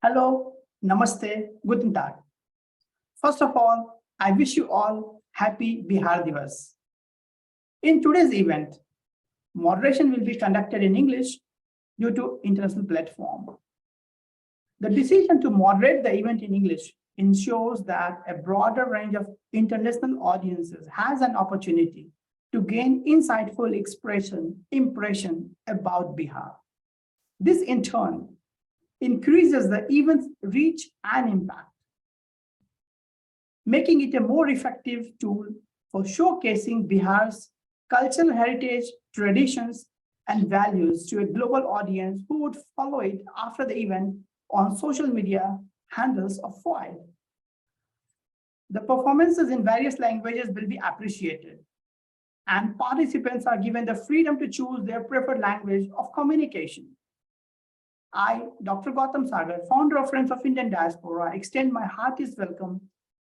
Hello, Namaste, Guten Tag. First of all, I wish you all happy Bihar Diwas. In today's event, moderation will be conducted in English due to international platform. The decision to moderate the event in English ensures that a broader range of international audiences has an opportunity to gain insightful impression about Bihar. This in turn increases the event's reach and impact, making it a more effective tool for showcasing Bihar's cultural heritage, traditions, and values to a global audience who would follow it after the event on social media handles of FOID. The performances in various languages will be appreciated, and participants are given the freedom to choose their preferred language of communication. I, Dr. Gautam Sagar, founder of Friends of Indian Diaspora, extend my heartiest welcome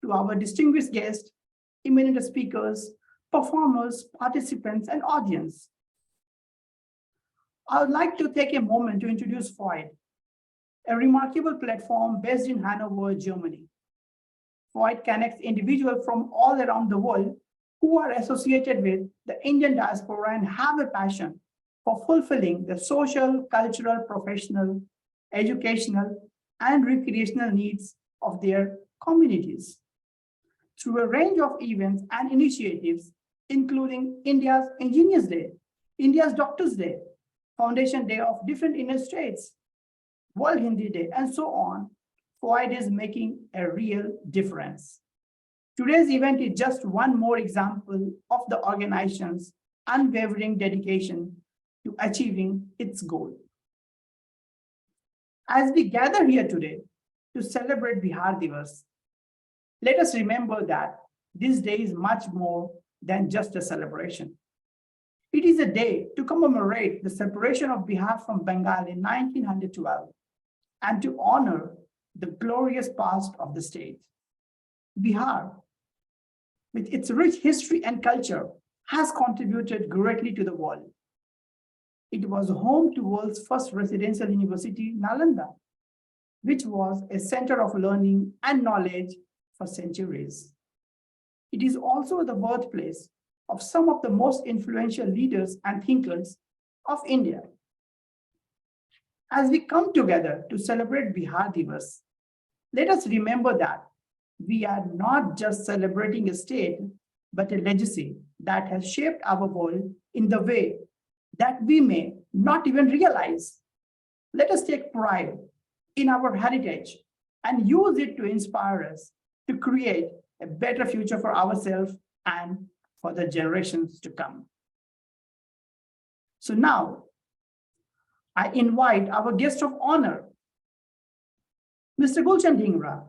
to our distinguished guests, eminent speakers, performers, participants, and audience. I would like to take a moment to introduce FOID, a remarkable platform based in Hannover, Germany. FOID connects individuals from all around the world who are associated with the Indian diaspora and have a passion for fulfilling the social, cultural, professional, educational, and recreational needs of their communities. Through a range of events and initiatives, including India's Engineers Day, India's Doctors Day, Foundation Day of different Indian states, World Hindi Day, and so on, FOID is making a real difference. Today's event is just one more example of the organization's unwavering dedication to achieving its goal. As we gather here today to celebrate Bihar Diwas, let us remember that this day is much more than just a celebration. It is a day to commemorate the separation of Bihar from Bengal in 1912 and to honor the glorious past of the state. Bihar, with its rich history and culture, has contributed greatly to the world. It was home to the world's first residential university, Nalanda, which was a center of learning and knowledge for centuries. It is also the birthplace of some of the most influential leaders and thinkers of India. As we come together to celebrate Bihar Diwas, let us remember that we are not just celebrating a state, but a legacy that has shaped our world in the way that we may not even realize. Let us take pride in our heritage and use it to inspire us to create a better future for ourselves and for the generations to come. So now, I invite our guest of honor, Mr. Gulshan Dhingra,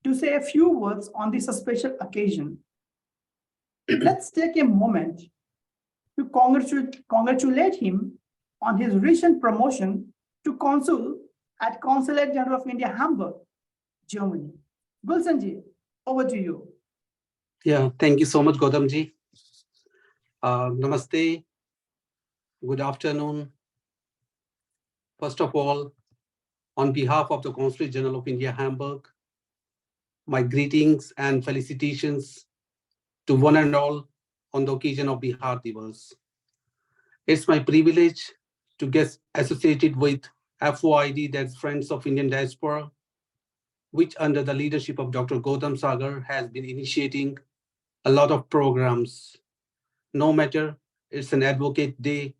to say a few words on this special occasion. Let's take a moment to congratulate him on his recent promotion to Consul at Consulate General of India, Hamburg, Germany. Gulshanji, over to you. Yeah, thank you so much, Gautamji. Namaste. Good afternoon. First of all, on behalf of the Consulate General of India, Hamburg, my greetings and felicitations to one and all on the occasion of Bihar Diwas. It's my privilege to get associated with FOID, that's Friends of Indian Diaspora, which under the leadership of Dr. Gautam Sagar has been initiating a lot of programs. No matter it's an Advocate Day,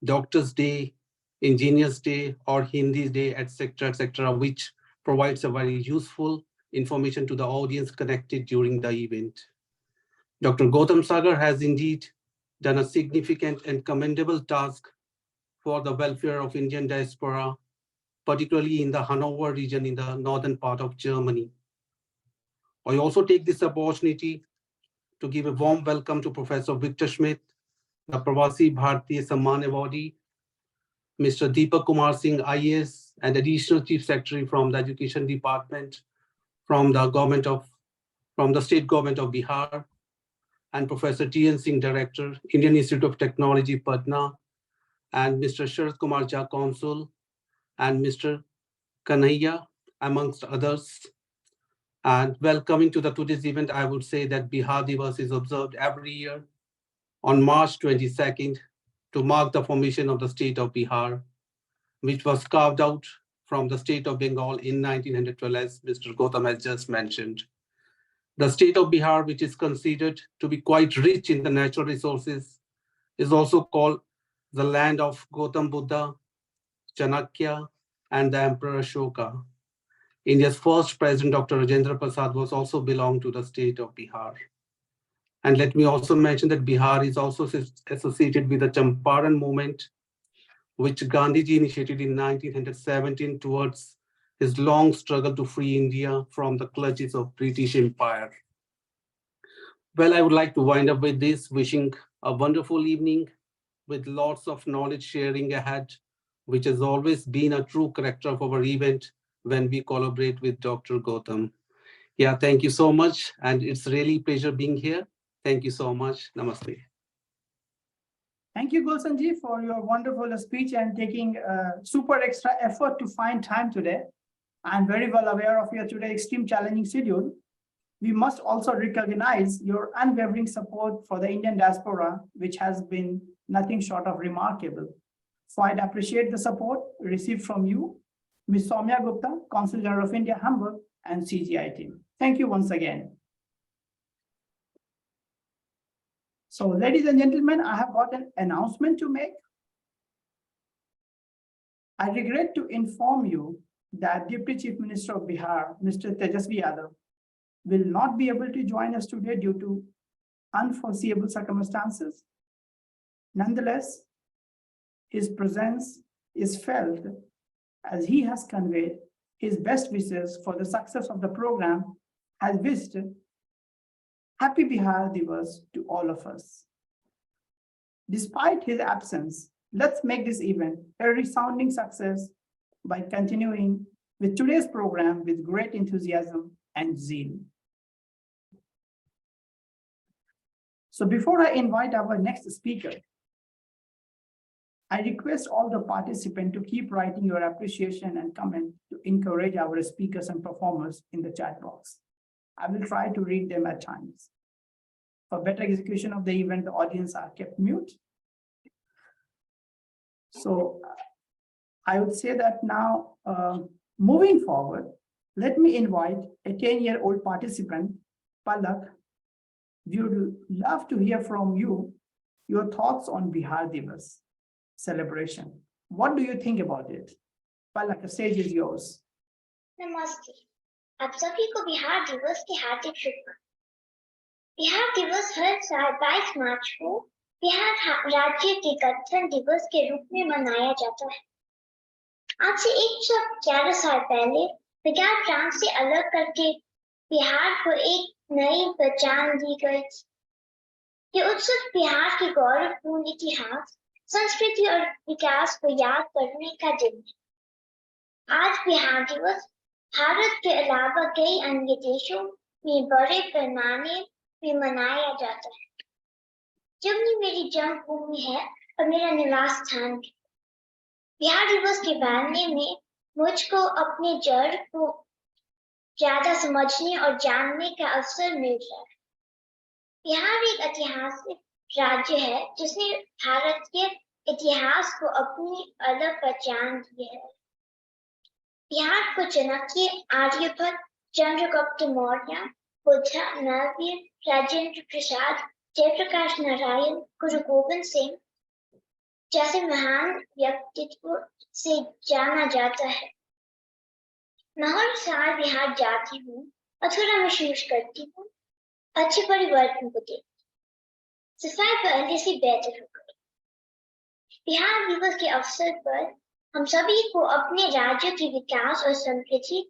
Doctors Day, Engineers Day, or Hindi Day, etc., which provides a very useful information to the audience connected during the event. Dr. Gautam Sagar has indeed done a significant and commendable task for the welfare of Indian diaspora, particularly in the Hannover region in the northern part of Germany. I also take this opportunity to give a warm welcome to Professor Victor Schmidt, the Pravasi Bharatiya Samman Awardee, Mr. Dipak Kumar Singh, IAS, and Additional Chief Secretary from the Education Department from the State Government of Bihar, and Professor T.N. Singh, Director, Indian Institute of Technology, Patna, and Mr. Sharad Kumar Jha, Consul, and Mr. Kanhaiya, amongst others. And well, coming to today's event, I would say that Bihar Diwas is observed every year on March 22nd to mark the formation of the state of Bihar, which was carved out from the state of Bengal in 1912, as Mr. Gautam has just mentioned. The state of Bihar, which is considered to be quite rich in the natural resources, is also called the land of Gautam Buddha, Chanakya, and the Emperor Ashoka. India's first president, Dr. Rajendra Prasad, was also belonged to the state of Bihar. And let me also mention that Bihar is also associated with the Champaran movement, which Gandhiji initiated in 1917 towards his long struggle to free India from the clutches of British Empire. Well, I would like to wind up with this, wishing a wonderful evening with lots of knowledge sharing ahead, which has always been a true character of our event when we collaborate with Dr. Gautam. Yeah, thank you so much. And it's really a pleasure being here. Thank you so much. Namaste. Thank you, Gulshan ji, for your wonderful speech and taking super extra effort to find time today. I'm very well aware of your today extreme challenging schedule. We must also recognize your unwavering support for the Indian diaspora, which has been nothing short of remarkable. So I'd appreciate the support received from you, Ms. Soumya Gupta, Consul General of India, Hamburg, and CGI team. Thank you once again. So, ladies and gentlemen, I have got an announcement to make. I regret to inform you that Deputy Chief Minister of Bihar, Mr. Tejasvi Yadav, will not be able to join us today due to unforeseeable circumstances. Nonetheless, his presence is felt as he has conveyed his best wishes for the success of the program, has wished Happy Bihar Diwas to all of us. Despite his absence, let's make this event a resounding success by continuing with today's program with great enthusiasm and zeal. So before I invite our next speaker, I request all the participants to keep writing your appreciation and comment to encourage our speakers and performers in the chat box. I will try to read them at times. For better execution of the event, the audience are kept mute. So I would say that now, moving forward, let me invite a 10-year-old participant, Palak. We would love to hear from you, your thoughts on Bihar Diwas celebration. What do you think about it? Palak, the stage is yours. नमस्ते, आप सभी को बिहार दिवस की हार्दिक शुभकामनाएं। बिहार दिवस हर साल 22 मार्च को बिहार राज्य के गठन दिवस के रूप में मनाया जाता है। आज से 111 साल पहले विज्ञान प्रांत से अलग करके बिहार को एक नई पहचान दी गई। ये उत्सव बिहार के गौरवपूर्ण इतिहास, संस्कृति और विकास को याद करने का दिन है। आज बिहार दिवस भारत के अलावा कई अन्य देशों में बड़े पैमाने पे मनाया जाता है। जमुई मेरी जन्मभूमि है और मेरा निवास स्थान भी। बिहार दिवस के बारे में मुझको अपने जड़ को ज्यादा समझने और जानने का अवसर मिल रहा है। बिहार एक ऐतिहासिक राज्य है जिसने भारत के इतिहास को अपनी अलग पहचान दी है। बिहार को चाणक्य, आर्यभट्ट, चंद्रगुप्त मौर्य, बुद्ध, महावीर, राजेंद्र प्रसाद, जयप्रकाश नारायण, गुरु गोविंद सिंह जैसे महान व्यक्तित्व से जाना जाता है। मैं हर साल बिहार जाती हूँ और थोड़ा महसूस करती हूँ अच्छे परिवर्तन को देख। सफाई पहले से बेहतर हो गई। बिहार दिवस के अवसर पर हम सभी को अपने राज्य के विकास और समृद्धि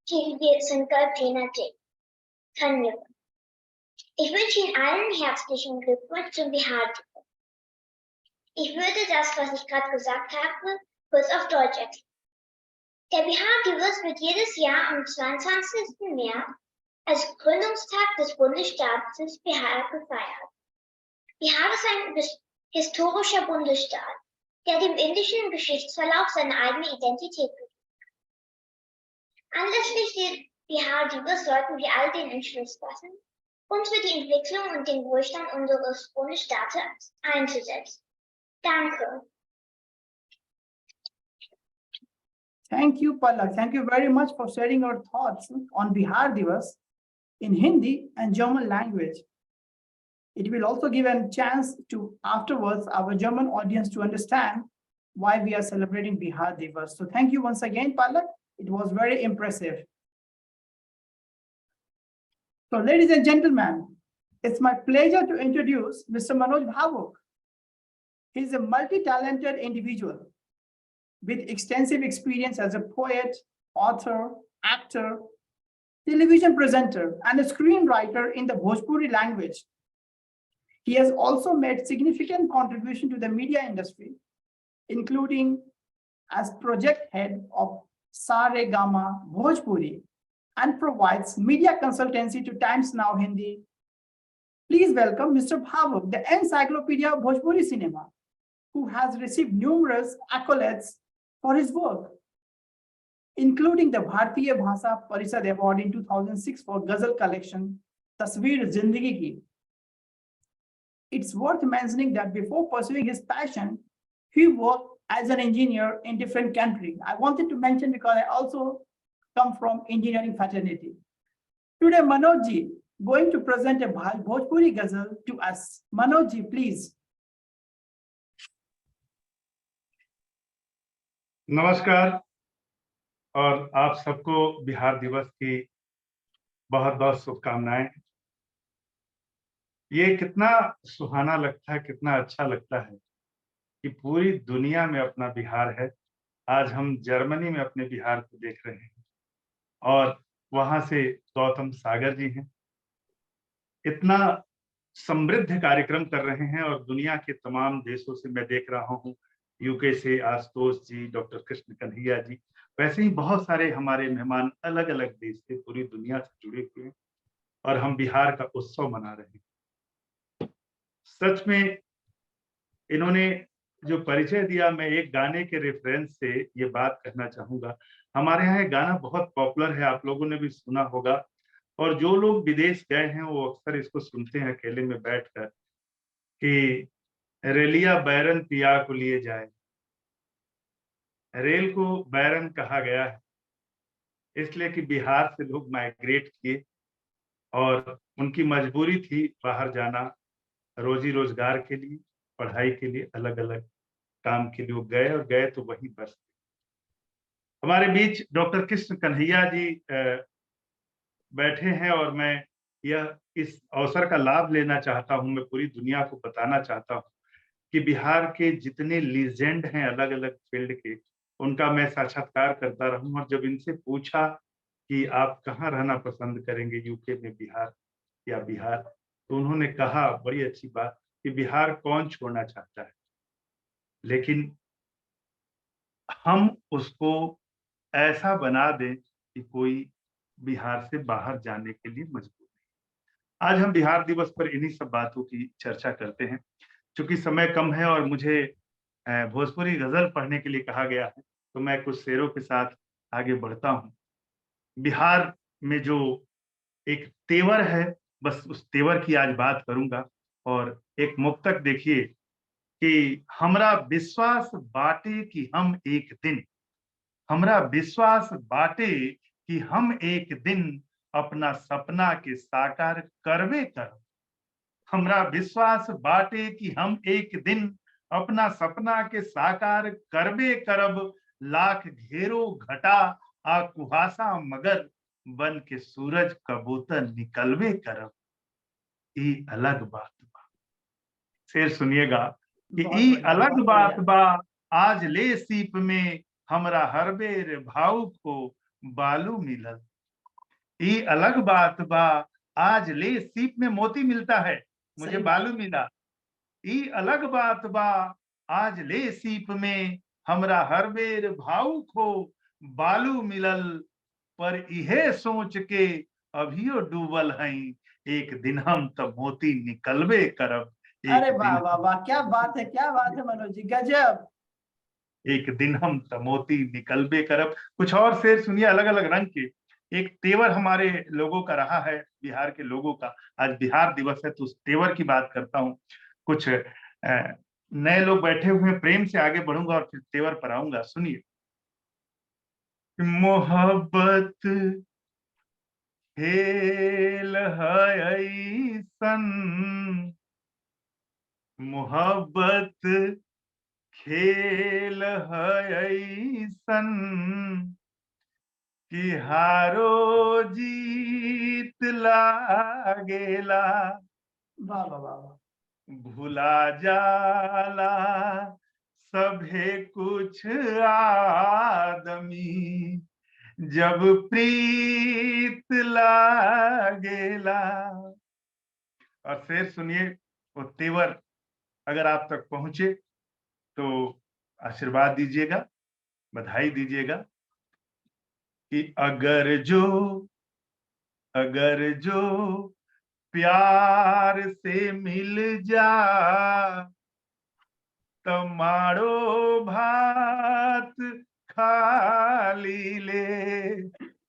के लिए संकल्प लेना चाहिए। धन्यवाद। Ich wünsche Ihnen allen herzlichen Glückwunsch zum Bihar Diwas. Ich würde das, was ich gerade gesagt habe, kurz auf Deutsch erklären. Der Bihar Diwas wird jedes Jahr am 22. März als Gründungstag des Bundesstaates Bihar gefeiert. Bihar ist ein historischer Bundesstaat, der dem indischen Geschichtsverlauf seine eigene Identität besitzt. Anlässlich der Bihar Diwas sollten wir all den Entschluss fassen, uns für die Entwicklung und den Wohlstand unseres Bundesstaates einzusetzen. Danke. Thank you, Palak. Thank you very much for sharing your thoughts on Bihar Diwas in Hindi and German language. It will also give a chance to afterwards our German audience to understand why we are celebrating Bihar Diwas. So thank you once again, Palak. It was very impressive. So ladies and gentlemen, it's my pleasure to introduce Mr. Manoj Bhavuk. He's a multi-talented individual with extensive experience as a poet, author, actor, television presenter, and a screenwriter in the Bhojpuri language. He has also made significant contribution to the media industry, including as project head of Saregama Bhojpuri, and provides media consultancy to Times Now Hindi. Please welcome Mr. Bhavuk, the encyclopedia of Bhojpuri cinema, who has received numerous accolades for his work, including the Bharatiya Bhasha Parishad Award in 2006 for Ghazal collection, Tasveer Zindagi Ki. It's worth mentioning that before pursuing his passion, he worked as an engineer in different countries. I wanted to mention because I also come from engineering fraternity. Today, Manoj ji going to present a Bhojpuri Ghazal to us. Manoj ji, please. नमस्कार और आप सबको बिहार दिवस की बहुत बहुत शुभकामनाएं। ये कितना सुहाना लगता है, कितना अच्छा लगता है कि पूरी दुनिया में अपना बिहार है। आज हम जर्मनी में अपने बिहार को देख रहे हैं और वहां से गौतम सागर जी हैं, इतना समृद्ध कार्यक्रम कर रहे हैं और दुनिया के तमाम देशों से मैं देख रहा हूं, यूके से आशुतोष जी, डॉक्टर कृष्ण कन्हैया जी, वैसे ही बहुत सारे हमारे मेहमान अलग अलग देश से, पूरी दुनिया से जुड़े हुए हैं और हम बिहार का उत्सव मना रहे हैं। सच में इन्होंने जो परिचय दिया, मैं एक गाने के रेफरेंस से ये बात कहना चाहूंगा। हमारे यहाँ एक गाना बहुत पॉपुलर है, आप लोगों ने भी सुना होगा, और जो लोग विदेश गए हैं वो अक्सर इसको सुनते हैं अकेले में बैठकर कि रेलिया बैरन पिया को लिए जाए। रेल को बैरन कहा गया है इसलिए कि बिहार से लोग माइग्रेट किए और उनकी मजबूरी थी बाहर जाना, रोजी रोजगार के लिए, पढ़ाई के लिए, अलग अलग काम के लिए गए और गए तो वहीं बस गए। हमारे बीच डॉक्टर कृष्ण कन्हैया जी बैठे हैं और मैं यह इस अवसर का लाभ लेना चाहता हूं, मैं पूरी दुनिया को बताना चाहता हूं कि बिहार के जितने लीजेंड हैं अलग अलग फील्ड के, उनका मैं साक्षात्कार करता रहूं। और जब इनसे पूछा कि आप कहाँ रहना पसंद करेंगे, यूके में बिहार या बिहार, तो उन्होंने कहा बड़ी अच्छी बात कि बिहार कौन छोड़ना चाहता है, लेकिन हम उसको ऐसा बना दें कि कोई बिहार से बाहर जाने के लिए मजबूर नहीं। आज हम बिहार दिवस पर इन्हीं सब बातों की चर्चा करते हैं। चूंकि समय कम है और मुझे भोजपुरी गजल पढ़ने के लिए कहा गया है, तो मैं कुछ शेरों के साथ आगे बढ़ता हूँ। बिहार में जो एक तेवर है, बस उस तेवर की आज बात करूंगा। और एक मुक्तक देखिए कि हमरा विश्वास बाटे कि हम एक दिन, हमरा विश्वास बाटे कि हम एक दिन अपना सपना के साकार करबे करब। हमरा विश्वास बाटे कि हम एक दिन अपना सपना के साकार करबे करब। लाख घेरो घटा आ कुहासा मगर बन के सूरज कबूतर निकलबे करब। ई अलग बात बा। शेर सुनिएगा कि ई अलग बात बा, आज ले सीप में हमरा हर बेर भाव को बालू मिलल। ई अलग बात बा, आज ले सीप में मोती मिलता है, मुझे बालू मिला। ई अलग बात बा, आज ले सीप में हमरा हर बेर भाव को बालू मिलल। पर इहे सोच के अभियो डूबल हई, एक दिन हम तो मोती निकलबे करब। अरे वाह वाह वाह, क्या बात है, क्या बात है मनोज जी, गजब। एक दिन हम तमोती निकलबे करब। कुछ और शेर सुनिए अलग अलग रंग के। एक तेवर हमारे लोगों का रहा है, बिहार के लोगों का। आज बिहार दिवस है तो उस तेवर की बात करता हूँ। कुछ नए लोग बैठे हुए हैं, प्रेम से आगे बढ़ूंगा और फिर तेवर पर आऊंगा। सुनिए। मोहब्बत खेल है ऐसन, मोहब्बत खेल है ऐसन, कि हारो जीत लागेला, वाह वाह वाह वाह। भुला जाला सभे कुछ आदमी, जब प्रीत लागेला। और शेर सुनिए, वो तेवर अगर आप तक पहुंचे तो आशीर्वाद दीजिएगा, बधाई दीजिएगा कि अगर जो प्यार से मिल जा, तो मारो भात खाली ले।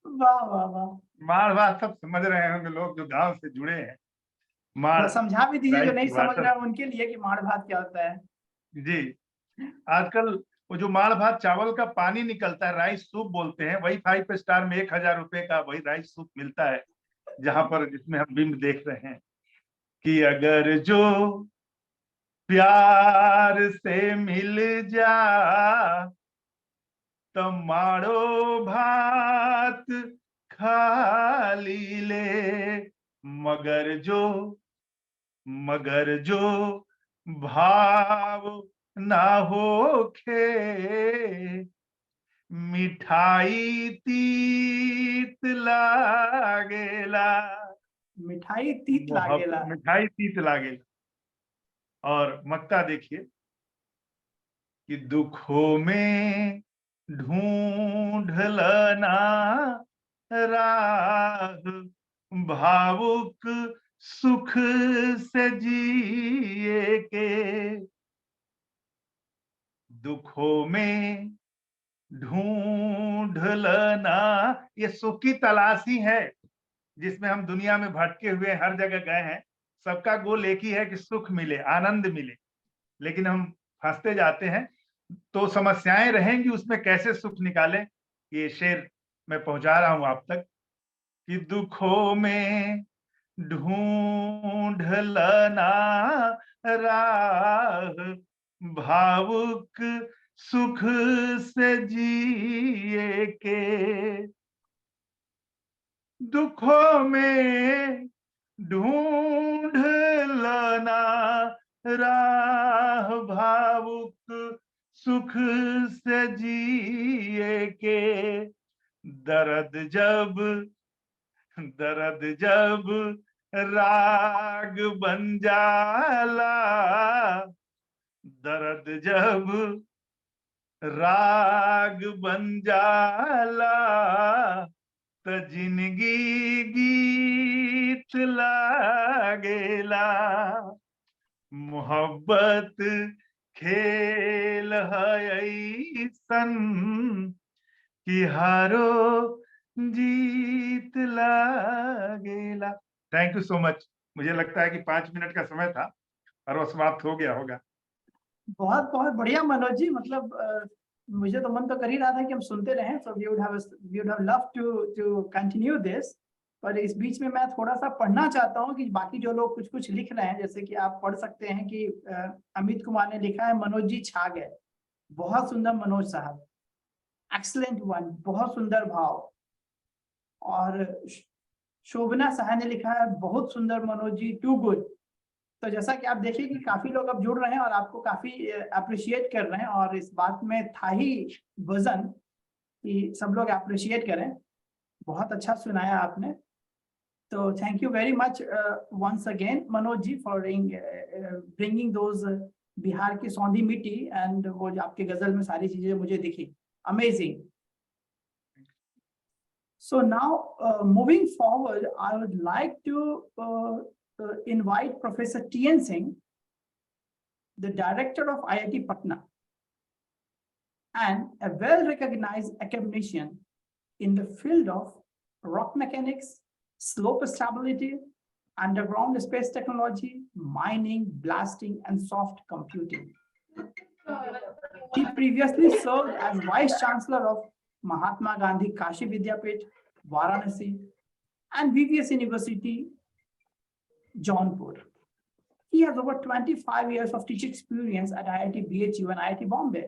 वाह वाह वाह। माड़ भात सब समझ रहे होंगे लोग जो गांव से जुड़े हैं। माड़ बस समझा भी दीजिए जो राइस नहीं की समझ वाटर। रहे हैं उनके लिए कि माड़ भात क्या होता है। जी, आजकल वो जो माड़ भात चावल का पानी निकलता है, राइस सूप बोलते हैं, वही 5 स्टार में 1000 रुपए का वही राइस सूप मिलता है, जहां पर जिसमें हम बिंब देख रहे हैं कि अगर जो प्यार से मिल जा, तो मारो भात खाली ले, मगर जो भाव ना होखे, मिठाई तीत लागेला। मिठाई तीत लागेला। मिठाई तीत लागेला। और मक्ता देखिए कि दुखों में ढूंढलना राह, भावुक सुख से जिए के, दुखों में ढूंढलना, ये सुख की तलाशी है जिसमें हम दुनिया में भटके हुए हर जगह गए हैं। सबका गोल एक ही है कि सुख मिले, आनंद मिले, लेकिन हम फंसते जाते हैं। तो समस्याएं रहेंगी, उसमें कैसे सुख निकालें, ये शेर मैं पहुंचा रहा हूं आप तक कि दुखों में ढूंढलना राह, भावुक सुख से जिए के, दुखों में ढूंढलना राह, भावुक सुख से जिए के, दर्द जब राग बन जाला, दर्द जब राग बन जाला, तो जिंदगी गीत लागेला, मोहब्बत खेल है ऐसन, कि हारो जीत लागेला। Thank you so much. मुझे लगता है कि 5 मिनट का समय था और वो समाप्त हो गया होगा। बहुत बहुत बढ़िया मनोज जी। मतलब मुझे तो मन तो कर ही रहा था कि हम सुनते रहें। So we would have love to continue this. पर इस बीच में मैं थोड़ा सा पढ़ना चाहता हूँ कि बाकी जो लोग कुछ कुछ लिख रहे हैं। जैसे कि आप पढ़ सकते हैं कि अमित कुमार ने लिखा है, मनोज जी छा गए। बहुत सुंदर मनोज साहब, एक्सीलेंट वन, बहुत सुंदर भाव। और शोभना साहा ने लिखा है, बहुत सुंदर मनोज जी, टू गुड। तो जैसा कि आप देखिए कि काफी लोग अब जुड़ रहे हैं और आपको काफी अप्रिशिएट कर रहे हैं, और इस बात में था ही वजन कि सब लोग अप्रिशिएट करें। बहुत अच्छा सुनाया आपने। तो thank you very much once again Manoj ji for bringing those Bihar की सौंधी मिट्टी एंड वो जो आपके गजल में सारी चीजें मुझे दिखी, amazing. So now, moving forward, I would like to invite Professor T.N. Singh, the director of IIT Patna, and a well-recognized academician in the field of rock mechanics, slope stability, underground space technology, mining, blasting, and soft computing. He previously served as Vice Chancellor of Mahatma Gandhi Kashi Vidyapit, Varanasi, and VVS University, Jaunpur. He has over 25 years of teaching experience at IIT BHU and IIT Bombay,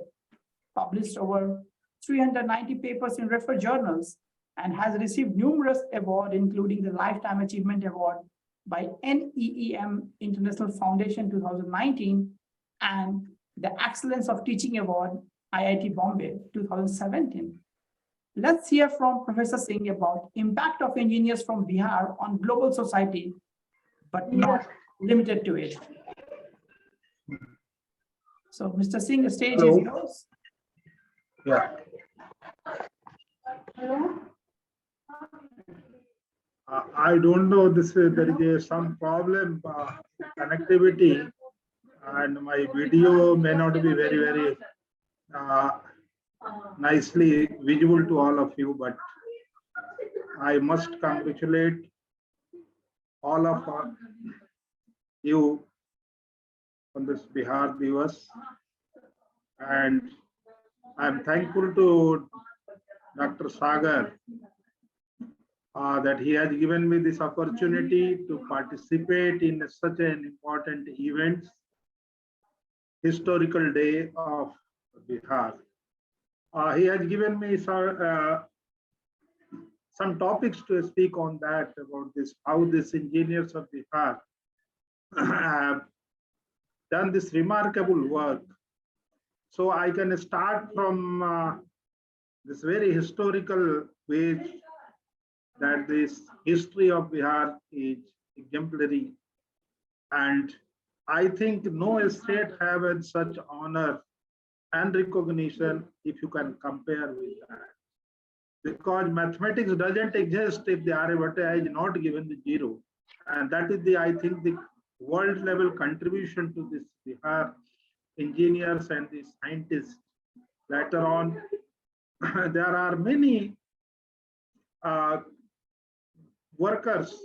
published over 390 papers in referred journals, and has received numerous awards, including the Lifetime Achievement Award by NEEM International Foundation 2019 and the Excellence of Teaching Award, IIT Bombay 2017. Let's hear from Professor Singh about impact of engineers from Bihar on global society, but not limited to it. So, Mr. Singh, the stage is yours. Yeah. I don't know, there is some problem connectivity, and my video may not be very nicely visible to all of you, but I must congratulate all of you on this Bihar Diwas, and I'm thankful to Dr. Sagar that he has given me this opportunity to participate in such an important event, historical day of Bihar. He has given me some topics to speak on that, about this, how these engineers of Bihar have done this remarkable work. So I can start from this very historical page, that this history of Bihar is exemplary. And I think no state have such honor and recognition if you can compare with that. Because mathematics doesn't exist if the Aryabhatta is not given the zero. And that is I think the world level contribution to this Bihar engineers and the scientists. Later on, there are many workers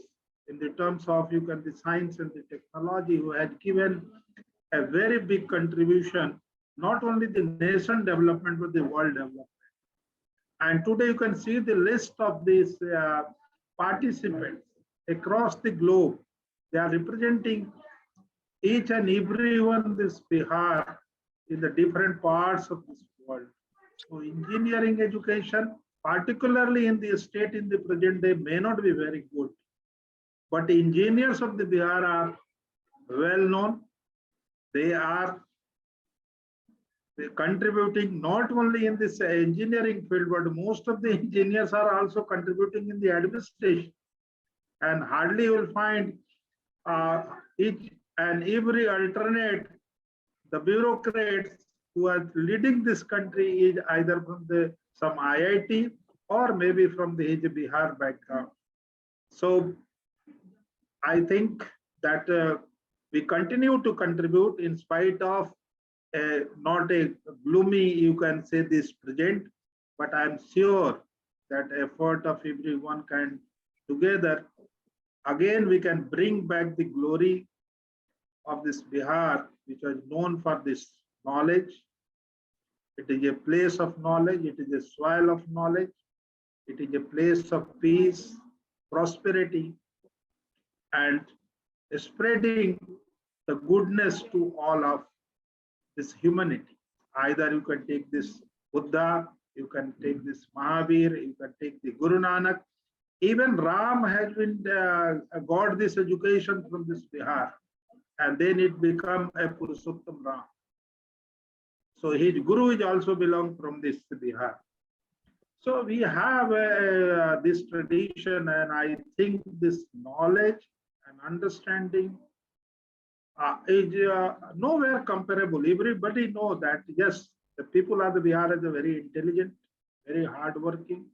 in the terms of the science and the technology who had given a very big contribution, not only the nation development, but the world development. And today you can see the list of these participants across the globe. They are representing each and every one this Bihar in the different parts of this world. So engineering education, particularly in the state in the present day, may not be very good. But the engineers of the Bihar are well known. They are contributing not only in this engineering field, but most of the engineers are also contributing in the administration. And hardly you will find each and every alternate, the bureaucrats who are leading this country is either from some IIT or maybe from the Bihar background. So I think that we continue to contribute in spite of not a gloomy, you can say, this present, but I'm sure that effort of everyone can together, again, we can bring back the glory of this Bihar, which was known for this knowledge. It is a place of knowledge. It is a soil of knowledge. It is a place of peace, prosperity, and spreading the goodness to all of this humanity. Either you can take this Buddha, you can take this Mahavir, you can take the Guru Nanak. Even Ram has been got this education from this Bihar, and then it become a Purushottam Ram. So his Guru is also belong from this Bihar. So we have this tradition, and I think this knowledge and understanding is nowhere comparable. Everybody knows that, yes, the people of the Bihar are very intelligent, very hardworking.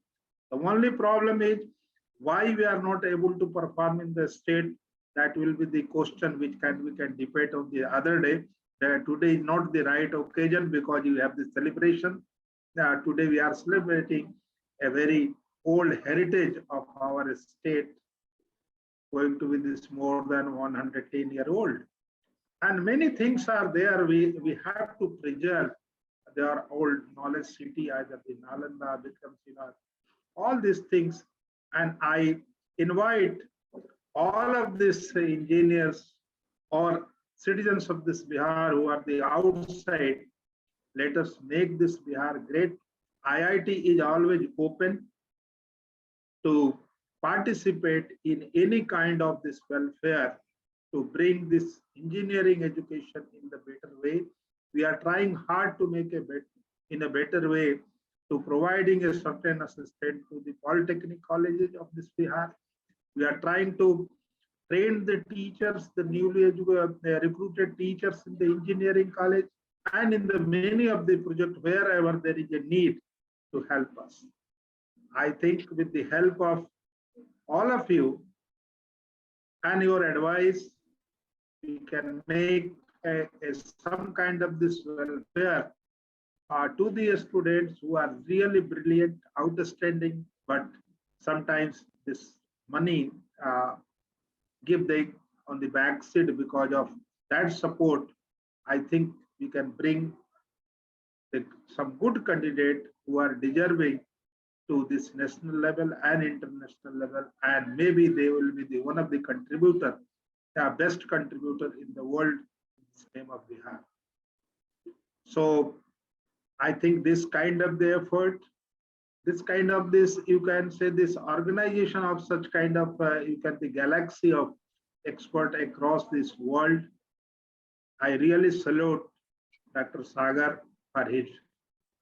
The only problem is why we are not able to perform in the state. That will be the question which we can debate on the other day. Today is not the right occasion because you have the celebration. today we are celebrating a very old heritage of our state, going to be this more than 110-year-old. And many things are there we have to preserve. There are old knowledge city, either the Nalanda, Vikramshila, all these things. And I invite all of these engineers or citizens of this Bihar who are the outside, let us make this Bihar great. IIT is always open to participate in any kind of this welfare to bring this engineering education in the better way. We are trying hard to make in a better way to providing a certain assistance to the polytechnic colleges of this Bihar. We are trying to train the teachers, the newly recruited teachers in the engineering college and in the many of the projects wherever there is a need to help us. I think with the help of all of you and your advice, we can make some kind of this welfare to the students who are really brilliant, outstanding, but sometimes this money give they on the back seat. Because of that support, I think we can bring some good candidate who are deserving to this national level and international level, and maybe they will be one of the contributor, the best contributor in the world in the name of Bihar. So I think this kind of the effort, this kind of this, you can say this organization of such kind of, you can the galaxy of expert across this world. I really salute Dr. Sagar for his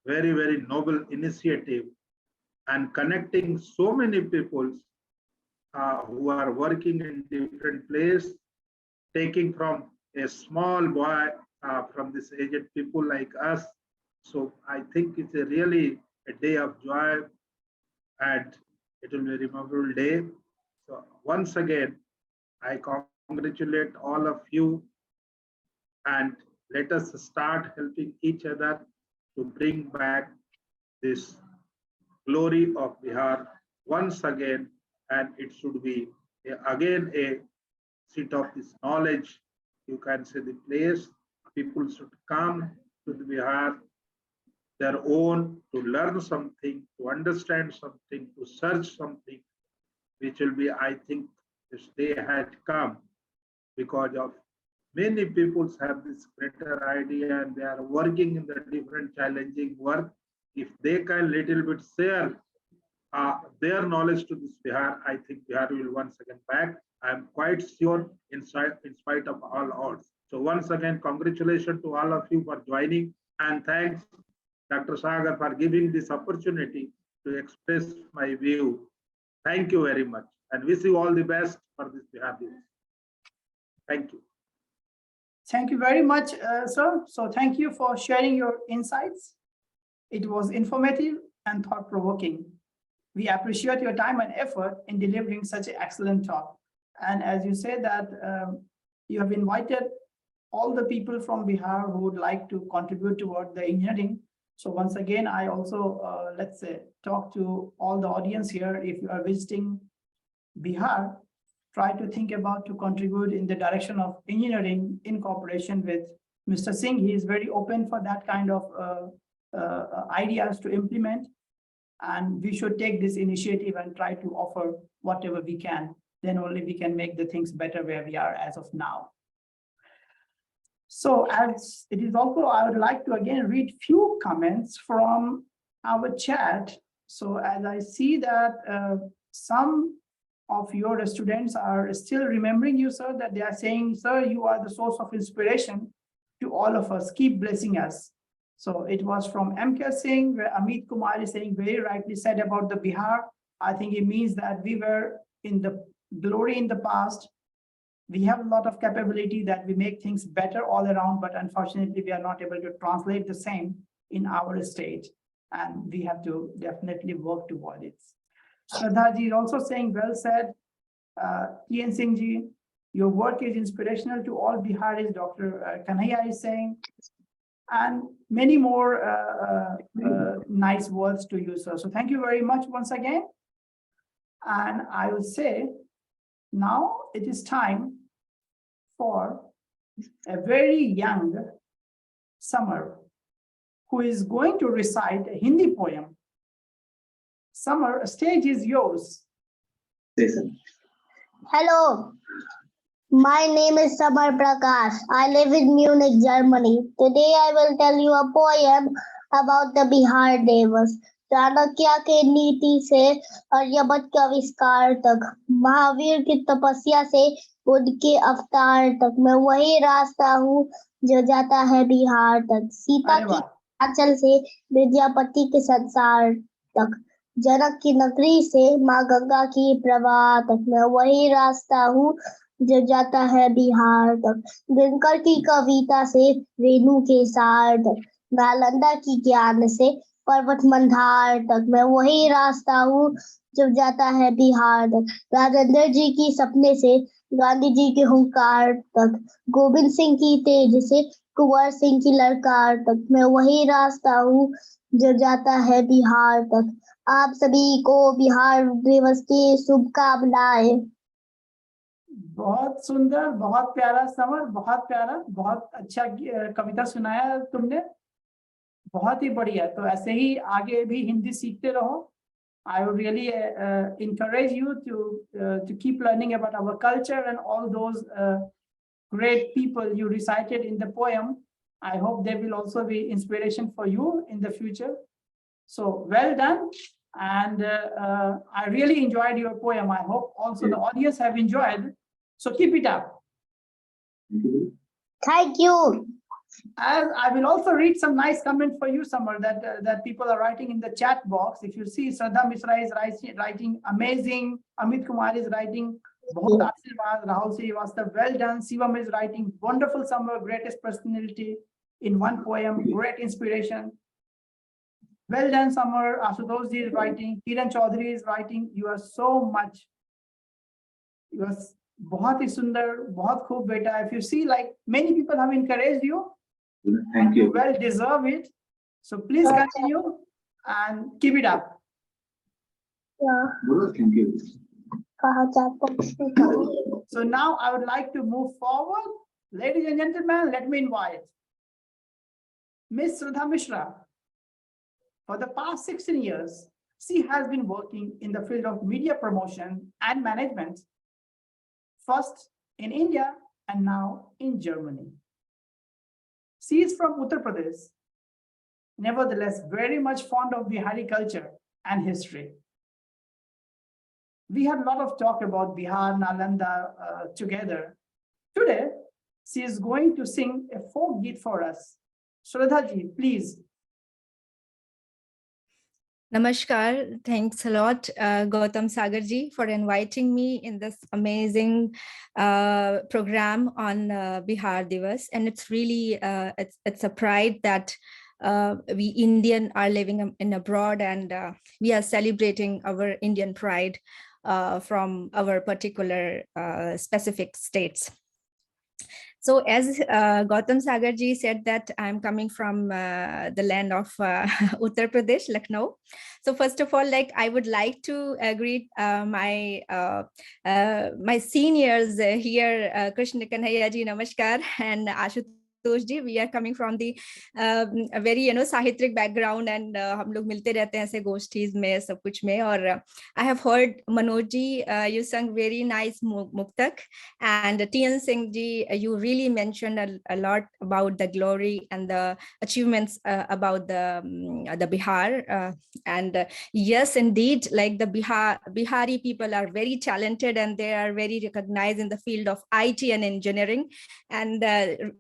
very, very noble initiative and connecting so many people who are working in different places, taking from a small boy from this aged people like us. So I think it's a really a day of joy, and it will be a memorable day. So once again, I congratulate all of you, and let us start helping each other to bring back this glory of Bihar once again, and it should be again a seat of this knowledge. You can say the place people should come to the Bihar their own to learn something, to understand something, to search something, which will be, I think, this day had come because of many people have this greater idea and they are working in the different challenging work. If they can little bit share their knowledge to this Bihar, I think Bihar will once again back. I am quite sure in spite of all odds. So once again, congratulations to all of you for joining, and thanks Dr. Sagar for giving this opportunity to express my view. Thank you very much and wish you all the best for this Bihar Diwas. Thank you. Thank you very much, sir. So thank you for sharing your insights. It was informative and thought-provoking. We appreciate your time and effort in delivering such an excellent talk. And as you say that you have invited all the people from Bihar who would like to contribute toward the engineering. So once again, I also, let's say, talk to all the audience here. If you are visiting Bihar, try to think about to contribute in the direction of engineering in cooperation with Mr. Singh. He is very open for that kind of ideas to implement. And we should take this initiative and try to offer whatever we can. Then only we can make the things better where we are as of now. So as it is also, I would like to again read few comments from our chat. So as I see that some of your students are still remembering you, sir, that they are saying, sir, you are the source of inspiration to all of us. Keep blessing us. So it was from M.K. Singh, where Amit Kumar is saying very rightly said about the Bihar. I think it means that we were in the glory in the past. We have a lot of capability that we make things better all around, but unfortunately, we are not able to translate the same in our state. And we have to definitely work toward it. Shraddha is also saying, well said. T.N. Singh ji, your work is inspirational to all Biharis. Dr. Kanhaiya is saying. and many more nice words to you, sir. So thank you very much once again. And I would say now it is time for a very young Summer who is going to recite a Hindi poem. Summer, stage is yours. Hello, my name is Suman Prasad. I live in Munich, Germany. Today I will tell you a poem about the Bihar Diwas. Chanakya के नीति से आर्यभट्ट के आविष्कार तक, महावीर की तपस्या से बुद्ध के अवतार तक, मैं वही रास्ता हूँ जो जाता है बिहार तक। सीता अरे की वाह। आंचल से विद्यापति के संसार तक, जनक की नगरी से माँ गंगा की प्रवाह तक, मैं वही रास्ता हूँ जो जाता है बिहार तक। दिनकर की कविता से रेणु के सार तक, नालंदा की ज्ञान से पर्वत मंदार तक, मैं वही रास्ता हूँ जो जाता है बिहार तक। राजेंद्र जी की सपने से गांधी जी के हुंकार तक, गोविंद सिंह की तेज से कुंवर सिंह की ललकार तक, मैं वही रास्ता हूँ जो जाता है बिहार तक। आप सभी को बिहार दिवस की शुभकामनाएं। बहुत सुंदर, बहुत प्यारा समर, बहुत प्यारा, बहुत अच्छा कविता सुनाया तुमने, बहुत ही बढ़िया। तो ऐसे ही आगे भी हिंदी सीखते रहो। I would really encourage you to keep learning about our culture and all those great people you recited in the poem. I hope they will also be inspiration for you in the future. So well done, and I really enjoyed your poem. I hope also the audience have enjoyed. So keep it up. Thank you. As I will also read some nice comment for you, Summer, that people are writing in the chat box. If you see, Shraddha Mishra is writing amazing. Amit Kumar is writing bahut aashirwad. Rahul Srivastava, well done. Shivam is writing wonderful, Summer, greatest personality in one poem, great inspiration. Well done, Summer. Ashutosh ji is writing. Kiran Chaudhary is writing. You are so much. You are bahut hi sundar, bahut khoob beta. If you see, like many people have encouraged you. Thank you. Well deserve it. So please continue and keep it up. Thank you. So now I would like to move forward. Ladies and gentlemen, let me invite Ms. Shraddha Mishra. For the past 16 years, she has been working in the field of media promotion and management, first in India and now in Germany. She is from Uttar Pradesh, nevertheless very much fond of Bihari culture and history. We had a lot of talk about Bihar, Nalanda together. Today, she is going to sing a folk geet for us. Shraddha ji, please. Namaskar. Thanks a lot, Gautam Sagar ji, for inviting me in this amazing program on Bihar Diwas. And it's really, it's a pride that we Indian are living in abroad, and we are celebrating our Indian pride from our particular specific states. So as Gautam Sagar ji said that I'm coming from the land of Uttar Pradesh, Lucknow. So first of all, like I would like to greet my seniors here, Krishna Kanhaiya ji, namaskar, and Ashoka. We are coming from the very साहित्यिक background, and हम लोग मिलते रहते हैं ऐसे गोष्ठीज में सब कुछ में. और I have heard Manoj ji, you sang very nice muktak, and TN Singh ji, you really mentioned a lot about the glory and the achievements about the Bihar, and yes, indeed, like the Bihari people are very talented, and they are very recognized in the field of IT and engineering, and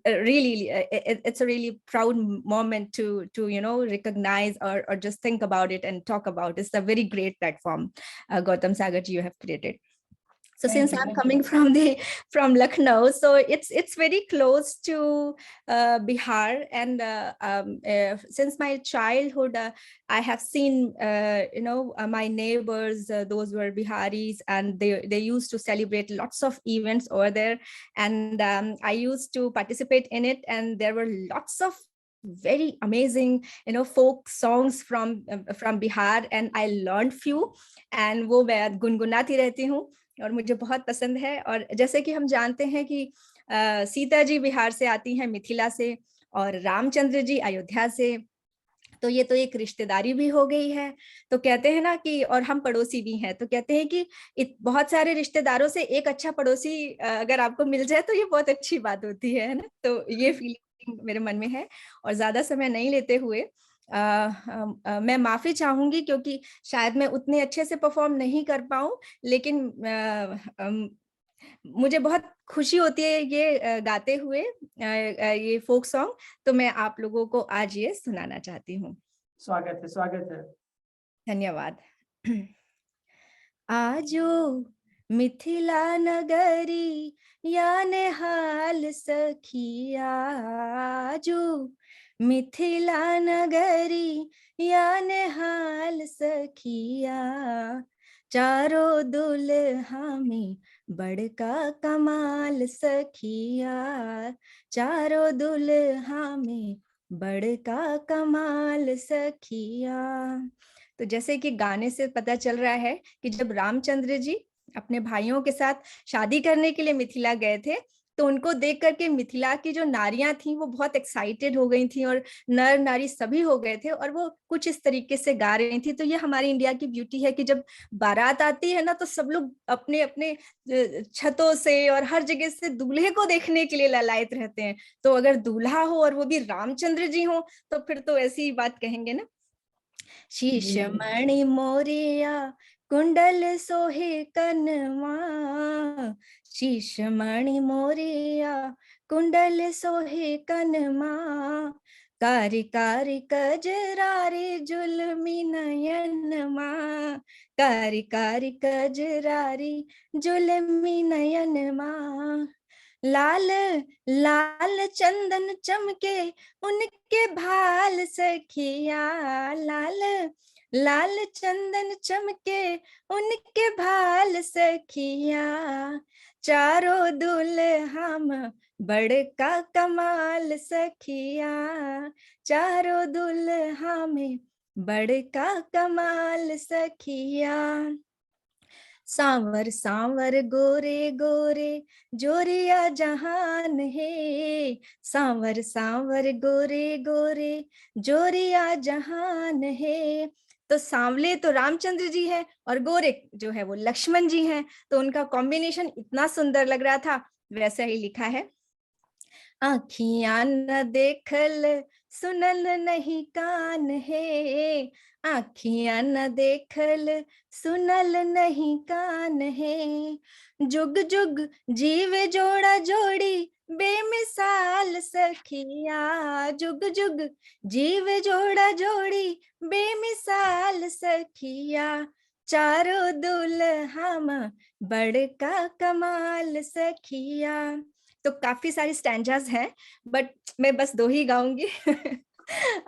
really it's a really proud moment to recognize or just think about it and talk about. It's a very great platform, Gautam Sagar ji, you have created. So since I'm coming from Lucknow, so it's very close to Bihar, and since my childhood, I have seen my neighbors, those were Biharis, and they used to celebrate lots of events over there, and I used to participate in it, and there were lots of very amazing, folk songs from Bihar, and I learned few, and वो मैं गुनगुनाती रहती हूँ और मुझे बहुत पसंद है। और जैसे कि हम जानते हैं कि सीता जी बिहार से आती हैं, मिथिला से, और रामचंद्र जी अयोध्या से, तो ये तो एक रिश्तेदारी भी हो गई है। तो कहते हैं ना कि, और हम पड़ोसी भी हैं, तो कहते हैं कि बहुत सारे रिश्तेदारों से एक अच्छा पड़ोसी अगर आपको मिल जाए तो ये बहुत अच्छी बात होती है ना। तो ये फीलिंग मेरे मन में है। और ज्यादा समय नहीं लेते हुए मैं माफी चाहूंगी, क्योंकि शायद मैं उतने अच्छे से परफॉर्म नहीं कर पाऊं, लेकिन मुझे बहुत खुशी होती है ये गाते हुए ये फोक सॉन्ग। तो मैं आप लोगों को आज ये सुनाना चाहती हूँ। स्वागत है, स्वागत है। धन्यवाद। आजो मिथिला नगरी याने हाल सखिया, आजो मिथिला नगरी याने हाल सखिया, चारों दुल्हा में बड़का कमाल सखिया, चारों दुल्हा में बड़का कमाल सखिया। तो जैसे कि गाने से पता चल रहा है कि जब रामचंद्र जी अपने भाइयों के साथ शादी करने के लिए मिथिला गए थे, तो उनको देख करके मिथिला की जो नारियां थी वो बहुत एक्साइटेड हो गई थी, और नर नारी सभी हो गए थे, और वो कुछ इस तरीके से गा रही थी। तो ये हमारी इंडिया की ब्यूटी है कि जब बारात आती है ना, तो सब लोग अपने अपने छतों से और हर जगह से दूल्हे को देखने के लिए ललायत रहते हैं। तो अगर दूल्हा हो और वो भी रामचंद्र जी हो, तो फिर तो ऐसी बात कहेंगे ना। शीश मणि मोरिया कुंडल सोहे कनवा, शीश मणि मोरिया कुंडल सोहे कनमा, कारी कारी कजरारी जुलमी नयनमा, कारी कारी कजरारी जुलमी नयनमा, लाल लाल चंदन चमके उनके भाल सखिया, लाल लाल चंदन चमके उनके भाल सखिया, चारों दुल्हा में बड़का कमाल सखिया, चारों दुल्हा में बड़का कमाल सखिया। सांवर सांवर गोरे गोरे जोरिया जहान है, सांवर सांवर गोरे गोरे जोरिया जहान है। तो सांवले तो रामचंद्र जी है और गोरे जो है वो लक्ष्मण जी हैं, तो उनका कॉम्बिनेशन इतना सुंदर लग रहा था। वैसा ही लिखा है, आँखियां न देखल सुनल नहीं कान है, आँखियां न देखल सुनल नहीं कान है, जुग जुग जीवे जोड़ा जोड़ी बेमिसाल सखिया, जुग जुग जीवे जोड़ा जोड़ी बेमिसाल सखिया, चारों दुल्हा में बड़का कमाल सखिया। तो काफी सारी स्टैंजास हैं, बट मैं बस 2 ही गाऊंगी।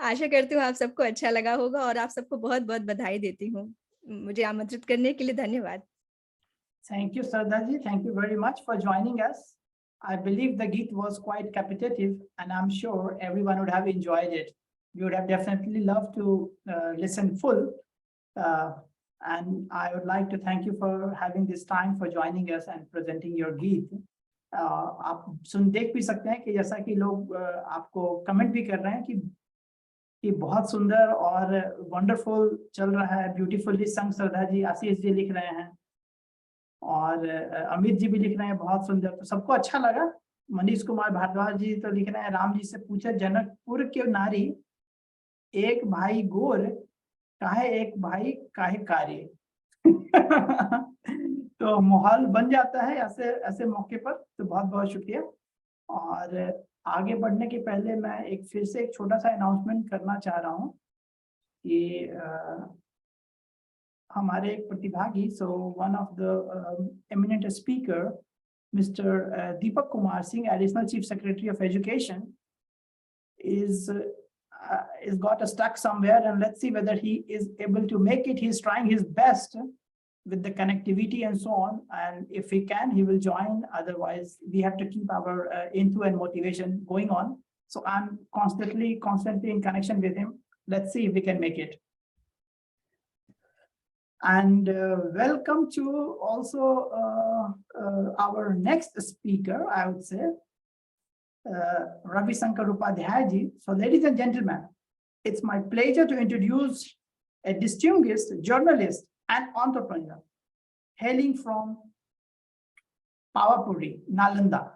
आशा करती हूँ आप सबको अच्छा लगा होगा, और आप सबको बहुत बहुत बधाई देती हूँ। मुझे आमंत्रित करने के लिए धन्यवाद। Thank you, Shraddha ji. Thank you very much for joining us. I believe the Geet was quite capitative, and I'm sure everyone would have enjoyed it. We would have definitely loved to listen full. And I would like to thank you for having this time for joining us and presenting your Geet. आप देख भी सकते हैं कि जैसा कि लोग आपको कमेंट भी कर रहे हैं कि बहुत सुंदर और वंडरफुल चल रहा है, ब्यूटीफुली संग श्रद्धा जी, आशीष जी लिख रहे हैं, और अमित जी भी लिख रहे हैं बहुत सुंदर। तो सबको अच्छा लगा। मनीष कुमार भारद्वाज जी तो लिख रहे हैं, राम जी से पूछे जनकपुर के नारी, एक भाई गोर काहे एक भाई काहे कार्य। तो माहौल बन जाता है ऐसे ऐसे मौके पर। तो बहुत बहुत शुक्रिया। और आगे बढ़ने के पहले मैं फिर से एक छोटा सा अनाउंसमेंट करना चाह रहा हूँ कि हमारे एक प्रतिभागी, so one of the eminent speaker mister Deepak Kumar Singh, additional chief secretary of education, is got stuck somewhere, and let's see whether he is able to make it. He's trying his best with the connectivity and so on, and if he can, he will join. Otherwise, we have to keep our into and motivation going on. So I'm constantly in connection with him. Let's see if we can make it. And welcome to also our next speaker, I would say, Ravishankar Upadhya ji. So ladies and gentlemen, it's my pleasure to introduce a distinguished journalist and entrepreneur hailing from Pawapuri, Nalanda,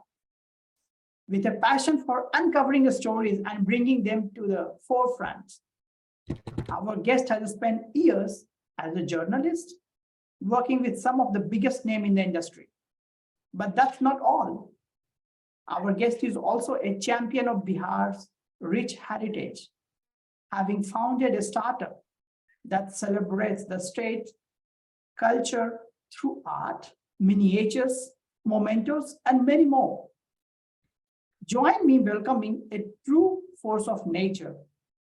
with a passion for uncovering stories and bringing them to the forefront. Our guest has spent years as a journalist, working with some of the biggest names in the industry. But that's not all. Our guest is also a champion of Bihar's rich heritage, having founded a startup that celebrates the state culture through art, miniatures, mementos, and many more. Join me in welcoming a true force of nature,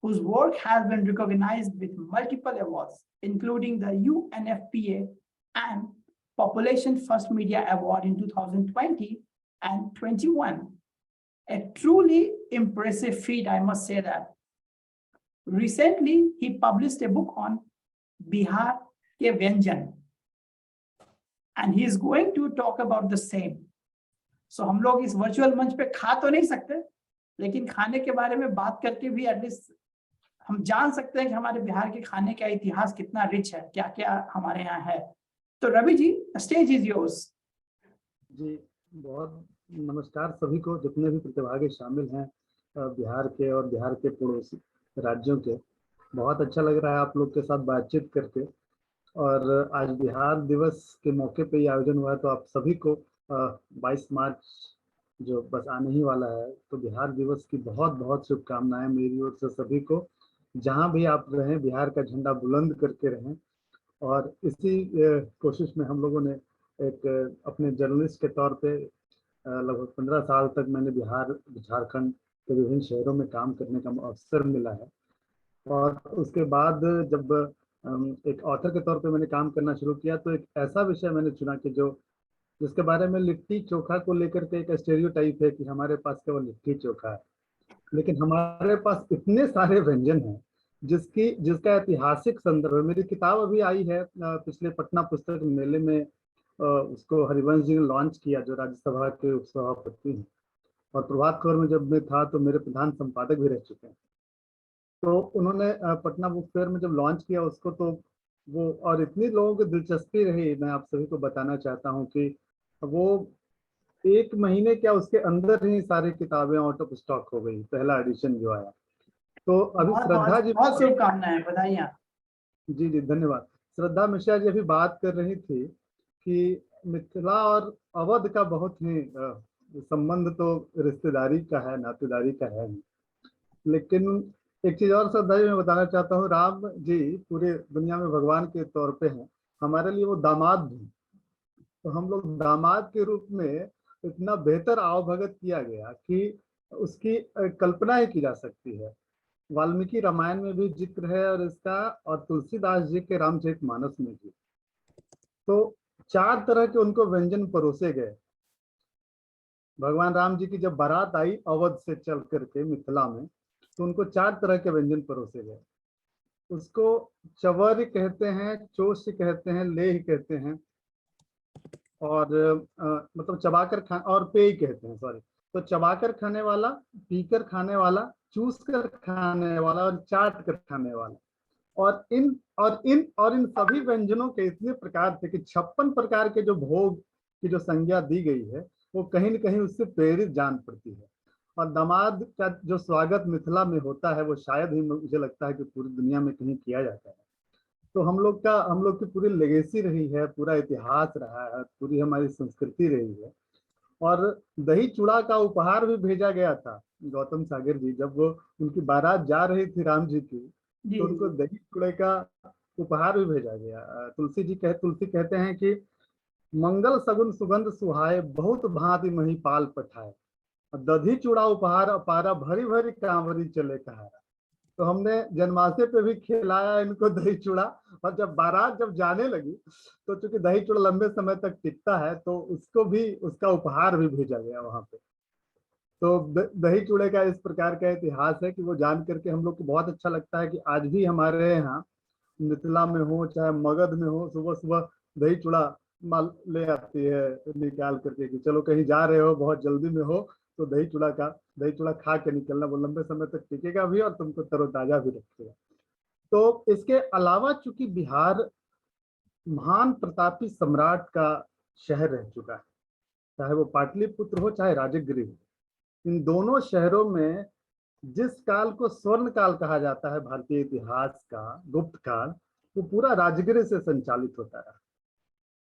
whose work has been recognized with multiple awards, including the UNFPA and Population First Media Award in 2020 and 21. A truly impressive feat, I must say that. Recently, he published a book on Bihar ke Vyanjan, and he is going to talk about the same. So हम लोग इस virtual मंच पे खा तो नहीं सकते, लेकिन खाने के बारे में बात करके भी एटलीस्ट हम जान सकते हैं कि हमारे बिहार के खाने का इतिहास कितना रिच है, क्या क्या हमारे यहाँ है. तो Ravi ji, stage is yours. जी बहुत नमस्कार सभी को, जितने भी प्रतिभागी शामिल हैं बिहार के और बिहार के पड़ोसी राज्यों के. बहुत अच्छा लग रहा है आप लोग के साथ बातचीत करके. और आज बिहार दिवस के मौके पे ये आयोजन हुआ है, तो आप सभी को 22 मार्च जो बस आने ही वाला है, तो बिहार दिवस की बहुत बहुत शुभकामनाएं मेरी ओर से सभी को. जहां भी आप रहें, बिहार का झंडा बुलंद करके रहें. और इसी कोशिश में हम लोगों ने एक अपने जर्नलिस्ट के तौर पे लगभग 15 साल तक मैंने बिहार झारखंड के विभिन्न शहरों में काम करने का अवसर मिला है. और उसके बाद जब एक ऑथर के तौर पे मैंने काम करना शुरू किया, तो एक ऐसा विषय मैंने चुना कि जिसके बारे में लिट्टी चोखा को लेकर के एक स्टेरियोटाइप है कि हमारे पास केवल लिट्टी चोखा है, लेकिन हमारे पास इतने सारे व्यंजन हैं जिसका ऐतिहासिक संदर्भ. मेरी किताब अभी आई है पिछले पटना पुस्तक मेले में, उसको हरिवंश जी ने लॉन्च किया, जो राज्यसभा के उपसभापति हैं. और प्रभात खबर में जब मैं था तो मेरे प्रधान संपादक भी रह चुके हैं. तो उन्होंने पटना बुक फेयर में जब लॉन्च किया उसको, तो वो और इतनी लोगों की दिलचस्पी रही, मैं आप सभी को बताना चाहता हूँ कि वो 1 महीने क्या उसके अंदर ही सारी किताबें आउट ऑफ स्टॉक हो गई, पहला एडिशन जो आया. तो अभी श्रद्धा जी, बहुत शुभकामनाएं, बधाइयां. जी जी धन्यवाद. श्रद्धा मिश्रा जी अभी बात कर रही थी कि मिथिला और अवध का बहुत ही संबंध तो रिश्तेदारी का है, नातेदारी का है. लेकिन एक चीज और श्रद्धा जी मैं बताना चाहता हूँ, राम जी पूरे दुनिया में भगवान के तौर पे हैं, हमारे लिए वो दामाद भी. तो हम लोग दामाद के रूप में इतना बेहतर आवभगत किया गया कि उसकी कल्पना ही की जा सकती है. वाल्मीकि रामायण में भी जिक्र है और इसका, और तुलसीदास जी के रामचरितमानस में भी. तो 4 तरह के उनको व्यंजन परोसे गए. भगवान राम जी की जब बारात आई अवध से चल करके मिथिला में, तो उनको 4 तरह के व्यंजन परोसे गए. उसको चवर कहते हैं, चोष कहते हैं, लेह कहते हैं, और मतलब चबाकर खा, और पेय कहते हैं, सॉरी. तो चबाकर खाने वाला, पीकर खाने वाला, चूस कर खाने वाला और चाट कर खाने वाला. और इन सभी व्यंजनों के इतने प्रकार थे कि 56 प्रकार के जो भोग की जो संज्ञा दी गई है, वो कहीं न कहीं उससे प्रेरित जान पड़ती है. और दामाद का जो स्वागत मिथिला में होता है, वो शायद ही मुझे लगता है कि पूरी दुनिया में कहीं किया जाता है. तो हम लोग की पूरी लेगेसी रही है, पूरा इतिहास रहा है, पूरी हमारी संस्कृति रही है. और दही चूड़ा का उपहार भी भेजा गया था. गौतम सागर जी जब वो उनकी बारात जा रही थी राम जी की, तो उनको दही चूड़े का उपहार भी भेजा गया. तुलसी कहते हैं कि मंगल सगुन सुगंध सुहाए, बहुत भांति महिपाल पठाए, दधी चूड़ा उपहार अपारा, भरी भरी कांवरी चले कहारा. तो हमने जन्माष्टमी पे भी खिलाया इनको दही चूड़ा. और जब बारात जाने लगी, तो चूंकि दही चूड़ा लंबे समय तक टिकता है, तो उसको भी, उसका उपहार भी भेजा गया वहां पे. तो दही चूड़े का इस प्रकार का इतिहास है कि वो जान करके हम लोग को बहुत अच्छा लगता है कि आज भी हमारे यहाँ मिथिला में हो चाहे मगध में हो, सुबह सुबह दही चूड़ा माल ले आती है निकाल करके कि चलो कहीं जा रहे हो, बहुत जल्दी में हो, तो दही चूड़ा खा के निकलना, वो लंबे समय तक टिकेगा भी और तुमको तरोताजा भी रखेगा। तो इसके अलावा चूंकि बिहार महान प्रतापी सम्राट का शहर रह चुका है, चाहे वो पाटलिपुत्र हो चाहे राजगृह हो, इन दोनों शहरों में जिस काल को स्वर्ण काल कहा जाता है भारतीय इतिहास का, गुप्त काल, वो पूरा राजगृह से संचालित होता है।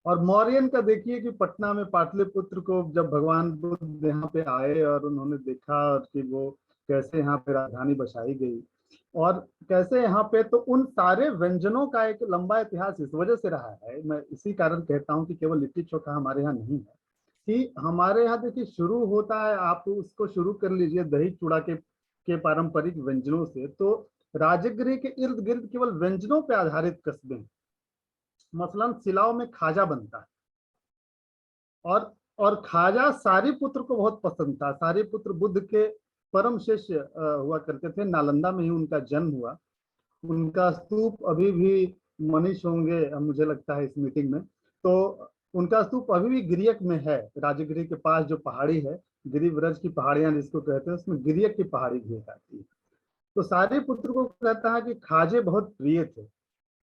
और मौर्यन का देखिए कि पटना में पाटलिपुत्र को जब भगवान बुद्ध यहाँ पे आए और उन्होंने देखा कि वो कैसे यहाँ पे राजधानी बसाई गई और कैसे यहाँ पे, तो उन सारे व्यंजनों का एक लंबा इतिहास इस वजह से रहा है। मैं इसी कारण कहता हूँ कि केवल लिट्टी चोखा हमारे यहाँ नहीं है, कि हमारे यहाँ देखिए शुरू होता है, आप उसको शुरू कर लीजिए दही चूड़ा के पारंपरिक व्यंजनों से, तो राजगृह के इर्द गिर्द केवल व्यंजनों पे आधारित कस्बे हैं। मसलन सिलाव में खाजा बनता है और खाजा सारिपुत्र को बहुत पसंद था। सारिपुत्र बुद्ध के परम शिष्य हुआ करते थे, नालंदा में ही उनका जन्म हुआ। उनका स्तूप अभी भी, मनीष होंगे मुझे लगता है इस मीटिंग में, तो उनका स्तूप अभी भी गिरियक में है। राजगृह के पास जो पहाड़ी है, गिरिव्रज की पहाड़ियां जिसको कहते हैं, उसमें गिरियक की पहाड़ी भी आती है। तो सारिपुत्र को कहता है कि खाजे बहुत प्रिय थे।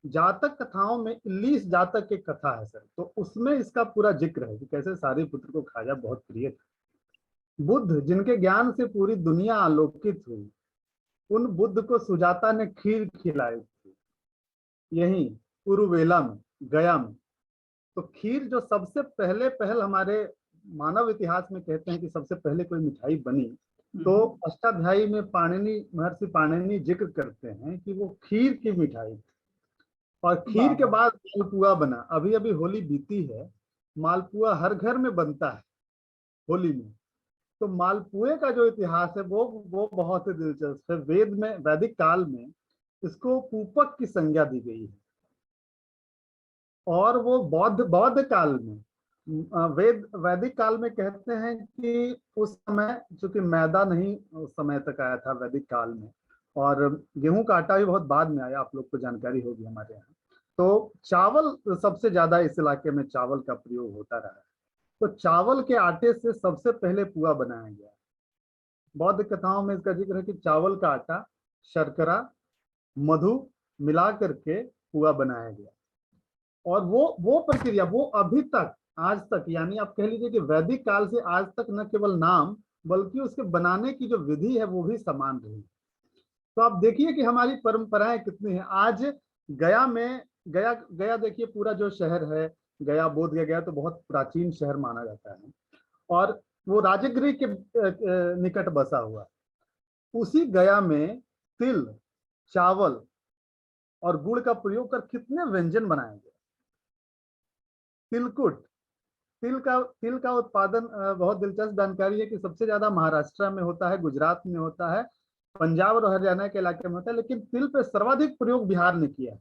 जातक कथाओं में 19 जातक की कथा है सर, तो उसमें इसका पूरा जिक्र है कि कैसे सारिपुत्र को खाजा बहुत प्रिय था। बुद्ध जिनके ज्ञान से पूरी दुनिया आलोकित हुई, उन बुद्ध को सुजाता ने खीर खिलाई थी यहीं उरुवेला में, गया में। तो खीर जो सबसे पहल हमारे मानव इतिहास में कहते हैं कि सबसे पहले कोई मिठाई बनी, तो अष्टाध्यायी में महर्षि पाणिनि जिक्र करते हैं कि वो खीर की मिठाई थी। और खीर के बाद मालपुआ बना। अभी अभी होली बीती है, मालपुआ हर घर में बनता है होली में। तो मालपुए का जो इतिहास है वो बहुत ही दिलचस्प है। वैदिक काल में इसको पूपक की संज्ञा दी गई है, और वो बौद्ध काल में, वैदिक काल में कहते हैं कि उस समय चूंकि मैदा नहीं उस समय तक आया था वैदिक काल में, और गेहूं का आटा भी बहुत बाद में आया, आप लोग को जानकारी होगी हमारे यहाँ। तो चावल सबसे ज्यादा इस इलाके में चावल का प्रयोग होता रहा है। तो चावल के आटे से सबसे पहले पुआ बनाया गया। बौद्ध कथाओं में इसका जिक्र है कि चावल का आटा, शर्करा, मधु मिला करके पुआ बनाया गया। और वो प्रक्रिया वो अभी तक, आज तक, यानी आप कह लीजिए कि वैदिक काल से आज तक न केवल नाम बल्कि उसके बनाने की जो विधि है वो भी समान रही। तो आप देखिए कि हमारी परंपराएं कितनी हैं। आज गया में, गया देखिए पूरा जो शहर है, गया, बोध गया तो बहुत प्राचीन शहर माना जाता है, और वो राजगृह के निकट बसा हुआ। उसी गया में तिल, चावल और गुड़ का प्रयोग कर कितने व्यंजन बनाए गए। तिलकुट, तिल का उत्पादन, बहुत दिलचस्प जानकारी है कि सबसे ज्यादा महाराष्ट्र में होता है, गुजरात में होता है, पंजाब और हरियाणा के इलाके में होता है, लेकिन तिल पे सर्वाधिक प्रयोग बिहार ने किया है।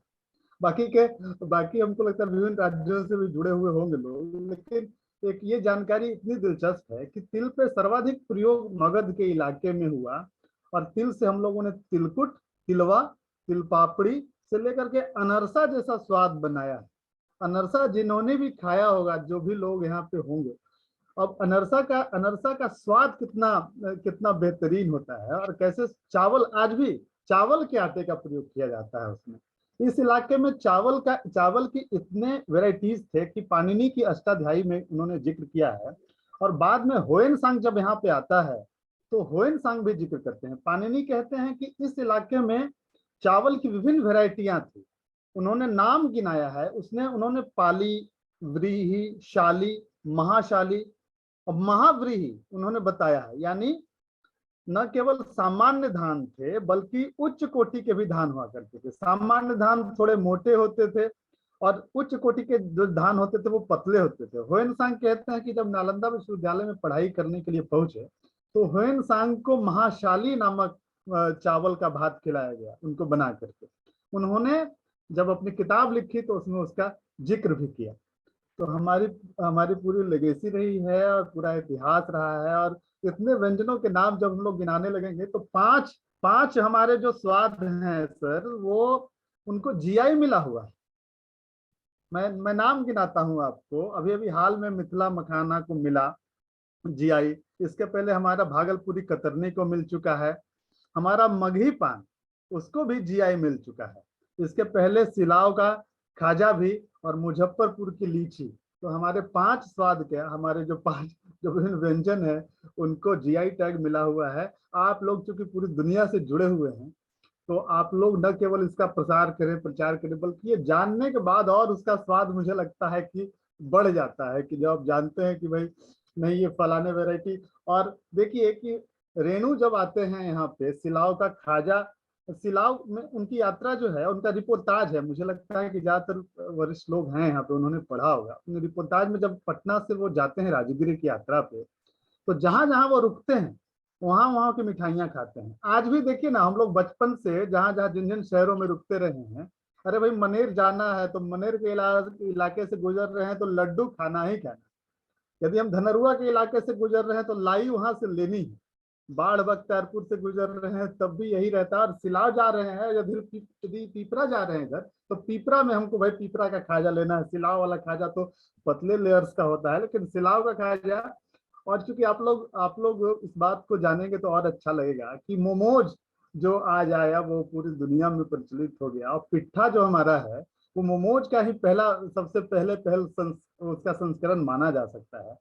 बाकी हमको लगता है विभिन्न राज्यों से भी जुड़े हुए होंगे लोग, लेकिन एक ये जानकारी इतनी दिलचस्प है कि तिल पे सर्वाधिक प्रयोग मगध के इलाके में हुआ। और तिल से हम लोगों ने तिलकुट, तिलवा, तिल पापड़ी से लेकर के अनरसा जैसा स्वाद बनाया है। अनरसा जिन्होंने भी खाया होगा, जो भी लोग यहाँ पे होंगे, अब अनरसा का स्वाद कितना बेहतरीन होता है, और कैसे चावल, आज भी चावल के आटे का प्रयोग किया जाता है उसमें। इस इलाके में चावल की इतने वेराइटीज थे कि पाणिनि की अष्टाध्यायी में उन्होंने जिक्र किया है। और बाद में होयनसांग जब यहाँ पे आता है तो होयनसांग भी जिक्र करते हैं। पाणिनि कहते हैं कि इस इलाके में चावल की विभिन्न वेराइटियां थी, उन्होंने नाम गिनाया है। उन्होंने पाली, व्रीहि, शाली, महाशाली और महाव्रीहि उन्होंने बताया है। यानी न केवल सामान्य धान थे बल्कि उच्च कोटि के भी धान हुआ करते थे। सामान्य धान थोड़े मोटे होते थे और उच्च कोटि के जो धान होते थे वो पतले होते थे। होयनसांग कहते हैं कि जब नालंदा विश्वविद्यालय में पढ़ाई करने के लिए पहुंचे तो होयनसांग को महाशाली नामक चावल का भात खिलाया गया उनको बना करके। उन्होंने जब अपनी किताब लिखी तो उसमें उसका जिक्र भी किया। तो हमारी हमारी पूरी लेगेसी रही है और पूरा इतिहास रहा है। और इतने व्यंजनों के नाम जब हम लोग गिनाने लगेंगे तो पांच हमारे जो स्वाद हैं सर, वो उनको जीआई मिला हुआ है। मैं नाम गिनाता हूं आपको। अभी अभी हाल में मिथिला मखाना को मिला जीआई। इसके पहले हमारा भागलपुरी कतरनी को मिल चुका है। हमारा मगही पान, उसको भी जीआई मिल चुका है। इसके पहले सिलाव का खाजा भी, और मुजफ्फरपुर की लीची। तो हमारे 5 स्वाद के, हमारे जो 5 जो विभिन्न व्यंजन है, उनको जीआई टैग मिला हुआ है। आप लोग चूंकि पूरी दुनिया से जुड़े हुए हैं, तो आप लोग न केवल इसका प्रसार करें, प्रचार करें, बल्कि ये जानने के बाद और उसका स्वाद मुझे लगता है कि बढ़ जाता है, कि जब आप जानते हैं कि भाई नहीं ये फलाने वैरायटी। और देखिए कि रेणु जब आते हैं यहाँ पे, सिलाव का खाजा, सिलाव में उनकी यात्रा जो है, उनका रिपोर्टाज है। मुझे लगता है कि ज्यादातर वरिष्ठ लोग हैं यहाँ पे, उन्होंने पढ़ा होगा। रिपोर्टाज में जब पटना से वो जाते हैं राजगिरी की यात्रा पे, तो जहां जहां वो रुकते हैं वहां वहां की मिठाइयाँ खाते हैं। आज भी देखिए ना, हम लोग बचपन से जहां जहां जिन जिन शहरों में रुकते रहे हैं, अरे भाई मनेर जाना है तो मनेर के इलाके से गुजर रहे हैं तो लड्डू खाना ही खाना। यदि हम धनरुआ के इलाके से गुजर रहे हैं तो लाई वहां से लेनी है। बाढ़ बख्तियारपुर से गुजर रहे हैं तब भी यही रहता है। और सिलाव जा रहे हैं, यदि पीपरा जा रहे हैं इधर, तो पीपरा में हमको भाई पीपरा का खाजा लेना है। सिलाव वाला खाजा तो पतले लेयर्स का होता है, लेकिन सिलाव का खाजा। और चूंकि आप लोग इस बात को जानेंगे तो और अच्छा लगेगा कि मोमोज जो आज आया वो पूरी दुनिया में प्रचलित हो गया। और पिट्ठा जो हमारा है, वो मोमोज का ही सबसे पहले उसका संस्करण माना जा सकता है।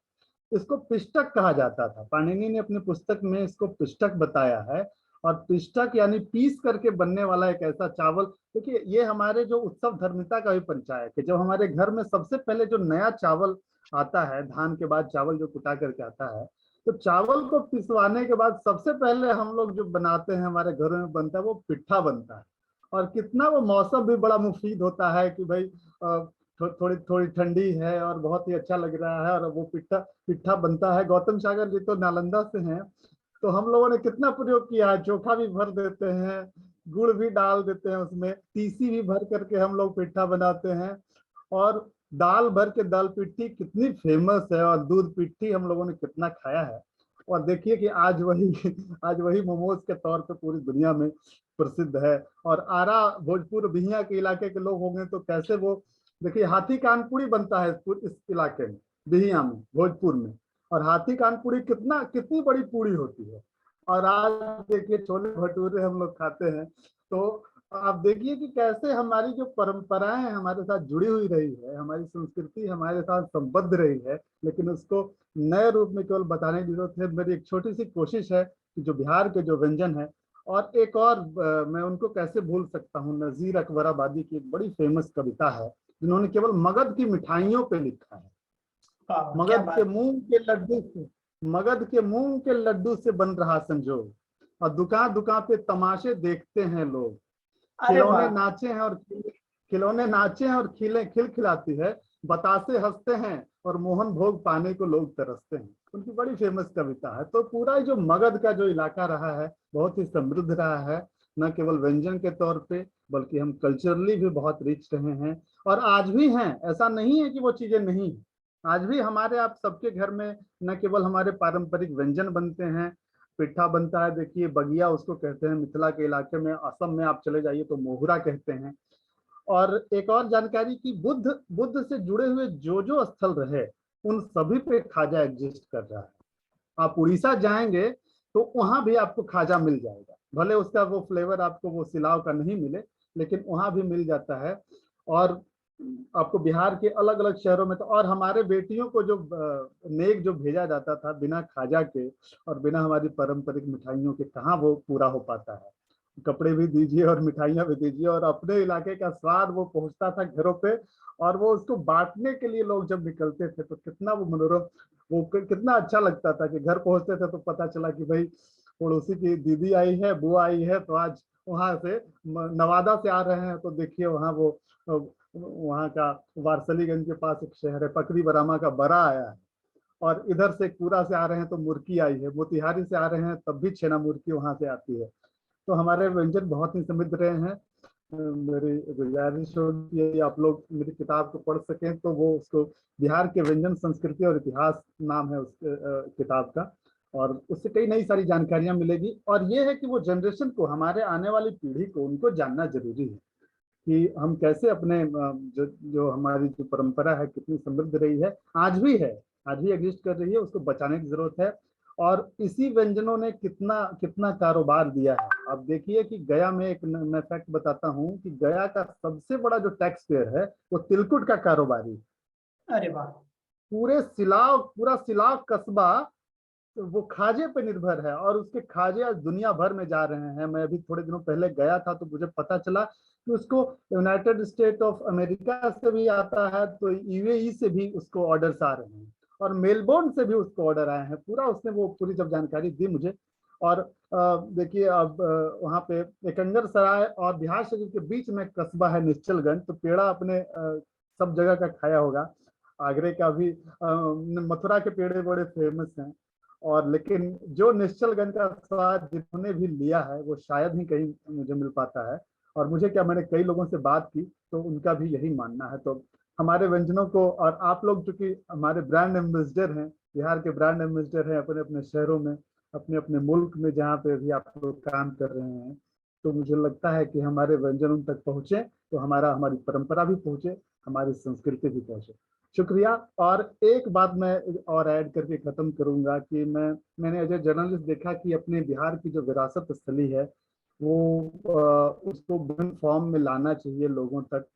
इसको पिष्टक कहा जाता था। पाणिनि ने अपनी पुस्तक में इसको पिष्टक बताया है। और पिष्टक यानी पीस करके बनने वाला एक ऐसा चावल। देखिए ये हमारे जो उत्सव धर्मिता का भी परिचय है, कि जब हमारे घर में सबसे पहले जो नया चावल आता है, धान के बाद चावल जो कुटा करके आता है, तो चावल को पिसवाने के बाद सबसे पहले हम लोग जो बनाते हैं, हमारे घरों में बनता है, वो पिट्ठा बनता है। और कितना वो मौसम भी बड़ा मुफीद होता है कि भाई थोड़ी थोड़ी ठंडी है और बहुत ही अच्छा लग रहा है, और वो पिट्ठा बनता है। गौतम सागर जी तो नालंदा से हैं, तो हम लोगों ने कितना प्रयोग किया है। चोखा भी भर देते हैं, गुड़ भी डाल देते हैं, उसमें तीसी भी भर करके हम लोग पिट्ठा बनाते हैं। और दाल भर के दाल पिट्ठी कितनी फेमस है, और दूध पिट्ठी हम लोगों ने कितना खाया है। और देखिए कि आज वही मोमोज के तौर पे पूरी दुनिया में प्रसिद्ध है। और आरा भोजपुर बिहिया के इलाके के लोग होंगे तो कैसे वो, देखिए हाथी कान पूड़ी बनता है इस इलाके में, बिहिया में, भोजपुर में। और हाथी कान पूड़ी कितनी बड़ी पूड़ी होती है। और आज देखिए छोले भटूरे हम लोग खाते हैं। तो आप देखिए कि कैसे हमारी जो परंपराएं हमारे साथ जुड़ी हुई रही है, हमारी संस्कृति हमारे साथ संबद्ध रही है, लेकिन उसको नए रूप में केवल बताने की जरूरत है। मेरी एक छोटी सी कोशिश है कि जो बिहार के जो व्यंजन है, और एक और मैं उनको कैसे भूल सकता हूँ, नजीर अकबराबादी की एक बड़ी फेमस कविता है, जिन्होंने केवल मगध की मिठाइयों पे लिखा है। मगध के मूंग के लड्डू से बन रहा संजोग, और दुकान दुकान पे तमाशे देखते हैं लोग। खिलौने नाचे हैं और खिलखिलाती है, बतासे हंसते हैं और मोहन भोग पाने को लोग तरसते हैं। उनकी बड़ी फेमस कविता है। तो पूरा जो मगध का जो इलाका रहा है, बहुत ही समृद्ध रहा है, न केवल व्यंजन के तौर पे, बल्कि हम कल्चरली भी बहुत रिच रहे हैं। और आज भी हैं, ऐसा नहीं है कि वो चीजें नहीं। आज भी हमारे आप सबके घर में न केवल हमारे पारंपरिक व्यंजन बनते हैं, पिट्ठा बनता है। देखिए बगिया उसको कहते हैं मिथिला के इलाके में, असम में आप चले जाइए तो मोहुरा कहते हैं। और एक और जानकारी कि बुद्ध से जुड़े हुए जो स्थल रहे, उन सभी पे खाजा एग्जिस्ट कर रहा है। आप उड़ीसा जाएंगे तो वहां भी आपको खाजा मिल जाएगा, भले उसका वो फ्लेवर आपको वो सिलाव का नहीं मिले, लेकिन वहां भी मिल जाता है। और आपको बिहार के अलग अलग शहरों में तो, और हमारे बेटियों को जो नेक जो भेजा जाता था बिना खाजा के और बिना हमारी पारंपरिक मिठाइयों के, कहाँ वो पूरा हो पाता है। कपड़े भी दीजिए और मिठाइयाँ भी दीजिए, और अपने इलाके का स्वाद वो पहुंचता था घरों पे। और वो उसको बांटने के लिए लोग जब निकलते थे तो कितना वो मनोरम, वो कितना अच्छा लगता था कि घर पहुंचते थे तो पता चला कि भाई पड़ोसी की दीदी आई है, बुआ आई है, तो आज वहां से नवादा से आ रहे हैं, तो देखिए वहाँ का वारसलीगंज के पास एक शहर है, पकड़ी बरामा का बरा आया है। और इधर से पूरा से आ रहे हैं तो मुर्की आई है, मोतिहारी से आ रहे हैं तब भी छेना मुर्की वहां से आती है। तो हमारे व्यंजन बहुत ही समृद्ध रहे हैं। मेरी गुजारिश होगी यदि आप लोग मेरी किताब को पढ़ सकें तो वो उसको बिहार के व्यंजन संस्कृति और इतिहास नाम है उस किताब का, और उससे कई नई सारी जानकारियां मिलेगी। और ये है कि वो जनरेशन को, हमारे आने वाली पीढ़ी को, उनको जानना जरूरी है कि हम कैसे अपने जो हमारी जो परंपरा है कितनी समृद्ध रही है, आज भी एग्जिस्ट कर रही है, उसको बचाने की जरूरत है। और इसी व्यंजनों ने कितना कितना कारोबार दिया है। आप देखिए कि गया में एक मैं फैक्ट बताता हूँ कि गया का सबसे बड़ा जो टैक्स पेयर है वो तिलकुट का कारोबारी। अरे वाह। पूरा सिलाव कस्बा वो खाजे पे निर्भर है, और उसके खाजे आज दुनिया भर में जा रहे हैं। मैं अभी थोड़े दिनों पहले गया था तो मुझे पता चला कि उसको यूनाइटेड स्टेट ऑफ अमेरिका से भी आता है, तो यूएई से भी उसको ऑर्डर्स आ रहे हैं, और मेलबोर्न से भी उसको ऑर्डर आए हैं। पूरा उसने वो पूरी जब जानकारी दी मुझे। और देखिए अब वहाँ पे एकंगर सराय और बिहार शरीफ के बीच में कस्बा है निश्चलगंज, तो पेड़ा अपने सब जगह का खाया होगा। आगरे का भी मथुरा के पेड़े बड़े फेमस हैं, और लेकिन जो निश्चलगंज का स्वाद जिन्होंने भी लिया है वो शायद ही कहीं मुझे मिल पाता है। और मुझे क्या, मैंने कई लोगों से बात की तो उनका भी यही मानना है। तो हमारे व्यंजनों को, और आप लोग चूंकि हमारे ब्रांड एम्बेसडर हैं, बिहार के ब्रांड एम्बेसडर हैं अपने अपने शहरों में, अपने अपने मुल्क में जहाँ पे भी आप लोग काम कर रहे हैं, तो मुझे लगता है कि हमारे व्यंजन उन तक पहुँचे तो हमारी परंपरा भी पहुँचे, हमारी संस्कृति भी पहुँचे। शुक्रिया। और एक बात मैं और ऐड करके खत्म करूंगा कि मैंने एज ए जर्नलिस्ट देखा कि अपने बिहार की जो विरासत स्थली है वो उसको विभिन्न फॉर्म में लाना चाहिए लोगों तक।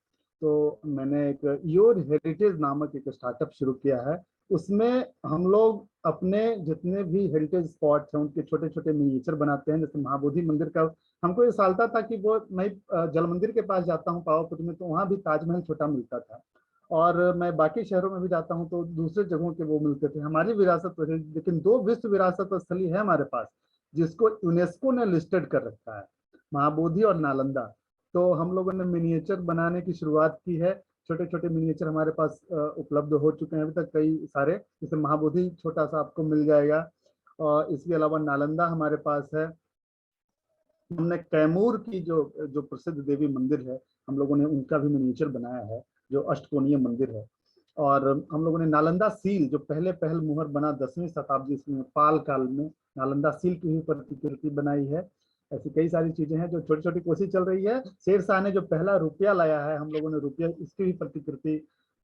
तो मैंने एक योर हेरिटेज नामक एक स्टार्टअप शुरू किया है। उसमें हम लोग अपने जितने भी हेरिटेज स्पॉट्स हैं उनके छोटे छोटे मिनिएचर बनाते हैं। जैसे महाबोधि मंदिर का हमको ये सालता था कि वो, मैं जल मंदिर के पास जाता हूँ पावापुर में, तो वहाँ भी ताजमहल छोटा मिलता था, और मैं बाकी शहरों में भी जाता हूं तो दूसरे जगहों के वो मिलते थे। हमारी विरासत रही, लेकिन 2 विश्व विरासत स्थली है हमारे पास जिसको यूनेस्को ने लिस्टेड कर रखा है, महाबोधि और नालंदा। तो हम लोगों ने मिनिएचर बनाने की शुरुआत की है। छोटे छोटे मिनिएचर हमारे पास उपलब्ध हो चुके हैं अभी तक कई सारे। जैसे महाबोधि छोटा सा आपको मिल जाएगा, और इसके अलावा नालंदा हमारे पास है। हमने कैमूर की जो प्रसिद्ध देवी मंदिर है, हम लोगों ने उनका भी मिनिएचर बनाया है, जो अष्टकोणीय मंदिर है। और हम लोगों ने नालंदा सील, जो पहल मुहर बना 10वीं शताब्दी में पाल काल में, नालंदा सील की भी प्रतिकृति बनाई है। ऐसी कई सारी चीजें हैं जो छोटी छोटी कोशिश चल रही है। शेर शाह ने जो पहला रुपया लाया है, हम लोगों ने रुपया, इसकी भी प्रतिकृति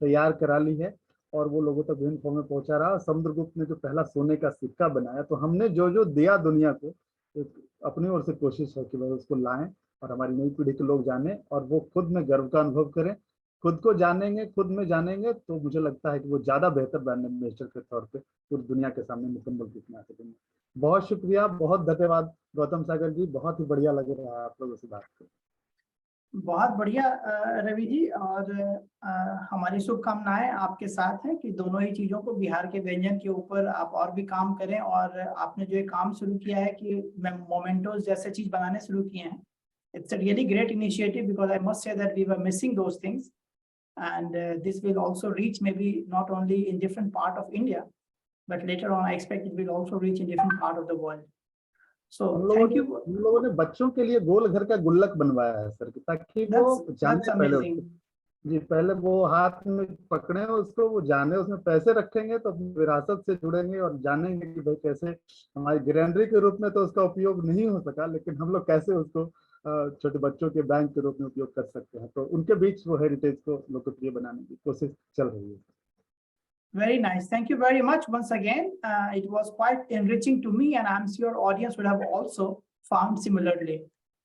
तैयार करा ली है और वो लोगों तक विभिन्न फॉर्म में पहुंचा रहा। समुद्रगुप्त ने जो पहला सोने का सिक्का बनाया। तो हमने जो जो दिया दुनिया को, एक अपनी ओर से कोशिश है कि वह उसको लाएं और हमारी नई पीढ़ी के लोग जाने, और वो खुद में गर्व का अनुभव करें। खुद को जानेंगे, खुद में जानेंगे तो मुझे लगता है कि वो ज्यादा बेहतर ब्रांड एम्बेसडर के तौर पे पूरी दुनिया के सामने मुकम्मल रूप में आ सकेंगे। बहुत शुक्रिया, बहुत धन्यवाद गौतम सागर जी, बहुत ही बढ़िया लग रहा है आप लोगों से बात करके। बहुत बढ़िया रवि जी, और हमारी शुभकामनाएं आपके साथ हैं कि दोनों ही चीजों को, बिहार के व्यंजन के ऊपर आप और भी काम करें। और आपने जो एक काम शुरू किया है कि मोमेंटोज जैसे चीज बनाने शुरू किए हैं, it's a really great initiative because I must say that we were missing those things, and this will also reach maybe not only in different part of India, but later on I expect it will also reach in different part of the world. So thank you. हम लोगों ने बच्चों के लिए गोल घर का गुल्लक बनवाया है सर, ताकि वो जाने पहले जी, पहले वो हाथ में पकड़े उसको, वो जाने, उसमें पैसे रखेंगे तो अपनी विरासत से जुड़ेंगे और जानेंगे कि भाई कैसे हमारी ग्रैंडरी के रूप में तो उसका उपयोग नहीं हो सका, लेकिन हम लोग कैसे उसको छोटे बच्चों के बैंक के रूप में उपयोग कर सकते हैं। तो उनके बीच वो हेरिटेज को लोकप्रिय बनाने की कोशिश चल रही है। Very nice. Thank you very much once again. It was quite enriching to me, and I'm sure audience would have also found similarly.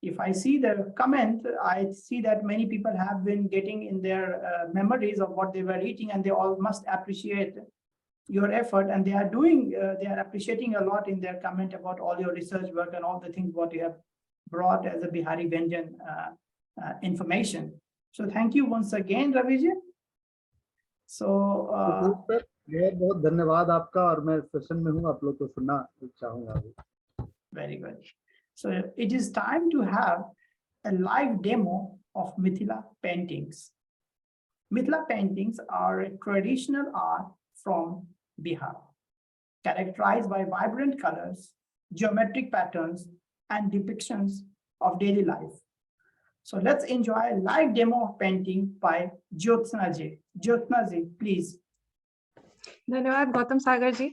If I see the comment, I see that many people have been getting in their memories of what they were eating, and they all must appreciate your effort, and they are doing, they are appreciating a lot in their comment about all your research work and all the things what you have brought as a Bihari Vyanjan information. So thank you once again, Raviji. So बहुत बहुत धन्यवाद आपका, और मैं session में हूँ, आप लोग को सुनना चाहूंगा। Very good. So it is time to have a live demo of Mithila paintings. Mithila paintings are a traditional art from Bihar, characterized by vibrant colors, geometric patterns, and depictions of daily life. So let's enjoy a live demo of painting by Jyotsna ji. Jyotsna ji, please. धन्यवाद गौतम सागर जी।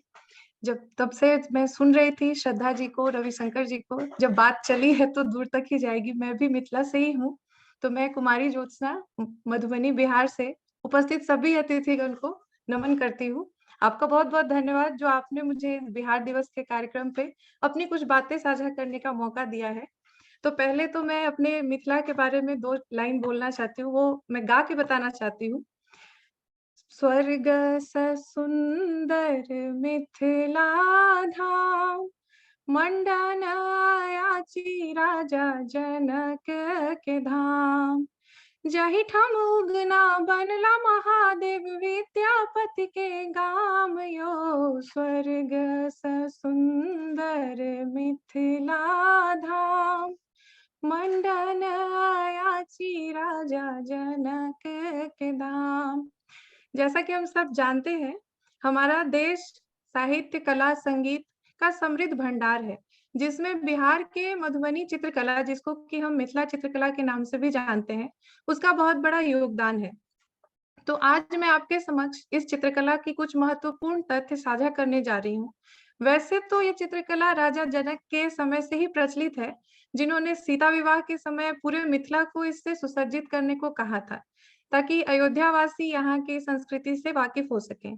तब से मैं सुन रही थी श्रद्धा जी को, रविशंकर जी को, जब बात चली है तो दूर तक ही जाएगी। मैं भी मिथिला से ही हूँ, तो मैं कुमारी ज्योत्सना मधुबनी बिहार से उपस्थित सभी अतिथिगण को नमन करती हूँ। आपका बहुत बहुत धन्यवाद जो आपने मुझे बिहार दिवस के कार्यक्रम पे अपनी कुछ बातें साझा करने का मौका दिया है। तो पहले तो मैं अपने मिथिला के बारे में 2 लाइन बोलना चाहती हूँ, वो मैं गा के बताना चाहती हूँ। स्वर्ग सुंदर मिथिला धाम, मंडन आयाची राजा जनक के धाम। जही ठम उगना बनला महादेव, विद्यापति के गाम यो। स्वर्ग सुंदर मिथिला धाम, मंडन आयाची राजा जनक के धाम। जैसा कि हम सब जानते हैं, हमारा देश साहित्य, कला, संगीत का समृद्ध भंडार है, जिसमें बिहार के मधुबनी चित्रकला, जिसको कि हम मिथिला चित्रकला के नाम से भी जानते हैं, उसका बहुत बड़ा योगदान है। तो आज मैं आपके समक्ष इस चित्रकला की कुछ महत्वपूर्ण तथ्य साझा करने जा रही हूँ। वैसे तो ये चित्रकला राजा जनक के समय से ही प्रचलित है, जिन्होंने सीता विवाह के समय पूरे मिथिला को इससे सुसज्जित करने को कहा था, ताकि अयोध्यावासी यहाँ की संस्कृति से वाकिफ हो सकें।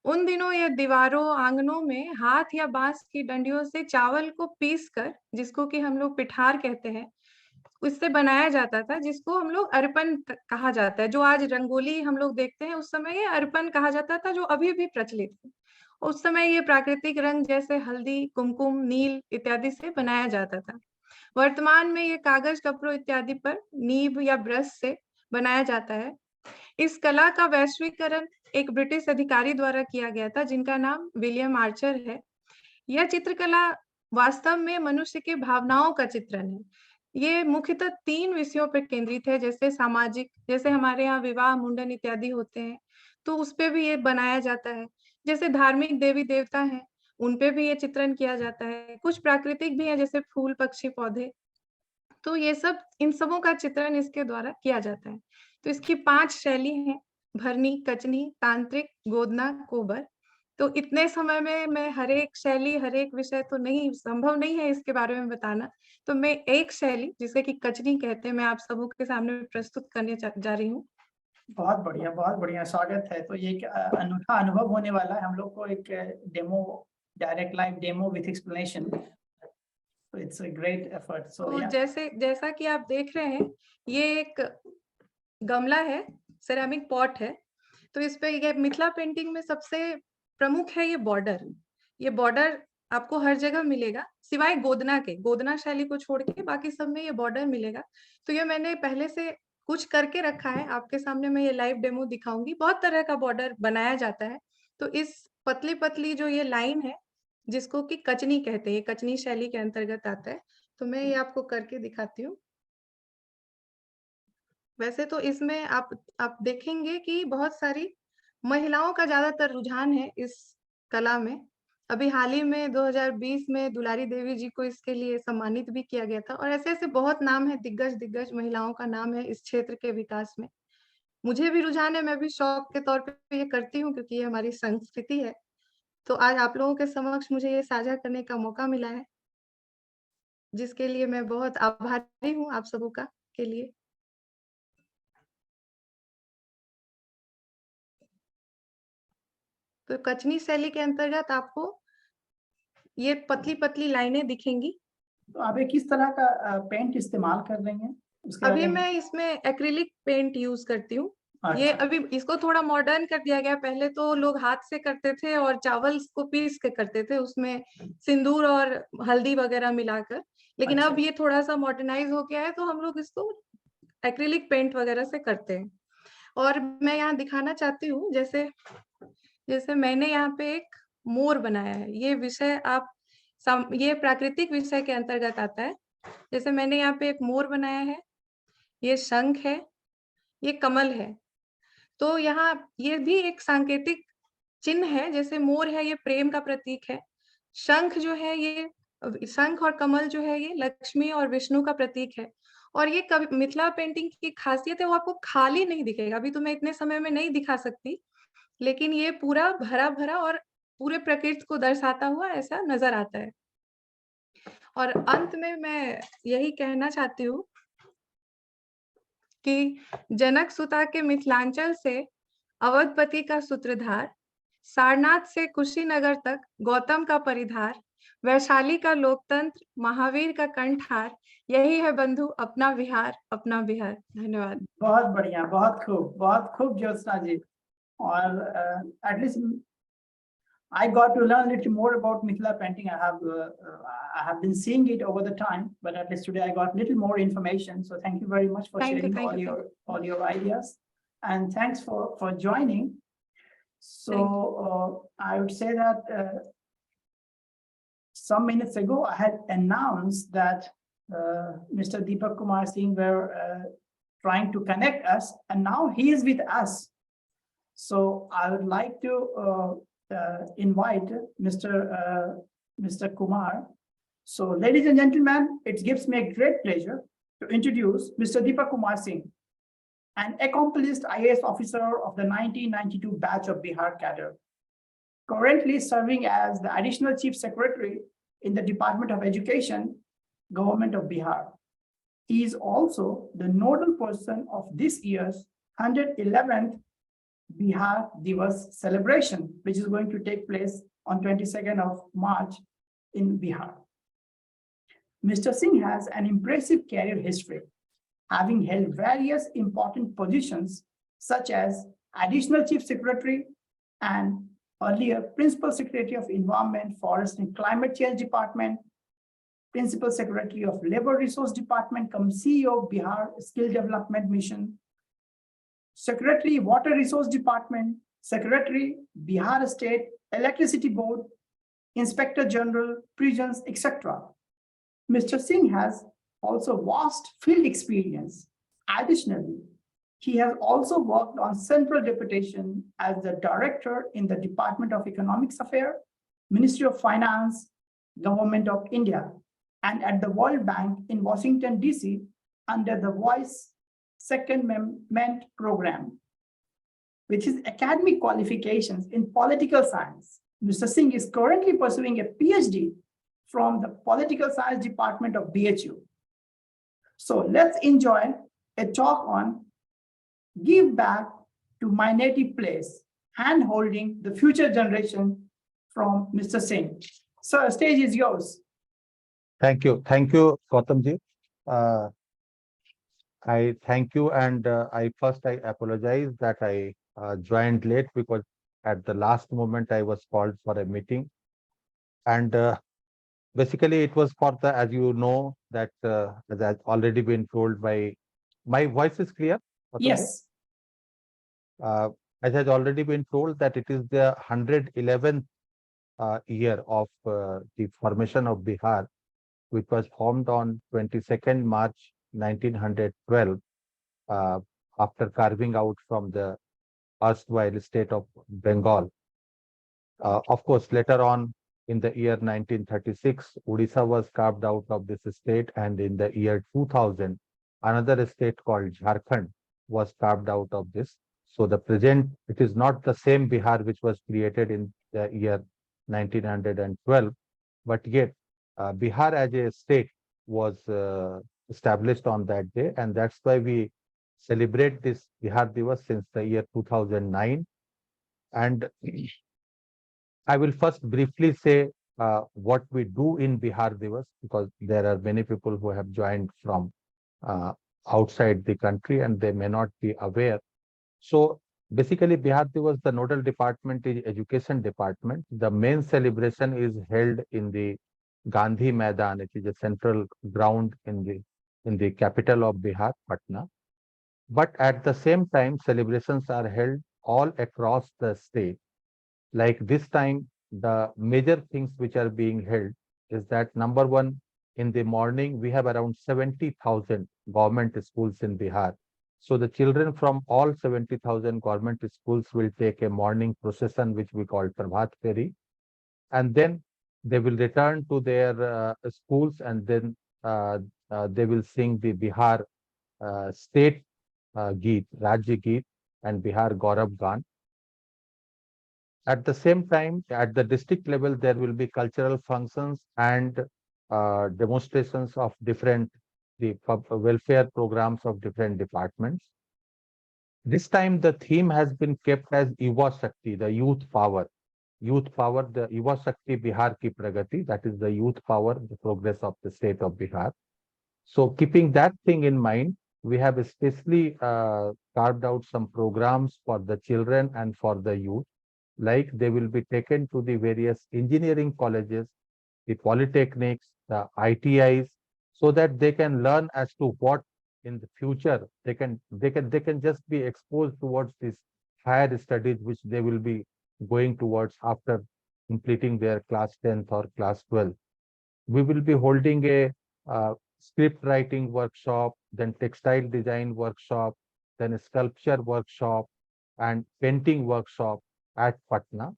उन दिनों ये दीवारों, आंगनों में हाथ या बांस की डंडियों से चावल को पीसकर, जिसको कि हम लोग पिठार कहते हैं, उससे बनाया जाता था, जिसको हम लोग अर्पण कहा जाता है। जो आज रंगोली हम लोग देखते हैं, उस समय ये अर्पण कहा जाता था, जो अभी भी प्रचलित है। उस समय ये प्राकृतिक रंग जैसे हल्दी, कुमकुम, नील इत्यादि से बनाया जाता था। वर्तमान में ये कागज, कपड़ों इत्यादि पर नीब या ब्रश से बनाया जाता है। इस कला का वैश्वीकरण एक ब्रिटिश अधिकारी द्वारा किया गया था, जिनका नाम विलियम आर्चर है। यह चित्रकला वास्तव में मनुष्य के भावनाओं का चित्रण है। ये मुख्यतः 3 विषयों पर केंद्रित है, जैसे सामाजिक, जैसे हमारे यहाँ विवाह, मुंडन इत्यादि होते हैं, तो उस पे भी ये बनाया जाता है। जैसे धार्मिक देवी देवता हैं, उन पे भी ये चित्रण किया जाता है। कुछ प्राकृतिक भी है, जैसे फूल, पक्षी, पौधे। तो ये सब, इन सबों का चित्रण इसके द्वारा किया जाता है। तो इसकी 5 शैली हैं: भरनी, कचनी, तांत्रिक, गोदना, कोबर। तो इतने समय में मैं हर एक शैली, हर एक विषय तो नहीं, संभव नहीं है इसके बारे में बताना। तो मैं एक शैली, जिसे कि कचनी कहते हैं, मैं आप सबों के सामने प्रस्तुत करने जा रही हूँ। बहुत बढ़िया स्वागत है। तो ये एक अनूठा अनुभव होने वाला है हम लोग को, एक demo, direct live demo with explanation. So it's a great effort. So तो yeah. जैसा कि आप देख रहे हैं, ये एक गमला है, सेरामिक पॉट है। तो इस पे ये मिथिला पेंटिंग में सबसे प्रमुख है ये बॉर्डर। ये बॉर्डर आपको हर जगह मिलेगा, सिवाय गोदना के। गोदना शैली को छोड़ के बाकी सब में ये बॉर्डर मिलेगा। तो ये मैंने पहले से कुछ करके रखा है, आपके सामने मैं ये लाइव डेमो दिखाऊंगी। बहुत तरह का बॉर्डर बनाया जाता है। तो इस पतली पतली जो ये लाइन है, जिसको कि कचनी कहते हैं, कचनी शैली के अंतर्गत आता है। तो मैं ये आपको करके दिखाती हूँ। वैसे तो इसमें आप देखेंगे कि बहुत सारी महिलाओं का ज्यादातर रुझान है इस कला में। अभी हाल ही में 2020 में दुलारी देवी जी को इसके लिए सम्मानित भी किया गया था। और ऐसे ऐसे बहुत नाम है, दिग्गज महिलाओं का नाम है इस क्षेत्र के विकास में। मुझे भी रुझान है, मैं भी शौक के तौर पे ये करती हूँ, क्योंकि ये हमारी संस्कृति है। तो आज आप लोगों के समक्ष मुझे ये साझा करने का मौका मिला है, जिसके लिए मैं बहुत आभारी हूँ आप सबों का के लिए। तो कचनी शैली के अंतर्गत आपको ये पतली पतली लाइनें दिखेंगी। तो आप किस तरह का पेंट इस्तेमाल कर रही हैं? अभी मैं इसमें एक्रिलिक पेंट यूज करती हूँ। ये अभी इसको थोड़ा मॉडर्न कर दिया गया। पहले तो लोग हाथ से करते थे और चावल को पीस के करते थे, उसमें सिंदूर और हल्दी वगैरह मिलाकर। लेकिन अब ये थोड़ा सा मॉडर्नाइज हो गया है, तो हम लोग इसको एक्रिलिक पेंट वगैरह से करते हैं। और मैं यहाँ दिखाना चाहती हूँ, जैसे मैंने यहाँ पे एक मोर बनाया है। ये विषय ये प्राकृतिक विषय के अंतर्गत आता है। जैसे मैंने यहाँ पे एक मोर बनाया है, ये शंख है, ये कमल है। तो यहाँ ये भी एक सांकेतिक चिन्ह है। जैसे मोर है, ये प्रेम का प्रतीक है। शंख जो है, ये शंख और कमल जो है, ये लक्ष्मी और विष्णु का प्रतीक है। और ये मिथिला पेंटिंग की खासियत है, वो आपको खाली नहीं दिखेगा। अभी तो मैं इतने समय में नहीं दिखा सकती, लेकिन ये पूरा भरा भरा और पूरे प्रकृति को दर्शाता हुआ ऐसा नजर आता है। और अंत में मैं यही कहना चाहती हूँ कि जनक सुता के मिथिलांचल से अवधपति का सूत्रधार, सारनाथ से कुशीनगर तक गौतम का परिधार, वैशाली का लोकतंत्र, महावीर का कंठार, यही है बंधु अपना बिहार, अपना बिहार। धन्यवाद। बहुत बढ़िया, बहुत खूब ज्योत्सना जी। और at least I got to learn a little more about Mithila painting. I have been seeing it over the time, but at least today I got a little more information. So thank you very much for sharing all your ideas, and thanks for joining. So I would say that some minutes ago I had announced that Mr. Dipak Kumar Singh were trying to connect us, and now he is with us. So I would like to invite Mr. Kumar. So ladies and gentlemen, it gives me a great pleasure to introduce Mr. Dipak Kumar Singh, an accomplished IAS officer of the 1992 batch of Bihar cadre, currently serving as the Additional Chief Secretary in the Department of Education, Government of Bihar. He is also the nodal person of this year's 111th Bihar Diwas celebration, which is going to take place on 22nd of March in Bihar. Mr. Singh has an impressive career history, having held various important positions such as Additional Chief Secretary and earlier Principal Secretary of Environment, Forest and Climate Change Department, Principal Secretary of Labor Resource Department, CEO of Bihar Skill Development Mission, Secretary, Water Resource Department, Secretary, Bihar State Electricity Board, Inspector General, Prisons, etc. Mr. Singh has also vast field experience. Additionally, he has also worked on central deputation as the Director in the Department of Economic Affairs, Ministry of Finance, Government of India, and at the World Bank in Washington, D.C. under the Voice Secondment Program. With his academic qualifications in political science, Mr. Singh is currently pursuing a PhD from the Political Science Department of BHU. So let's enjoy a talk on Give Back to My Native Place, Hand-Holding the Future Generation from Mr. Singh. Sir, stage is yours. Thank you, Gautam ji. I thank you, and I apologize that I joined late because at the last moment I was called for a meeting, and basically it was for the, as you know, that as has already been told by, my voice is clear? Yes. As has already been told that it is the 111th year of the formation of Bihar, which was formed on 22nd March 1912, after carving out from the erstwhile state of Bengal. Of course, later on in the year 1936, Odisha was carved out of this state, and in the year 2000, another state called Jharkhand was carved out of this. So the present, it is not the same Bihar which was created in the year 1912, but yet Bihar as a state was established on that day, and that's why we celebrate this Bihar Diwas since the year 2009. And I will first briefly say what we do in Bihar Diwas, because there are many people who have joined from outside the country and they may not be aware. So basically, Bihar Diwas, the nodal department is Education Department. The main celebration is held in the Gandhi Maidan. It is a central ground in the capital of Bihar, Patna. But at the same time, celebrations are held all across the state. Like this time, the major things which are being held is that, number one, in the morning, we have around 70,000 government schools in Bihar. So the children from all 70,000 government schools will take a morning procession, which we call Prabhat Feri. And then they will return to their schools, and then they will sing the Bihar state Geet, Rajya Geet and Bihar Govt. At the same time, at the district level, there will be cultural functions and demonstrations of different welfare programs of different departments. This time, the theme has been kept as Yuva Shakti, the youth power. Youth power, the Yuva Shakti Bihar Ki Pragati, that is the youth power, the progress of the state of Bihar. So keeping that thing in mind, we have especially carved out some programs for the children and for the youth, like they will be taken to the various engineering colleges, the polytechnics, the ITIs, so that they can learn as to what in the future they can just be exposed towards this higher studies which they will be going towards after completing their class 10th or class 12th. We will be holding a script writing workshop, then textile design workshop, then a sculpture workshop and painting workshop at Patna.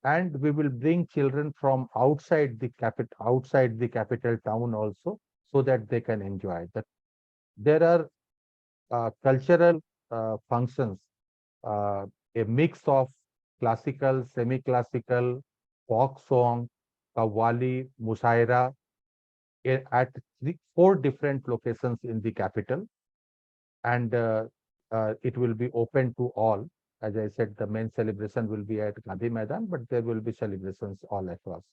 And we will bring children from outside the capital town also, so that they can enjoy that. There are cultural functions, a mix of classical, semi-classical, folk song, qawwali, mushaira, at 4 different locations in the capital, and it will be open to all. As I said, the main celebration will be at Gandhi Maidan, but there will be celebrations all across.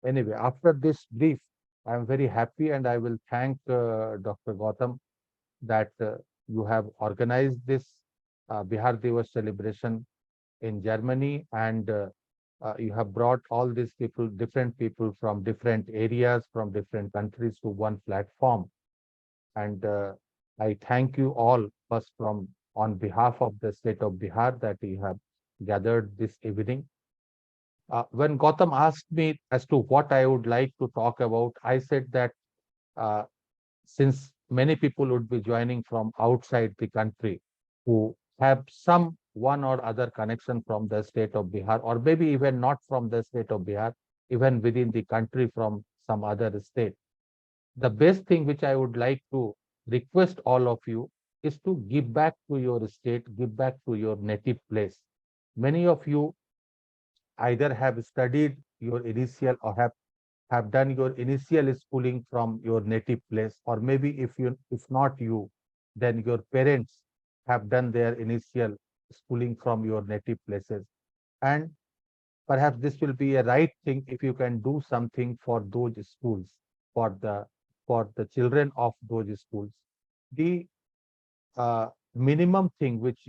Anyway, after this brief, I am very happy and I will thank Dr. Gautam that you have organized this Bihar Diwas celebration in Germany, and you have brought all these people, different people from different areas, from different countries to one platform. And I thank you all first on behalf of the state of Bihar that you have gathered this evening. When Gautam asked me as to what I would like to talk about, I said that since many people would be joining from outside the country who have some one or other connection from the state of Bihar, or maybe even not from the state of Bihar, even within the country from some other state, the best thing which I would like to request all of you is to give back to your state, give back to your native place. Many of you either have studied your initial or have done your initial schooling from your native place, or maybe if not you, then your parents have done their initial schooling from your native places. And perhaps this will be a right thing if you can do something for those schools, for the children of those schools. The minimum thing which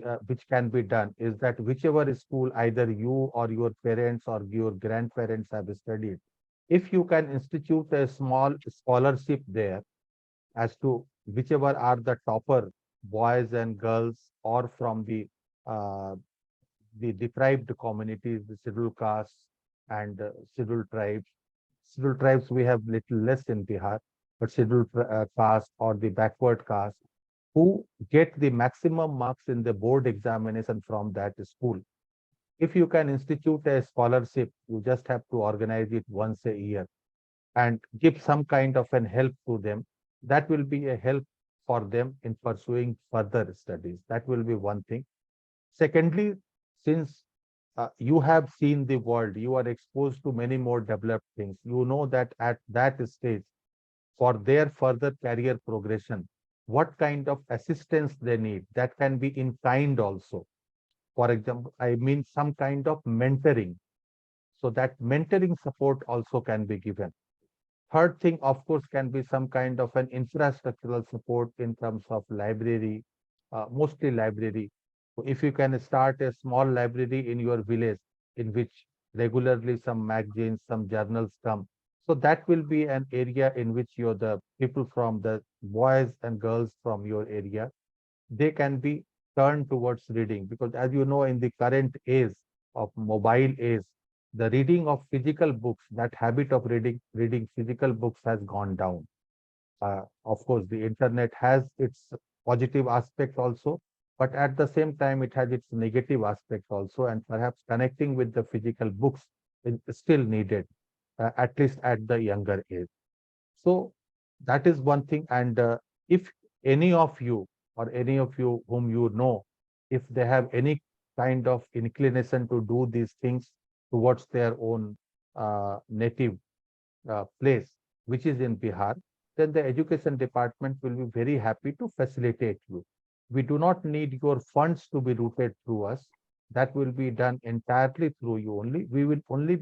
can be done is that whichever school either you or your parents or your grandparents have studied, if you can institute a small scholarship there as to whichever are the topper boys and girls, or from the deprived communities, the scheduled castes and scheduled tribes. Scheduled tribes we have little less in Bihar, but scheduled caste or the backward caste, who get the maximum marks in the board examination from that school. If you can institute a scholarship, you just have to organize it once a year and give some kind of an help to them. That will be a help for them in pursuing further studies. That will be one thing. Secondly, since you have seen the world, you are exposed to many more developed things. You know that at that stage, for their further career progression, what kind of assistance they need, that can be in kind also. For example, I mean some kind of mentoring, so that mentoring support also can be given. Third thing, of course, can be some kind of an infrastructural support in terms of library, mostly library. So if you can start a small library in your village in which regularly some magazines, some journals come, so that will be an area in which the people from the boys and girls from your area, they can be turned towards reading. Because as you know, in the current age of mobile age, the reading of physical books, that habit of reading physical books has gone down. Of course, the internet has its positive aspect also, but at the same time, it has its negative aspect also, and perhaps connecting with the physical books is still needed, at least at the younger age. So that is one thing. And if any of you or any of you whom you know, if they have any kind of inclination to do these things towards their own native place, which is in Bihar, then the education department will be very happy to facilitate you. We do not need your funds to be routed through us. That will be done entirely through you only. We will only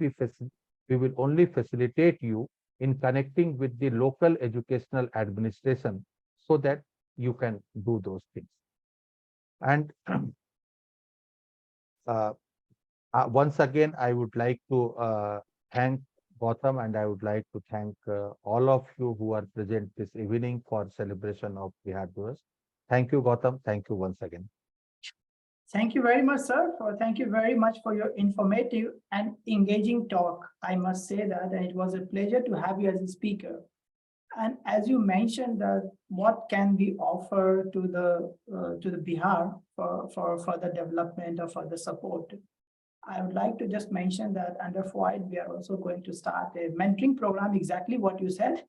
facilitate you in connecting with the local educational administration so that you can do those things. And once again, I would like to thank Gautam, and I would like to thank all of you who are present this evening for celebration of Bihar Diwas. Thank you, Gautam. Thank you once again. Thank you very much, sir. Thank you very much for your informative and engaging talk. I must say that it was a pleasure to have you as a speaker. And as you mentioned, what can we offer to the Bihar for the development or for the support? I would like to just mention that under FOID, we are also going to start a mentoring program, exactly what you said.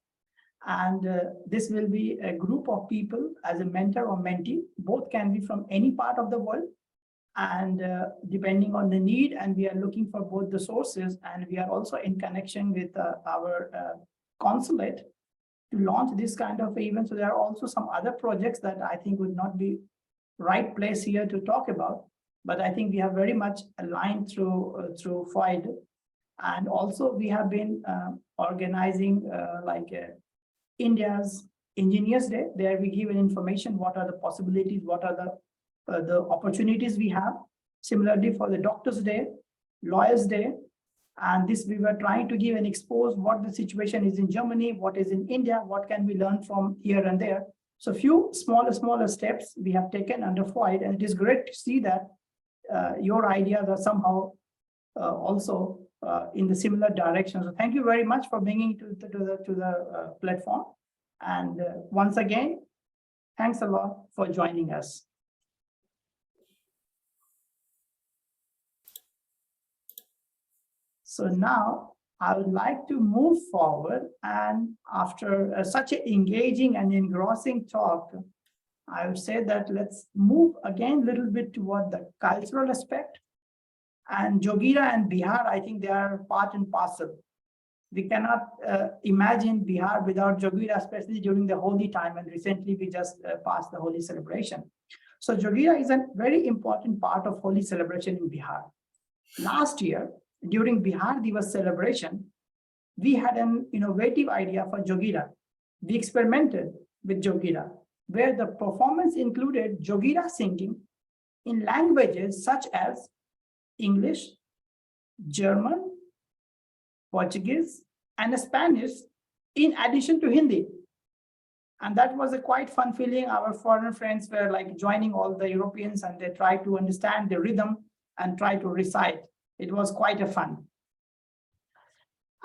And this will be a group of people as a mentor or mentee. Both can be from any part of the world. And depending on the need, and we are looking for both the sources, and we are also in connection with our consulate to launch this kind of event. So there are also some other projects that I think would not be right place here to talk about. But I think we have very much aligned through FOID. And also we have been organizing India's Engineers Day. There we give an information, what are the possibilities, what are the opportunities we have. Similarly for the Doctors Day, Lawyers Day, and this we were trying to give and expose what the situation is in Germany, what is in India, what can we learn from here and there. So few smaller steps we have taken under FOID, and it is great to see that your ideas are somehow also in the similar direction. So thank you very much for bringing to the platform. And once again, thanks a lot for joining us. So now I would like to move forward, and after such an engaging and engrossing talk, I would say that let's move again a little bit toward the cultural aspect. And Jogira and Bihar, I think they are part and parcel. We cannot imagine Bihar without Jogira, especially during the holy time. And recently we just passed the holy celebration. So Jogira is a very important part of holy celebration in Bihar. Last year, during Bihar Diwas celebration, we had an innovative idea for Jogira. We experimented with Jogira, where the performance included Jogira singing in languages such as English, German, Portuguese, and Spanish, in addition to Hindi. And that was a quite fun feeling. Our foreign friends were like joining all the Europeans, and they tried to understand the rhythm and try to recite. It was quite a fun.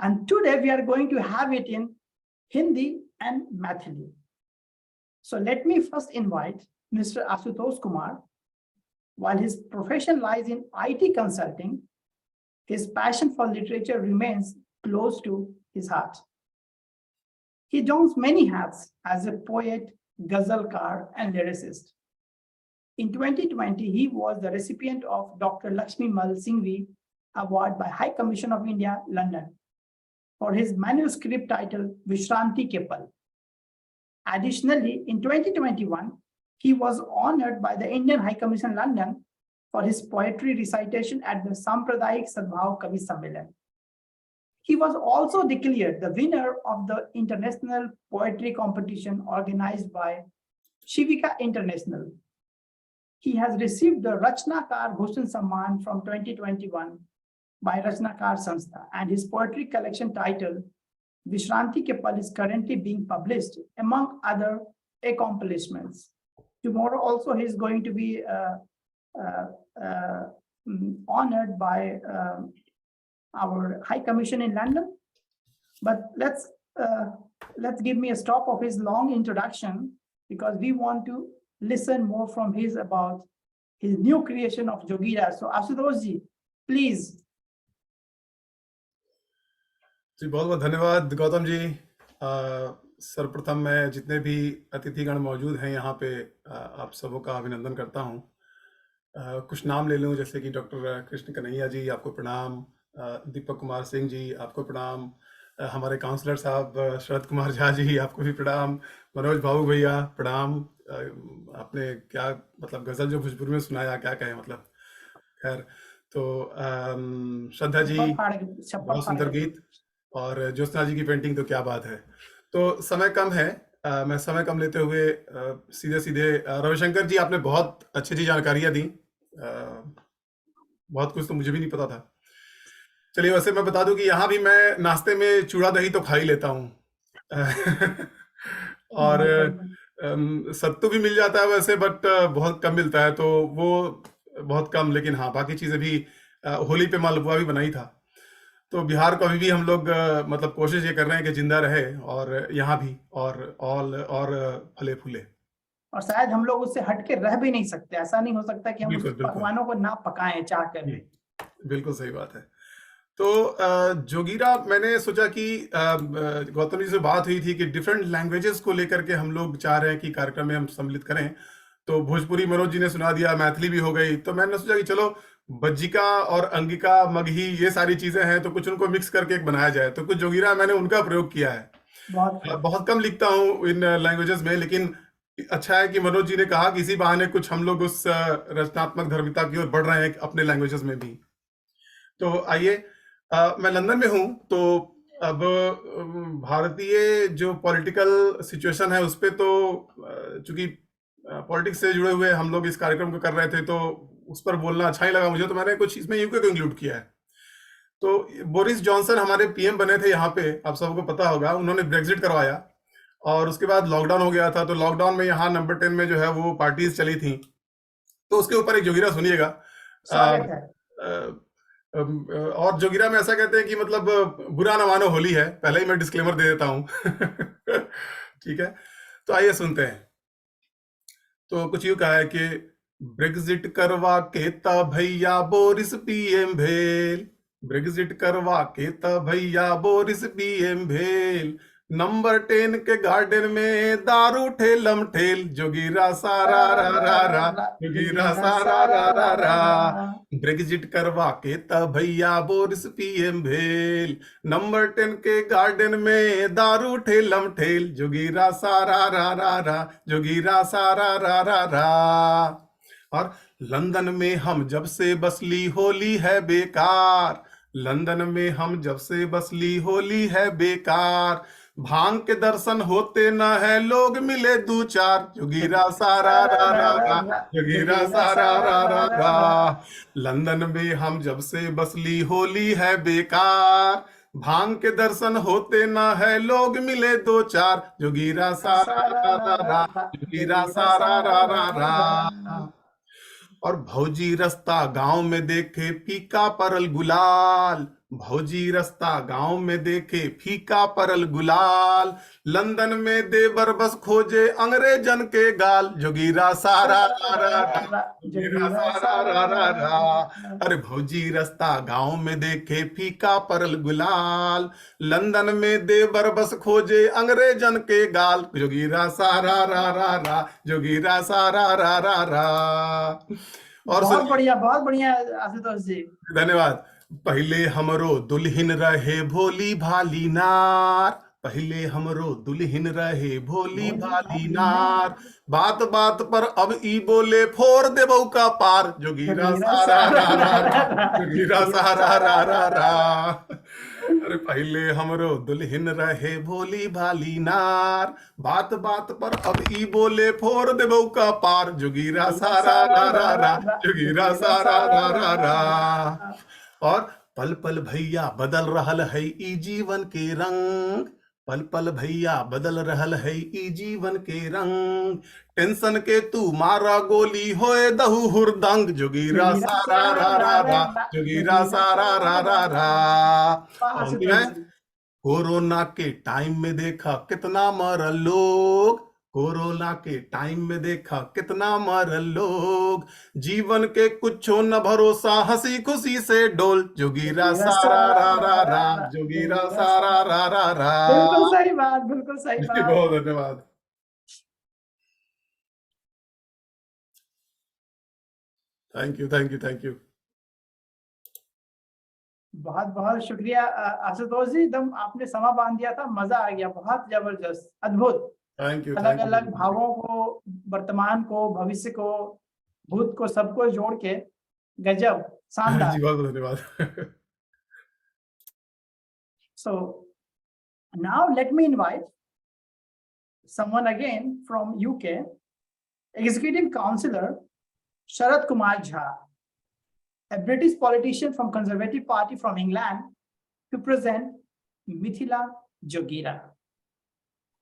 And today we are going to have it in Hindi and Maithili. So let me first invite Mr. Ashutosh Kumar. While his profession lies in IT consulting, his passion for literature remains close to his heart. He dons many hats as a poet, ghazalkar, and lyricist. In 2020, he was the recipient of Dr. Lakshmi Mal Singhvi Award by High Commission of India, London, for his manuscript titled Vishranti Ke Pal. Additionally, in 2021, he was honored by the Indian High Commission, London, for his poetry recitation at the Sampradaik Sadbhav Kavi Sammelan. He was also declared the winner of the international poetry competition organized by Shivika International. He has received the Rachnakar Bhushan Samman from 2021 by Rachnakar Sanstha, and his poetry collection titled Vishranti Ke Pal is currently being published, among other accomplishments. Tomorrow also he is going to be honored by our High Commission in London. But let's give me a stop of his long introduction, because we want to listen more from his about his new creation of Jogira. So Ashutosh ji, please. जी बहुत बहुत धन्यवाद गौतम जी। सर्वप्रथम मैं जितने भी अतिथिगण मौजूद हैं यहाँ पे आप सबों का अभिनंदन करता हूँ। कुछ नाम ले लूँ, जैसे कि डॉक्टर कृष्ण कन्हैया जी, आपको प्रणाम। दीपक कुमार सिंह जी, आपको प्रणाम। हमारे काउंसलर साहब शरद कुमार झा जी, आपको भी प्रणाम। मनोज भाऊ भैया प्रणाम। आपने क्या मतलब गजल जो भोजपुरी में सुनाया, क्या कहें मतलब, खैर। तो श्रद्धा जी, बहुत सुंदर गीत, और ज्योत्सना जी की पेंटिंग तो क्या बात है। तो समय कम है, मैं समय कम लेते हुए सीधे सीधे रविशंकर जी, आपने बहुत अच्छी अच्छी जानकारियां दी, बहुत कुछ तो मुझे भी नहीं पता था। चलिए, वैसे मैं बता दूं कि यहाँ भी मैं नाश्ते में चूड़ा दही तो खा ही लेता हूँ और सत्तू भी मिल जाता है वैसे, बट बहुत कम मिलता है, तो वो बहुत कम। लेकिन हाँ, बाकी चीजें भी, होली पे मालपुआ भी बनाई था। तो बिहार को अभी भी हम लोग मतलब कोशिश ये कर रहे हैं कि जिंदा रहे, और यहाँ भी और फले फूले। और शायद हम लोग उससे हट के रह भी नहीं सकते। ऐसा नहीं हो सकता कि हम उस पकवानों को ना पकाएं चाह कर भी। बिल्कुल सही बात है। तो जोगीरा, मैंने सोचा कि गौतम जी से बात हुई थी कि डिफरेंट लैंग्वेजेस को लेकर के हम लोग चाह रहे हैं कि कार्यक्रम में हम सम्मिलित करें। तो भोजपुरी मनोज जी ने सुना दिया, मैथिली भी हो गई, तो मैंने सोचा कि चलो बज्जिका और अंगिका, मगही, ये सारी चीजें हैं, तो कुछ उनको मिक्स करके एक बनाया जाए। तो कुछ जोगीरा मैंने उनका प्रयोग किया है। बहुत कम लिखता हूँ इन लैंग्वेजेस में, लेकिन अच्छा है कि मनोज जी ने कहा कि इसी बहाने कुछ हम लोग उस रचनात्मक धर्मिता की ओर बढ़ रहे हैं अपने लैंग्वेजेस में भी। तो आइए, मैं लंदन में हूँ, तो अब भारतीय जो पॉलिटिकल सिचुएशन है उस पर, तो चूंकि पॉलिटिक्स से जुड़े हुए हम लोग इस कार्यक्रम को कर रहे थे, तो उस पर बोलना अच्छा ही लगा मुझे, तो मैंने कुछ इसमें यूके को इंक्लूड किया है। तो बोरिस जॉनसन हमारे पीएम बने थे यहाँ पे, आप सबको पता होगा। उन्होंने ब्रेक्जिट करवाया और उसके बाद लॉकडाउन हो गया था। तो लॉकडाउन में यहाँ नंबर 10 में जो है वो पार्टीज चली थी। तो उसके ऊपर एक जोगिरा सुनिएगा। और जोगिरा में ऐसा कहते हैं कि मतलब बुरा ना मानो होली है, पहले ही मैं डिस्क्लेमर दे देता हूँ ठीक है, तो आइए सुनते हैं। तो कुछ यूं कहा है कि ब्रेक्जिट करवा के ता भैया बोरिस पीएम भेल, ब्रेक्जिट करवा के ता भैया बोरिस पीएम भेल, नंबर 10 के गार्डन में दारू ठेलम ठेल, जोगीरा सारा रा रा रा, जोगीरा सारा रा रा रा, ब्रेक्जिट करवा के ता भैया बोरिस पीएम भेल, नंबर 10 के गार्डन में दारू ठेलम ठेल, जोगीरा सारा रा रा रा, जोगीरा सारा रा रा रा। और लंदन में हम जब से बसली होली है बेकार, लंदन में हम जब से बसली होली है बेकार, भांग के दर्शन होते न है लोग मिले दो चार, जोगीरा सारा रा रा रा, जोगीरा सारा रा रा रा, लंदन में हम जब से बसली होली है बेकार, भांग के दर्शन होते न है लोग मिले दो चार, जोगीरा सारा रा रा रा, जोगीरा सारा रा रा रा। और भौजी रस्ता गांव में देखे फीका परल गुलाल, भौजी रस्ता गांव में देखे फीका परल गुलाल, लंदन में देवर बस खोजे अंग्रेजन के गाल, जोगीरा सारा रा रा रा, जोगीरा सारा रा रा रा। अरे भौजी रस्ता गांव में देखे फीका परल गुलाल, लंदन में देवर बस खोजे अंग्रेजन के गाल, जोगीरा सारा रा रा रा, जोगीरा सारा रा रा रा। और बहुत बढ़िया आशुतोष जी, धन्यवाद। पहले हमरो दुल्हन रहे भोली भाली नार, पहले हमरो दुल्हन रहे भोली भाली नार, बात बात पर अब ई बोले फोड़ देबौ का पार, जोगीरा सारा रा रा रा, जोगीरा सारा रा रा रा। अरे पहले हमरो दुल्हन रहे भोली भाली नार, बात बात पर अब ई बोले फोड़ देबौ का पार, जोगीरा सारा रा रा रा, जोगीरा सारा रा रा रा। और पल पल भैया बदल रहल है ई जीवन के रंग, पल पल भैया बदल रहल है ई जीवन के रंग, टेंशन के तू मारा गोली होए दहु हुरदंग, जोगीरा सारा रा रा रा, जोगीरा सारा रा रा रा। कोरोना के टाइम में देखा कितना मरल लोग, कोरोना के टाइम में देखा कितना मर लोग, जीवन के कुछ न भरोसा, हंसी खुशी से डोल, जोगीरा सारा रा रा रा, जोगीरा सारा रा रा रा। बिल्कुल सही बात, बिल्कुल सही जी, बात। बहुत धन्यवाद। Thank you, thank you, thank you. बहुत बहुत शुक्रिया आशुतोष जी, एकदम आपने समा बांध दिया था, मजा आ गया, बहुत जबरदस्त, अद्भुत। थैंक यू, अलग थैंक अलग यू। भावों को, वर्तमान को, भविष्य को, भूत को, सबको जोड़ के गजब, शानदार। जी, बहुत बहुत धन्यवाद। So now let me invite someone again from UK, Executive Councillor Sharad Kumar Jha, a British politician from Conservative Party from England, to present Mithila Jogira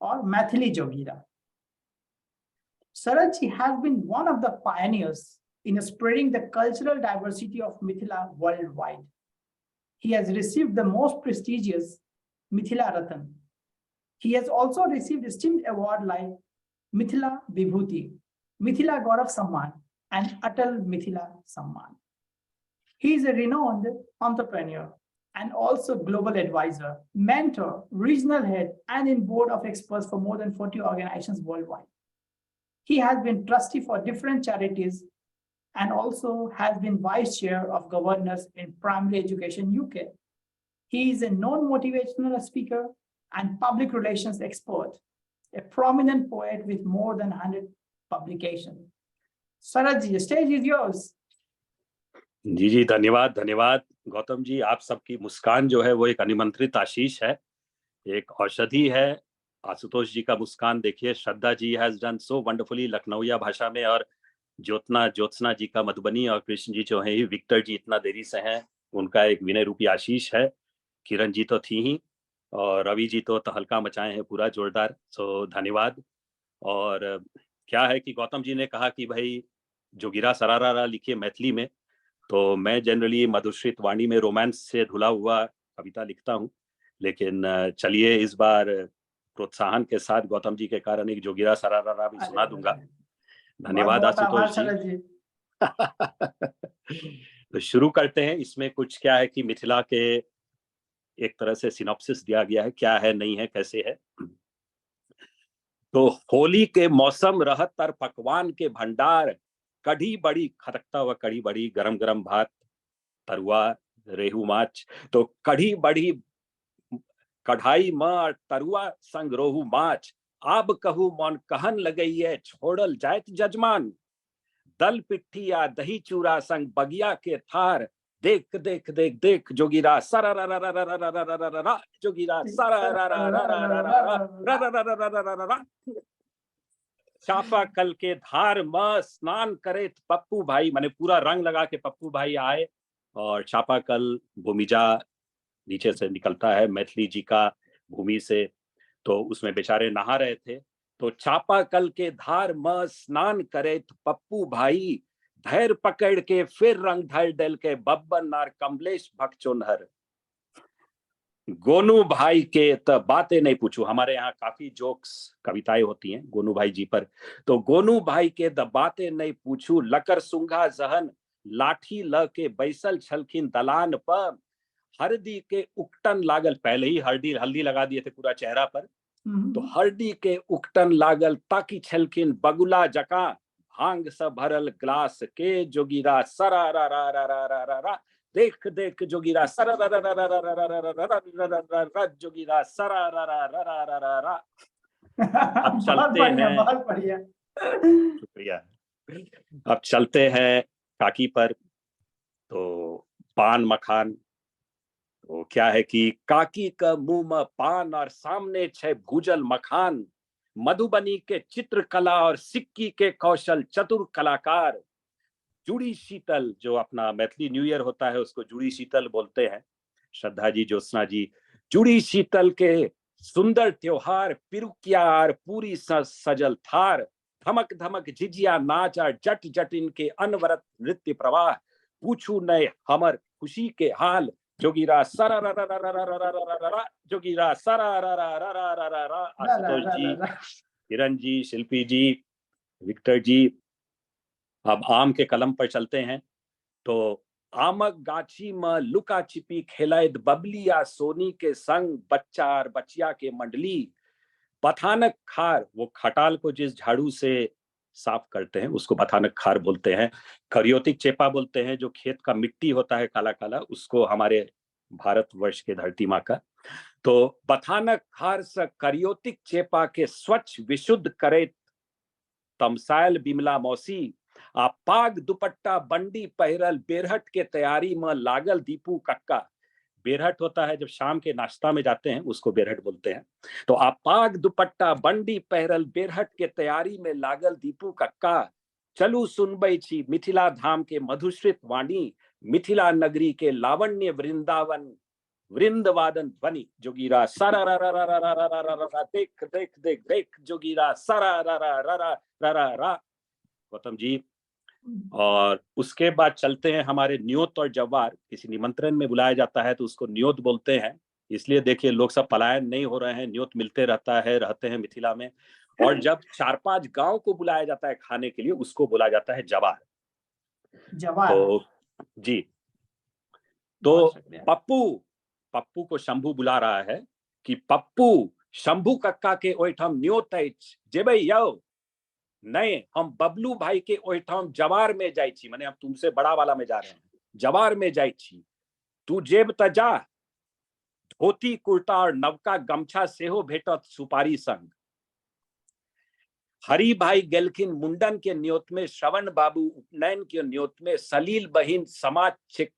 or Mathili Jogira. Sharad ji has been one of the pioneers in spreading the cultural diversity of Mithila worldwide. He has received the most prestigious Mithila Ratan. He has also received esteemed awards like Mithila Vibhuti, Mithila Gaurav Samman, and Atal Mithila Samman. He is a renowned entrepreneur and also global advisor, mentor, regional head, and in board of experts for more than 40 organizations worldwide. He has been trustee for different charities and also has been vice chair of governors in primary education UK. He is a non-motivational speaker and public relations expert, a prominent poet with more than 100 publications. Sharad ji, the stage is yours. जी जी, धन्यवाद धन्यवाद गौतम जी। आप सबकी मुस्कान जो है वो एक अनिमंत्रित आशीष है, एक औषधि है। आशुतोष जी का मुस्कान देखिए, Shraddha ji has done so wonderfully लखनऊया भाषा में, और ज्योत्सना जी का मधुबनी, और कृष्ण जी जो है विक्टर जी इतना देरी से हैं, उनका एक विनय रूपी आशीष है। किरण जी तो थी ही, और रवि जी तो तहलका मचाए हैं पूरा जोरदार, सो धन्यवाद। और क्या है कि गौतम जी ने कहा कि भाई जोगिरा सरारा लिखिए मैथिली में, तो मैं जनरली मधुश्रित वाणी में रोमांस से धुला हुआ कविता लिखता हूँ, लेकिन चलिए इस बार प्रोत्साहन के साथ गौतम जी के कारण एक जोगिरा सरारा भी सुना दूंगा। धन्यवाद आशुतोष जी। तो शुरू करते हैं। इसमें कुछ क्या है कि मिथिला के एक तरह से सिनॉप्सिस दिया गया है, क्या है, नहीं है, कैसे है। तो होली के मौसम रहतर पकवान के भंडार, कढ़ी बड़ी खटकता हुआ, कढ़ी बड़ी, गरम गरम भात, तरुआ, रेहू माछ। तो कढ़ी बड़ी, कढ़ाई मार, तरुआ संग रोहू माछ, आब कहू मन कहन लगइए, छोड़ल जायत जजमान। दल पिट्ठिया दही चूड़ा संग बगिया के थार, देख देख देख देख जोगिरा सरारा, जोगिरा सरारा। चापाकल के धार में स्नान करे पप्पू भाई, माने पूरा रंग लगा के पप्पू भाई आए, और चापाकल भूमिजा नीचे से निकलता है मैथिली जी का भूमि से, तो उसमें बेचारे नहा रहे थे। तो चापाकल के धार में स्नान करे पप्पू भाई, धैर्य पकड़ के फिर रंग धर डल के बब्बन नार कमलेश भक्चोनहर। गोनू भाई के तो बातें नहीं पूछू, हमारे यहाँ काफी जोक्स कविताएं होती हैं गोनू भाई जी पर। तो गोनू भाई के द बातें नहीं पूछू, लकर सुंघा जहन लाठी ल के बैसल छलखिन दलान पर, हरदी के उकटन लागल, पहले ही हल्दी लगा दिए थे पूरा चेहरा पर, तो हरदी के उकटन लागल ताकि छलखिन बगुला जका, भांग से भरल ग्लास के जोगिरा सरारा, देख देख जोगिरा सरारा, जोगिरा सरारा। अब चलते हैं, बहुत बढ़िया। शुक्रिया। अब चलते हैं काकी पर। तो पान मखान, तो क्या है कि काकी का मुंह में पान और सामने छे भूजल मखान, मधुबनी के चित्रकला और सिक्की के कौशल चतुर कलाकार। जुड़ी शीतल, जो अपना मैथिली न्यू ईयर होता है उसको जुड़ी शीतल बोलते हैं, श्रद्धा जी, ज्योत्सना जी। जुड़ी शीतल के सुंदर त्योहार, पिरुकियार पूरी सजल थार, धमक धमक झिझिया नाच और जट जट इनके अनवरत नृत्य प्रवाह, पूछू नए हमर खुशी के हाल, जोगिरा सरारा, जोगिरा सरारा। आशुतोष जी किरण जी, शिल्पी जी, विक्टर जी। अब आम के कलम पर चलते हैं। तो आमक गाछी में लुका छिपी खेलैत बबलिया सोनी के संग बच्चा और बचिया के मंडली। बथानक खार, वो खटाल को जिस झाड़ू से साफ करते हैं उसको बथानक खार बोलते हैं। करियोतिक चेपा बोलते हैं, जो खेत का मिट्टी होता है काला काला, उसको हमारे भारतवर्ष के धरती माँ का। तो बथानक खार से करियोतिक चेपा के स्वच्छ विशुद्ध करे तमसायल बिमला मौसी। आ पाग दुपट्टा बंडी पहिरल बेरहट के तैयारी में लागल दीपू कक्का। बेरहट होता है जब शाम के नाश्ता में जाते हैं, उसको बेरहट बोलते हैं। तो आ पाग दुपट्टा बंडी पहिरल बेरहट के तैयारी में लागल दीपू कक्का। चलू सुनबै छी मिथिला धाम के मधुश्रित वाणी। मिथिला नगरी के लावण्य वृंदावन वृंदवादन ध्वनि। जोगीरा सारा रा रा रा रा रा रा रा रा, देख देख देख देख जोगीरा सारा रा रा रा रा रा रा रा। गौतम जी, और उसके बाद चलते हैं हमारे न्योत और जवार। किसी निमंत्रण में बुलाया जाता है तो उसको न्योत बोलते हैं। इसलिए देखिए लोग सब पलायन नहीं हो रहे हैं, न्योत मिलते रहते हैं मिथिला में। और जब 4-5 गांव को बुलाया जाता है खाने के लिए, उसको बोला जाता है जवार। तो जी, तो पप्पू को शंभू बुला रहा है कि पप्पू शंभू कक्का के ओइठम न्योत अछि, जेबै यौ? नहीं, हम बबलू भाई के ओइठम जवार में जाई छी, माने हम तुमसे बड़ा वाला में जा रहे हैं, जवार में जाई छी। तू जेब त जा, धोती कुर्ता और नवका गमछा सेहो भेटत सुपारी संग। हरि भाई गेलखिन मुंडन के न्योत में, श्रवण बाबू उपनयन के न्योत में, सलील बहिन समाज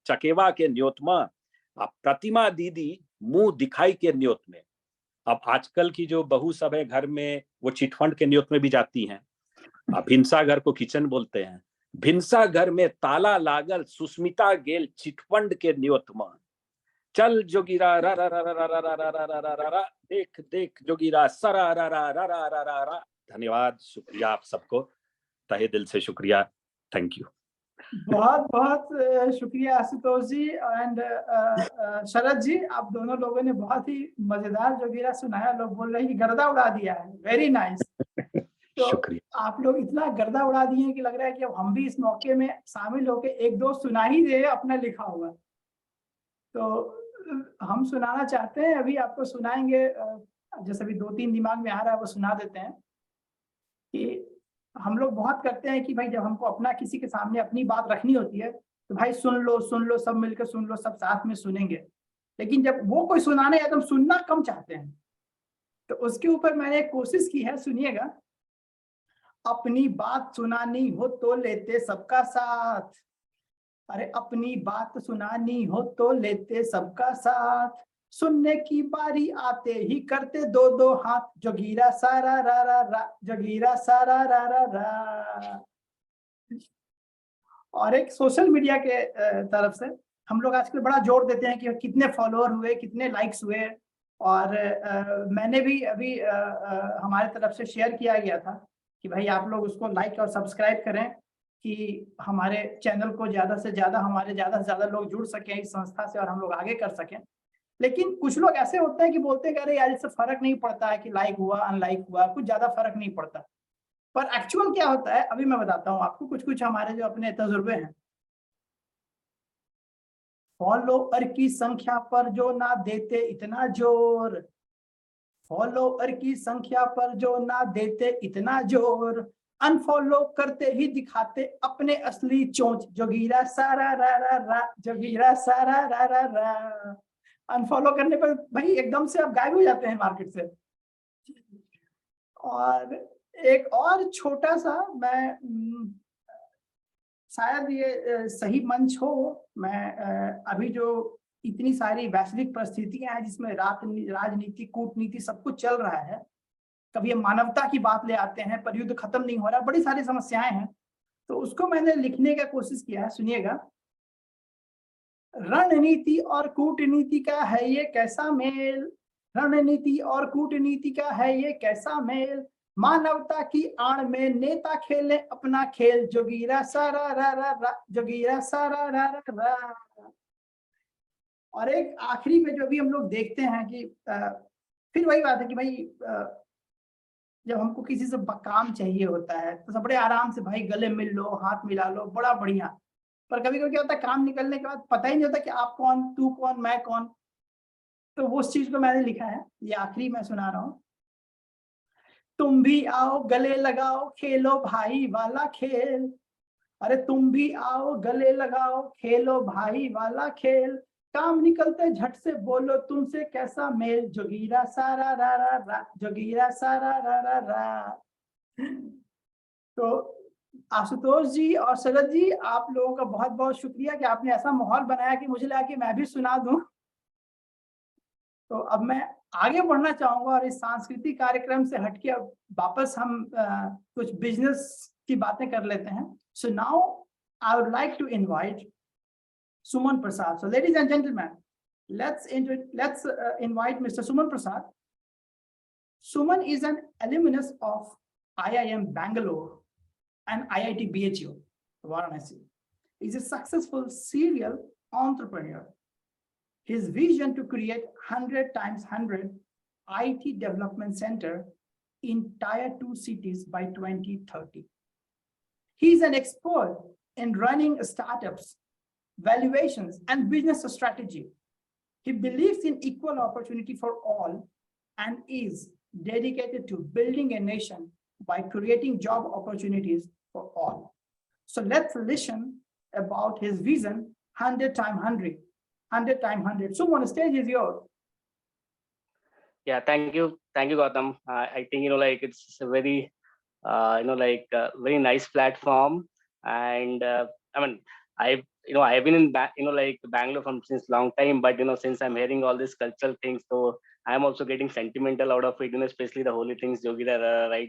चकेवा के न्योत में, प्रतिमा दीदी मुंह दिखाई के न्योत में। अब आजकल की जो बहू सब है घर में, वो चिटफंड के न्योत में भी जाती हैं। भिनसा घर को किचन बोलते हैं। भिनसा घर में ताला लागल सुस्मिता गेल चिटफंड के न्योत में। चल जोगीरा रा रा रा रा रा रा रा रा रा रा रा, देख देख जोगीरा सरा रा रा रा रा रा रा रा। धन्यवाद, शुक्रिया आप सबको, तहे दिल से शुक्रिया। Thank you. बहुत बहुत शुक्रिया आशुतोष जी एंड शरद जी, आप दोनों लोगों ने बहुत ही मजेदार जोगीरा सुनाया। लोग बोल रहे हैं कि गर्दा उड़ा दिया है। Very nice. तो आप लोग इतना गर्दा उड़ा दिए हैं कि लग रहा है कि अब हम भी इस मौके में शामिल होकर एक दो सुना ही दे अपना लिखा हुआ। तो हम सुनाना चाहते हैं, अभी आपको सुनाएंगे। जैसे अभी 2-3 दिमाग में आ रहा है वो सुना देते हैं। कि हम लोग बहुत करते हैं कि भाई जब हमको अपना किसी के सामने अपनी बात रखनी होती है तो भाई सुन लो सब मिलकर सुन लो, सब साथ में सुनेंगे। लेकिन जब वो कोई सुनाने या तो हम सुनना कम चाहते हैं, तो उसके ऊपर मैंने एक कोशिश की है, सुनिएगा। अपनी बात सुनानी हो तो लेते सबका साथ। अरे अपनी बात सुनानी हो तो लेते सबका साथ। सुनने की बारी आते ही करते 2-2 हाथ। जोगीरा सारा रा रा रा, जोगीरा सारा रा रा रा। और एक सोशल मीडिया के तरफ से हम लोग आजकल बड़ा जोर देते हैं कि कितने फॉलोअर हुए, कितने लाइक्स हुए। और मैंने भी अभी हमारे तरफ से शेयर किया गया था कि भाई आप लोग उसको लाइक और सब्सक्राइब करें कि हमारे चैनल को ज़्यादा से ज़्यादा लोग जुड़ सकें इस संस्था से और हम लोग आगे कर सकें। लेकिन कुछ लोग ऐसे होते हैं कि बोलते हैं कि अरे यार इससे फर्क नहीं पड़ता है कि लाइक हुआ अनलाइक हुआ, कुछ ज़्यादा फर्क नहीं पड़ता। पर एक्चुअल क्या होता है अभी मैं बताता हूँ आपको। कुछ हमारे जो अपने तजुर्बे हैं। फॉलोअर की संख्या पर जो ना देते इतना जोर, फॉलोअर की संख्या पर जो ना देते इतना जोर, अनफॉलो करते ही दिखाते अपने असली चोंच। जोगीरा सारा रा रा रा, जोगीरा सारा रा रा रा। अनफॉलो करने पर भाई एकदम से आप गायब हो जाते हैं मार्केट से। और एक और छोटा सा, मैं शायद ये सही मंच हो, मैं अभी जो इतनी सारी वैश्विक परिस्थितियां हैं जिसमें राजनीति कूटनीति सब कुछ चल रहा है, कभी ये मानवता की बात ले आते हैं, पर युद्ध खत्म नहीं हो रहा, बड़ी सारी समस्याएं हैं, तो उसको मैंने लिखने का कोशिश किया है। सुनिएगा। रणनीति और कूटनीति का है ये कैसा मेल, रणनीति और कूटनीति का है ये कैसा मेल, मानवता की आड़ में नेता खेले अपना खेल। जोगीरा सारा रा रा रा, जोगीरा सारा रा रा रा। और एक आखिरी में जो भी हम लोग देखते हैं कि फिर वही बात है कि भाई जब हमको किसी से काम चाहिए होता है तो सब बड़े आराम से भाई गले मिल लो, हाथ मिला लो, बड़ा बढ़िया। पर कभी कभी क्या होता है, काम निकलने के बाद पता ही नहीं होता कि आप कौन, तू कौन, मैं कौन। तो वो उस चीज को मैंने लिखा है, ये आखिरी मैं सुना रहा हूँ। तुम भी आओ गले लगाओ, खेलो भाई वाला खेल। अरे तुम भी आओ गले लगाओ, खेलो भाई वाला खेल। काम निकलते झट से बोलो तुमसे कैसा मेल, जोगीरा सारा रा रा रा, जोगीरा सारा रा रा रा। तो आशुतोष जी और शरद जी, आप लोगों का बहुत बहुत शुक्रिया कि आपने ऐसा माहौल बनाया कि मुझे लगा कि मैं भी सुना दूं। तो अब मैं आगे बढ़ना चाहूंगा और इस सांस्कृतिक कार्यक्रम से हटके अब वापस हम कुछ बिजनेस की बातें कर लेते हैं। So now I would like to invite Suman Prasad. So ladies and gentlemen, let's invite Mr. Suman Prasad. Suman is an alumnus of IIM Bangalore and IIT BHU, Varanasi. He's a successful serial entrepreneur. His vision to create 100 times 100 IT development center in tier 2 cities by 2030. He's an expert in running startups, valuations, and business strategy. He believes in equal opportunity for all and is dedicated to building a nation by creating job opportunities for all. So let's listen about his vision, 100 times 100, 100 times 100. Suman, the stage is yours. Yeah, thank you, Gautam. I think it's a very very nice platform, and I've been in Bangalore from since long time, but since I'm hearing all these cultural things, so I'm also getting sentimental out of it, especially the holy things, Jogira, right?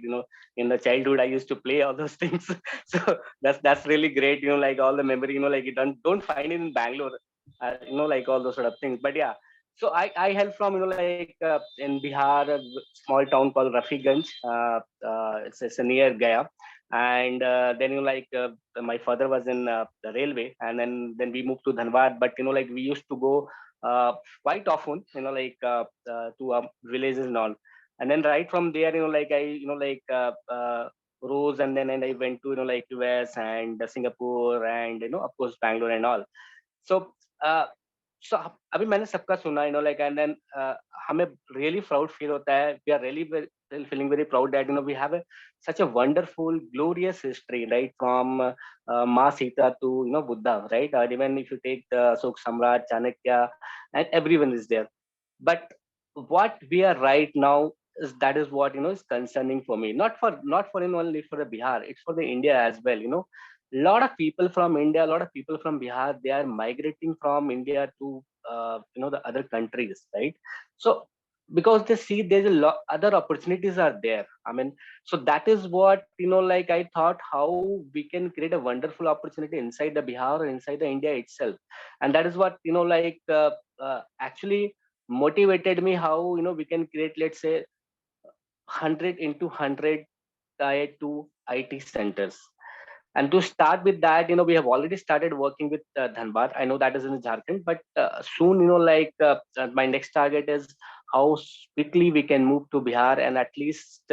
In the childhood I used to play all those things. So that's really great, all the memory, you don't find it in Bangalore, all those sort of things. But yeah, so I hail from in Bihar, a small town called Rafiganj. It's a near Gaya. And then my father was in the railway, and then we moved to Dhanbad. But we used to go quite often, to villages and all. And then right from there, I rose, and then I went to US and Singapore, and of course Bangalore and all. So so अभी मैंने सबका सुना, and then हमें really proud feel होता है. We are really feeling very proud that we have such a wonderful, glorious history, right, from Ma Sita to Buddha, right? Even if you take the Ashoka Samrat, Chanakya, and everyone is there. But what we are right now is what is concerning for me. Not for only for the Bihar, it's for the India as well. A lot of people from India, a lot of people from Bihar, they are migrating from India to the other countries, right? So because they see there's a lot other opportunities are there. So that is what I thought how we can create a wonderful opportunity inside the Bihar or inside the India itself, and that is what actually motivated me how we can create, let's say, 100 into 100 tier 2 IT centers. And to start with that, we have already started working with Dhanbad. I know that is in Jharkhand, but soon, my next target is how quickly we can move to Bihar and at least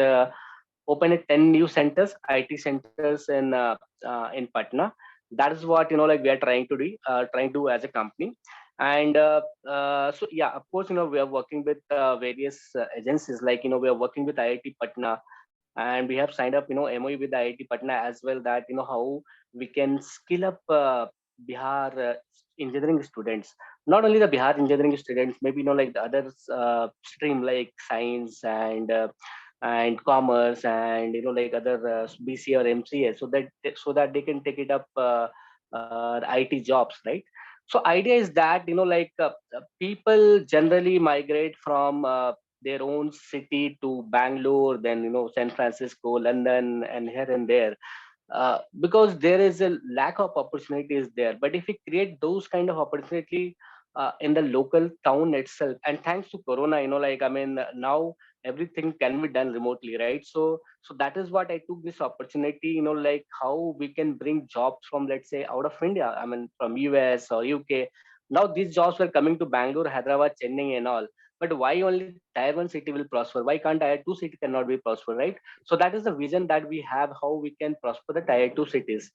open 10 new centers, IT centers in Patna. That is what we are trying to do as a company. And so yeah, of course, we are working with various agencies, like we are working with IIT Patna. And we have signed up MOU with IIT Patna as well, that how we can skill up Bihar engineering students. Not only the Bihar engineering students, maybe like the other stream like science and commerce, and like other BC or MCA, so that they can take it up IT jobs, right? So idea is that people generally migrate from their own city to Bangalore, then San Francisco, London, and here and there, because there is a lack of opportunities there. But if we create those kind of opportunity in the local town itself, and thanks to Corona, now everything can be done remotely, right? So that is what I took this opportunity, like how we can bring jobs from, let's say, out of India, from US or UK. Now these jobs were coming to Bangalore, Hyderabad, Chennai and all. but why only tier 1 city will prosper? Why can't tier 2 city cannot be prosper, right? So that is the vision that we have, how we can prosper the tier 2 cities.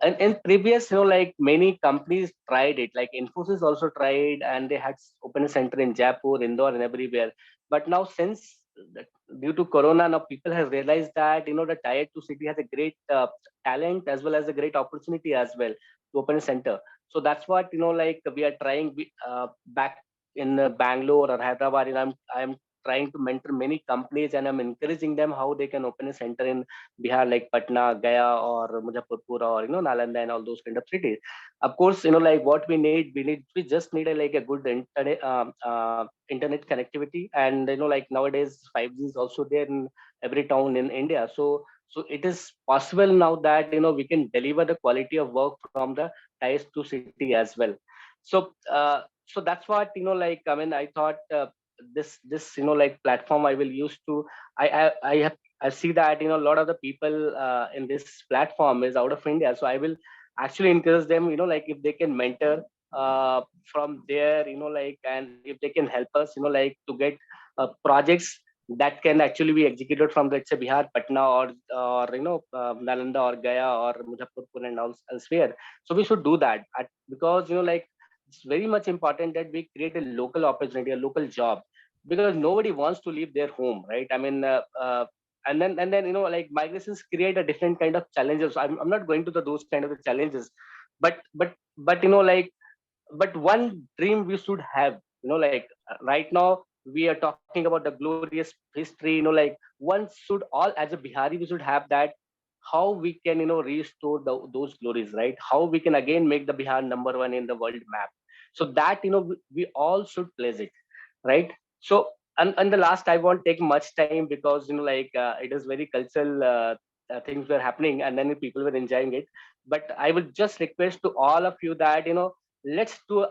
And in previous, like many companies tried it, like Infosys also tried, and they had open a center in Jaipur, Indore, and everywhere. But now, since due to Corona, now people have realized that the tier 2 city has a great talent as well as a great opportunity as well to open a center. So that's what like we are trying back in Bangalore or Hyderabad. I'm trying to mentor many companies, and I'm encouraging them how they can open a center in Bihar, like Patna, Gaya, or Muzaffarpur, or Nalanda, and all those kind of cities. Of course, like what we just need like a good internet connectivity, and like nowadays 5G is also there in every town in India. So it is possible now that we can deliver the quality of work from the ties to city as well. So that's what like I thought this like platform I will use to I see that a lot of the people in this platform is out of India, so I will actually encourage them like if they can mentor from there, like, and if they can help us like to get projects that can actually be executed from, let's say, Bihar, Patna, or Nalanda or Gaya or Muzaffarpur and elsewhere. So we should do that because like it's very much important that we create a local opportunity, a local job, because nobody wants to leave their home, right? And then like migrations create a different kind of challenges. I'm not going to those kind of challenges, but like, but one dream we should have, like right now we are talking about the glorious history, like one should, all as a Bihari, we should have that, how we can restore those glories, right? How we can again make the Bihar number one in the world map. So that we all should place it, right? So, and the last, I won't take much time because like it is very cultural things were happening, and then people were enjoying it. But I would just request to all of you that let's do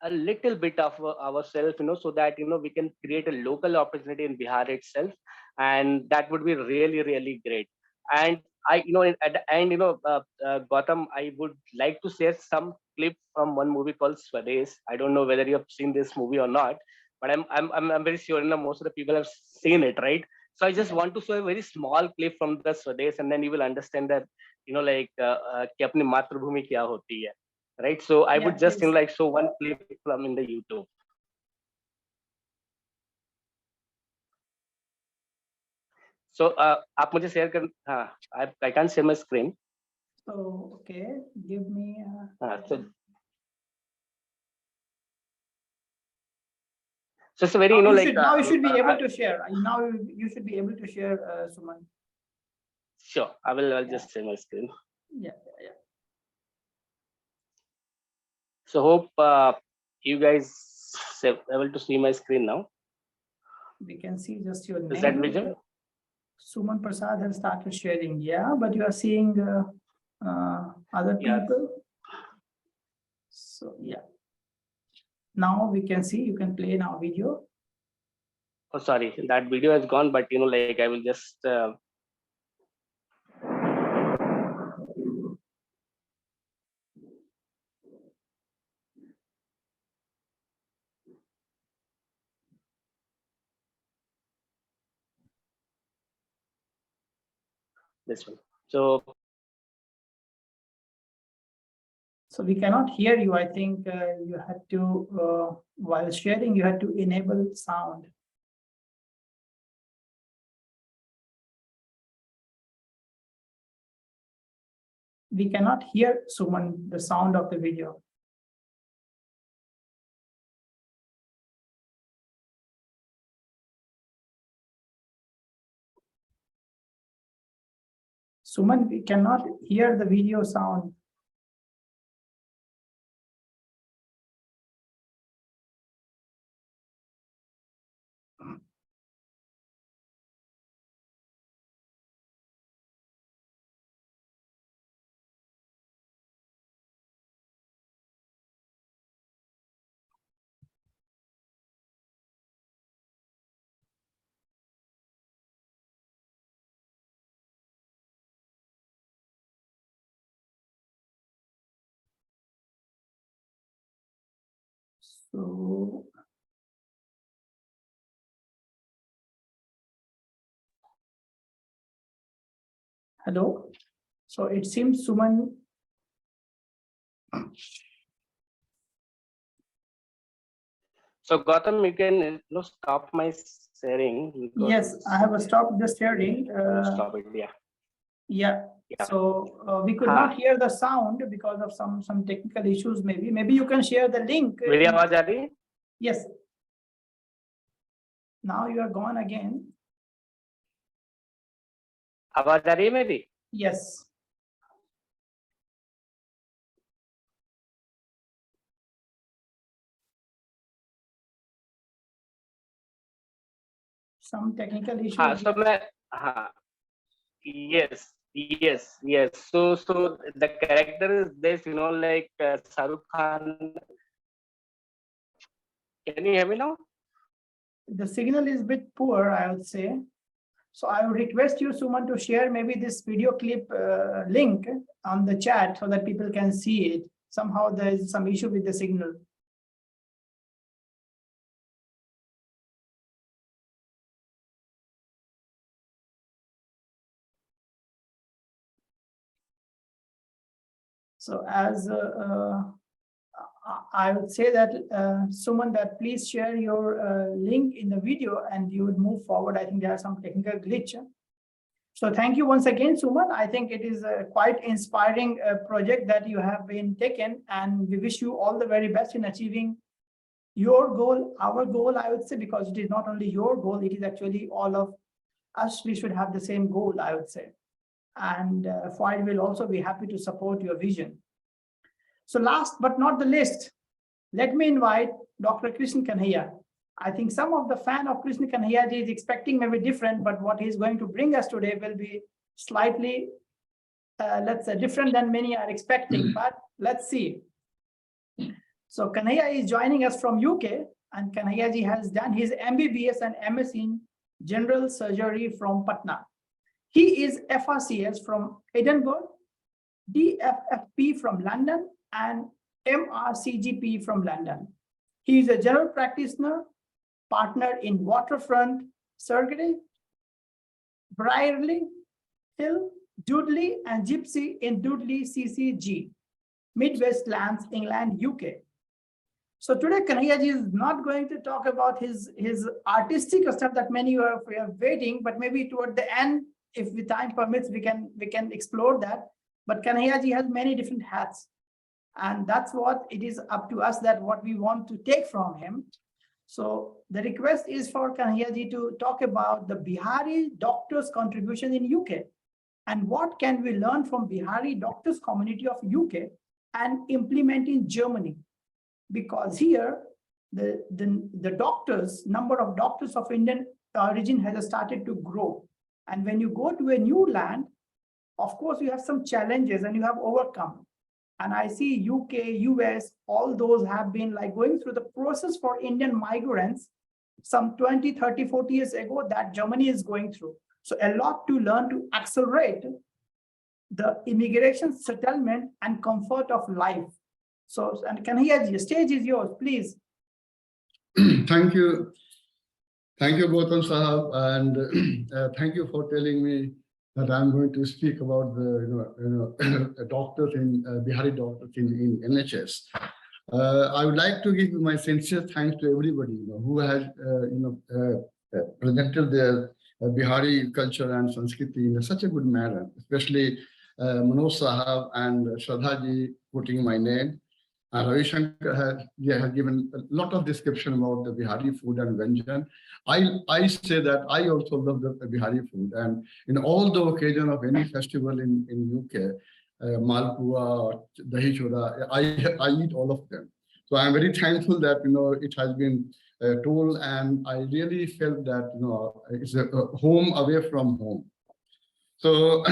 a little bit of ourselves, so that we can create a local opportunity in Bihar itself, and that would be really, really great. And I, at the end, Gautam, I would like to share some clip from one movie called Swades. I don't know whether you have seen this movie or not, but I'm very sure most of the people have seen it, right? So I just want to show a very small clip from the Swades, and then you will understand that like कि अपनी मातृभूमि क्या होती है, right? So I Yeah, would just please. like show one clip from in the YouTube. So आप मुझे share कर, हाँ, I can't share my screen. So okay, give me. So it's a very Now you like should, now you should be able to share. Now you should be able to share, Suman. Sure, I'll just share my screen. Yeah. So hope you guys are able to see my screen now. We can see just your name. Is that vision? Suman Prasad has started sharing, yeah, but you are seeing other people. So yeah. Now we can see, you can play now video. Oh, sorry, that video has gone, but like I will just this one. So we cannot hear you. I think you had to, while sharing, you had to enable sound. We cannot hear, Suman, the sound of the video. Suman, we cannot hear the video sound. So Hello. So it seems Suman. So Gautam, you can stop my sharing. Because Yes, I have stopped the sharing. stop it. Yeah. Yeah. Yeah. So we could not hear the sound because of some technical issues. Maybe you can share the link. मेरी आवाज आ रही है? Yes. Now you are gone again. आवाज आ रही है मेरी? Yes. Some technical issues. हाँ, so मैं हाँ. Yes. So the character is this, like Shahrukh Khan. Can you hear me now? The signal is a bit poor, I would say. So I would request you, Suman, to share maybe this video clip link on the chat so that people can see it. Somehow there is some issue with the signal. So as I would say that, Suman, that please share your link in the video and you would move forward. I think there are some technical glitch. So thank you once again, Suman. I think it is a quite inspiring project that you have been taken, and we wish you all the very best in achieving your goal, our goal, I would say, because it is not only your goal, it is actually all of us. We should have the same goal, I would say. And FOID will also be happy to support your vision. So last but not the least, let me invite Dr. Krishna Kanhaiya. I think some of the fan of Krishna Kanhaiya is expecting maybe different, but what he's going to bring us today will be slightly, let's say, different than many are expecting, but let's see. So Kanhaiya is joining us from UK, and Kanhaiya ji has done his MBBS and MS in General Surgery from Patna. He is FRCS from Edinburgh, DFFP from London, and MRCGP from London. He is a general practitioner, partner in Waterfront Surgery, Brierley Hill, Dudley, and Gypsy in Dudley CCG, Midwest Lands, England, UK. So today, Kanhaiya ji is not going to talk about his artistic stuff that many are waiting, but maybe toward the end, if the time permits, we can explore that. But Kanhaiya ji has many different hats, and that's what it is up to us, that what we want to take from him. So the request is for Kanhaiya ji to talk about the Bihari doctors' contribution in UK, and what can we learn from Bihari doctors community of UK and implement in Germany. Because here, the doctors, number of doctors of Indian origin has started to grow. And when you go to a new land, of course, you have some challenges and you have overcome. And I see UK, US, all those have been like going through the process for Indian migrants some 20, 30, 40 years ago that Germany is going through. So a lot to learn to accelerate the immigration settlement and comfort of life. So, and Kanhaiya ji, the stage is yours, please. Thank you. Thank you, Gautam Sahab, and thank you for telling me that I'm going to speak about the doctors in Bihari doctors in NHS. I would like to give my sincere thanks to everybody who has presented their Bihari culture and Sanskriti in such a good manner, especially Manoj Sahab and Shraddha ji putting my name. Ravishankar has given a lot of description about the Bihari food and Vyanjan. I say that I also love the Bihari food, and in all the occasion of any festival in UK, Malpua, Dahi Choda, I eat all of them. So I'm very thankful that it has been told, and I really felt that it's a home away from home. So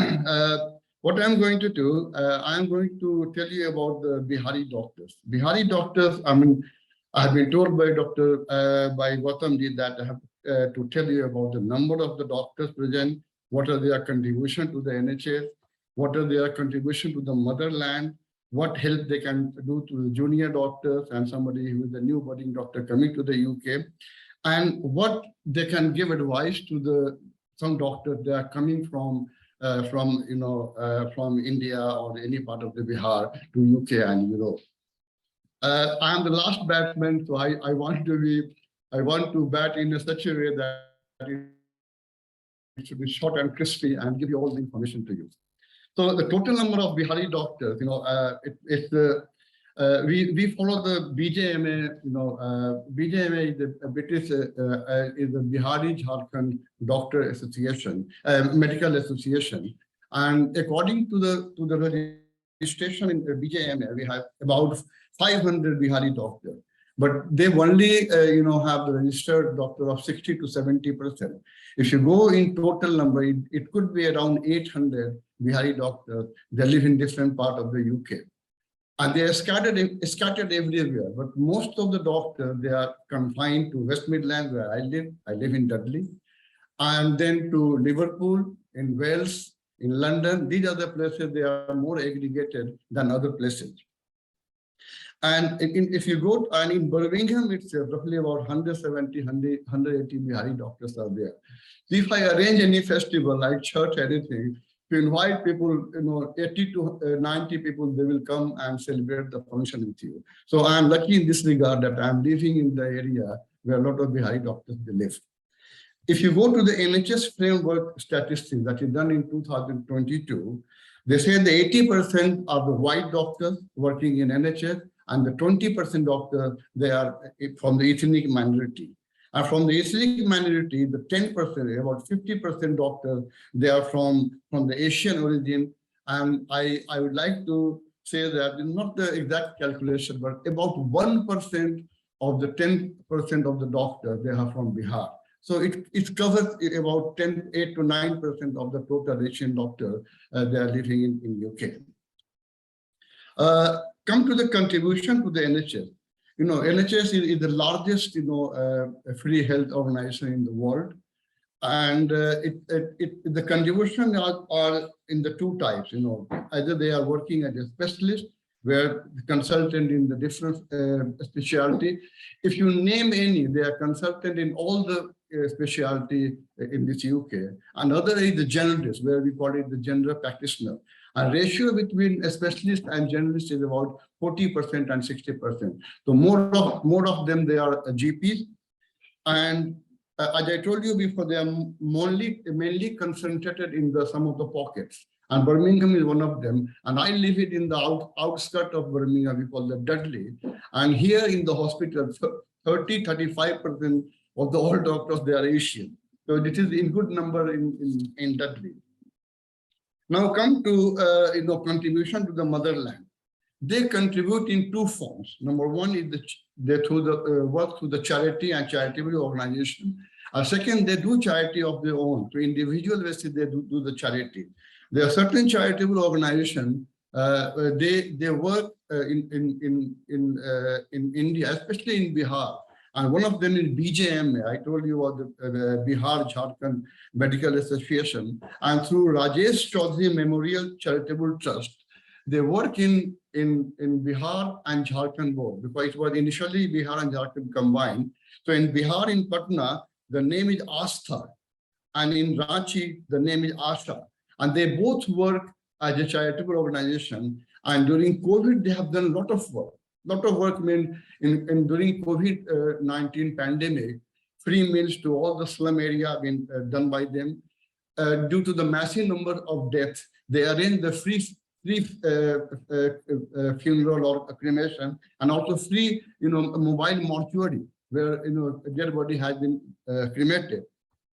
what I'm going to do, I'm going to tell you about the Bihari doctors. Bihari doctors, I have been told by by Gautam ji that I have to tell you about the number of the doctors present, what are their contribution to the NHS, what are their contribution to the motherland, what help they can do to the junior doctors and somebody who is a new budding doctor coming to the UK, and what they can give advice to some doctors that are coming from from from India or any part of the Bihar to UK and Europe. I am the last batsman, so I want to bat in such a way that it should be short and crispy and give you all the information to you. So the total number of Bihari doctors, we follow the BJMA. BJMA is the British is the Bihari Jharkhand Doctor Association, Medical Association, and according to the registration in BJMA, we have about 500 Bihari doctors, but they only have the registered doctor of 60 to 70%. If you go in total number, it could be around 800 Bihari doctors. They live in different part of the UK. And they are scattered everywhere, but most of the doctors, they are confined to West Midlands, where I live in Dudley, and then to Liverpool, in Wales, in London. These are the places they are more aggregated than other places. And if you go, and in Birmingham, it's roughly about 170, 180 Bihari doctors are there. So if I arrange any festival like church, anything, to invite people, 80 to 90 people, they will come and celebrate the function with you. So I'm lucky in this regard that I'm living in the area where a lot of Bihari doctors they live. If you go to the NHS framework statistics that is done in 2022, they say the 80% are the white doctors working in NHS, and the 20% doctors, they are from the ethnic minority. And from the ethnic minority, the 10%, about 50% doctors, they are from the Asian origin. And I would like to say that not the exact calculation, but about 1% of the 10% of the doctors, they are from Bihar. So it covers about 8 to 9% of the total Asian doctors they are living in UK. Come to the contribution to the NHS. NHS is the largest, free health organization in the world, and the contribution are in the two types. Either they are working as a specialist, where the consultant in the different specialty. If you name any, they are consultant in all the specialty in this UK. Another is the generalist, where we call it the general practitioner. A ratio between a specialist and generalist is about 40% and 60%. So more of them, they are GPs. And as I told you before, they are mainly concentrated in some of the pockets. And Birmingham is one of them. And I live it in the outskirts of Birmingham, we call it Dudley. And here in the hospital, 30-35% of the all doctors, they are Asian. So this is in good number in Dudley. Now come to contribution to the motherland. They contribute in two forms. Number one is they work through the charity and charitable organization. Second, they do charity of their own. To individual basis, they do the charity. There are certain charitable organizations. They work in India, especially in Bihar. And one of them is BJMA. I told you about the Bihar Jharkhand Medical Association. And through Rajesh Chaudhary Memorial Charitable Trust, they work in Bihar and Jharkhand both, because it was initially Bihar and Jharkhand combined. So in Bihar, in Patna, the name is Astha. And in Ranchi, the name is Asha. And they both work as a charitable organization. And during COVID, they have done a lot of work. During COVID-19 pandemic, free meals to all the slum area have been done by them. Due to the massive number of deaths, they arrange the free funeral or cremation, and also free, mobile mortuary where dead body has been cremated.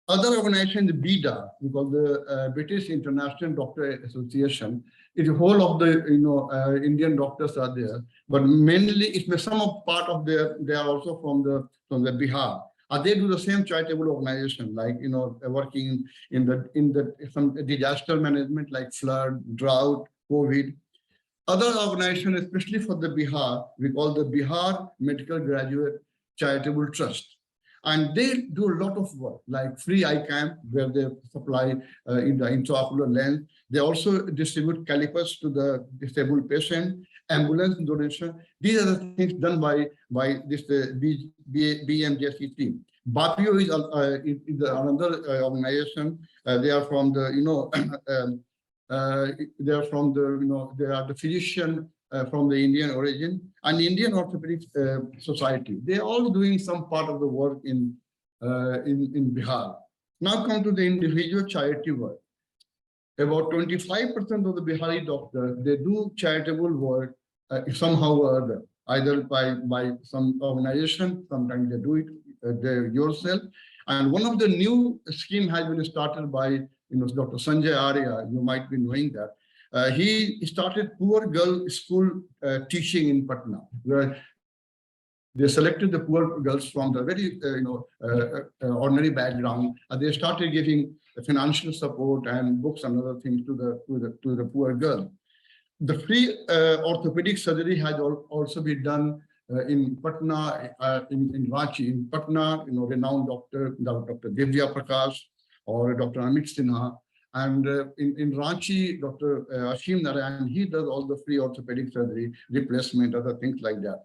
Other organization, the BIDA, because the British International Doctor Association, the whole of the Indian doctors are there, but mainly some of part of they are also from the Bihar. They do the same charitable organization, like working in some disaster management like flood, drought, COVID. Other organization, especially for the Bihar, we call the Bihar Medical Graduate Charitable Trust. And they do a lot of work, like free eye camp, where they supply in the intraocular lens. They also distribute calipers to the disabled patient, ambulance donation. These are the things done by this BMJC team. BAPIO is another organization. They are from the, they are from the, they are the physician from the Indian origin, and Indian Orthopedic Society. They are all doing some part of the work in Bihar. Now come to the individual charity work. About 25% of the Bihari doctors, they do charitable work somehow or other, either by some organization, sometimes they do it they yourself. And one of the new scheme has been started by Dr. Sanjay Arya, you might be knowing that. He started poor girl school teaching in Patna, where they selected the poor girls from the very ordinary background, and they started giving financial support and books and other things to the poor girl. The free orthopedic surgery has also been done in Patna, in Ranchi. In Patna, renowned Dr. Divya Prakash or Dr. Amit Sinha. And in Ranchi, Dr. Ashim Narayan, he does all the free orthopedic surgery, replacement, other things like that.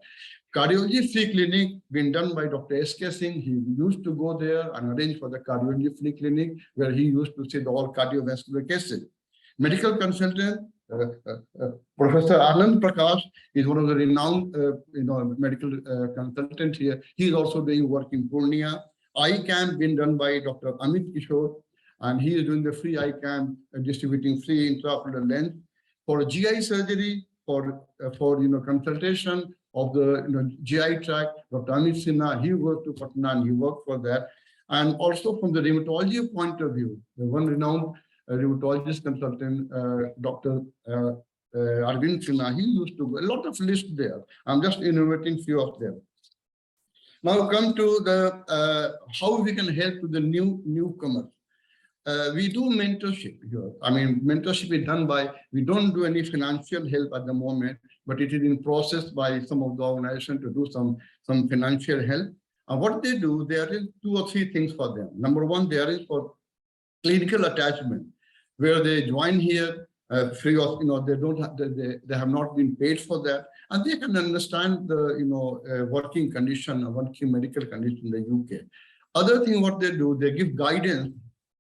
Cardiology free clinic been done by Dr. S.K. Singh. He used to go there and arrange for the cardiology free clinic, where he used to see all cardiovascular cases. Medical consultant, Professor Anand Prakash is one of the renowned medical consultant here. He is also doing work in Purnia. Eye camp been done by Dr. Amit Kishore, and he is doing the free eye camp, distributing free intraocular lens. For GI surgery, for consultation of the GI tract, Dr. Amit Sinha, he worked to Patna and he worked for that. And also from the rheumatology point of view, the one renowned rheumatologist consultant, Dr. Arvind Sinha, he used to go, a lot of lists there. I'm just enumerating few of them. Now come to the how we can help to the newcomers. We do mentorship here. I mean, mentorship is done by, we don't do any financial help at the moment, but it is in process by some of the organizations to do some financial help. And what they do, there is 2 or 3 things for them. Number one, there is for clinical attachment, where they join here free of, they don't have, they have not been paid for that, and they can understand the working condition, working medical condition in the UK. Other thing, what they do, they give guidance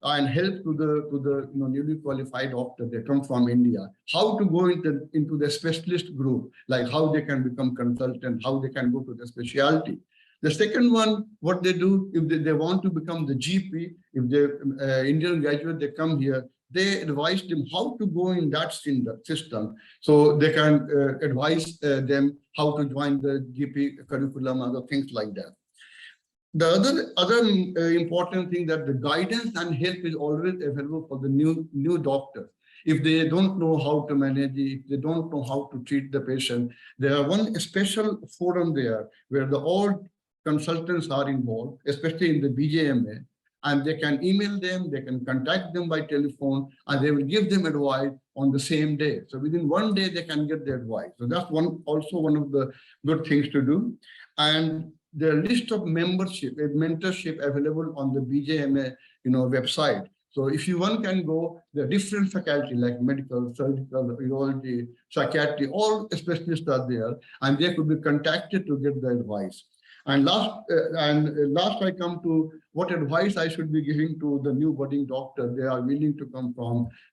and help to the newly qualified doctor. They come from India, how to go into the specialist group, like how they can become consultant, how they can go to the specialty. The second one, what they do, if they want to become the GP, if they're Indian graduate, they come here, they advise them how to go in that system. So they can advise them how to join the GP curriculum, other things like that. The other important thing, that the guidance and help is always available for the new doctors. If they don't know how to manage it, if they don't know how to treat the patient, there are one special forum there where all consultants are involved, especially in the BJMA, and they can email them, they can contact them by telephone, and they will give them advice on the same day. So within one day, they can get the advice. So that's also one of the good things to do. And the list of mentorship available on the BJMA website. So if one can go, the different faculty like medical, surgical, urology, psychiatry, all specialists are there, and they could be contacted to get the advice. And last I come to what advice I should be giving to the new budding doctor. They are willing to come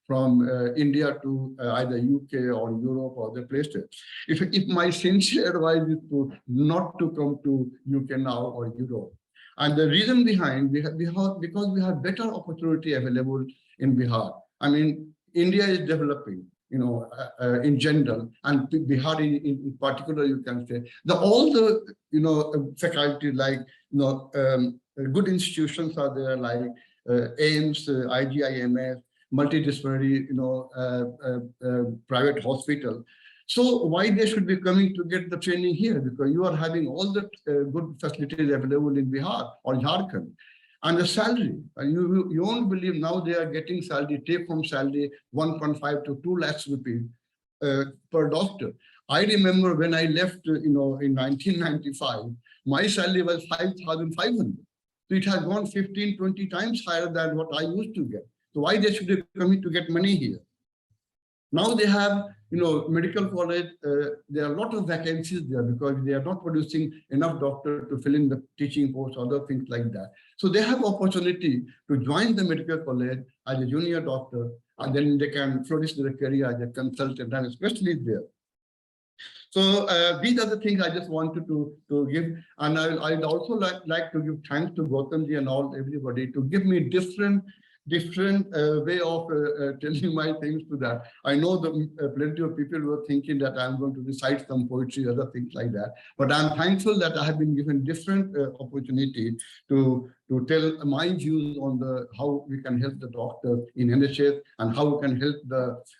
from India to either UK or Europe or other places. If my sincere advice is to not to come to UK now or Europe. And the reason behind, because we have better opportunity available in Bihar. I mean, India is developing, in general, and Bihar in particular, you can say, all the faculty, like, good institutions are there, like AIMS, IGIMS, multidisciplinary, private hospital. So why they should be coming to get the training here? Because you are having all the good facilities available in Bihar or Jharkhand. And the salary, you won't believe now they are getting salary, take-home salary, 1.5 to 2 lakhs rupees per doctor. I remember when I left, in 1995, my salary was 5,500. So it has gone 15, 20 times higher than what I used to get. So why they should be coming to get money here? Now they have, medical college, there are a lot of vacancies there because they are not producing enough doctors to fill in the teaching posts, other things like that. So they have opportunity to join the medical college as a junior doctor, and then they can flourish their career as a consultant and specialist there. So these are the things I just wanted to give. And I'd also like to give thanks to Gautamji and everybody to give me different way of telling my things to that. I know that plenty of people were thinking that I'm going to recite some poetry, other things like that. But I'm thankful that I have been given different opportunity to tell my views on how we can help the doctors in NHS and how we can help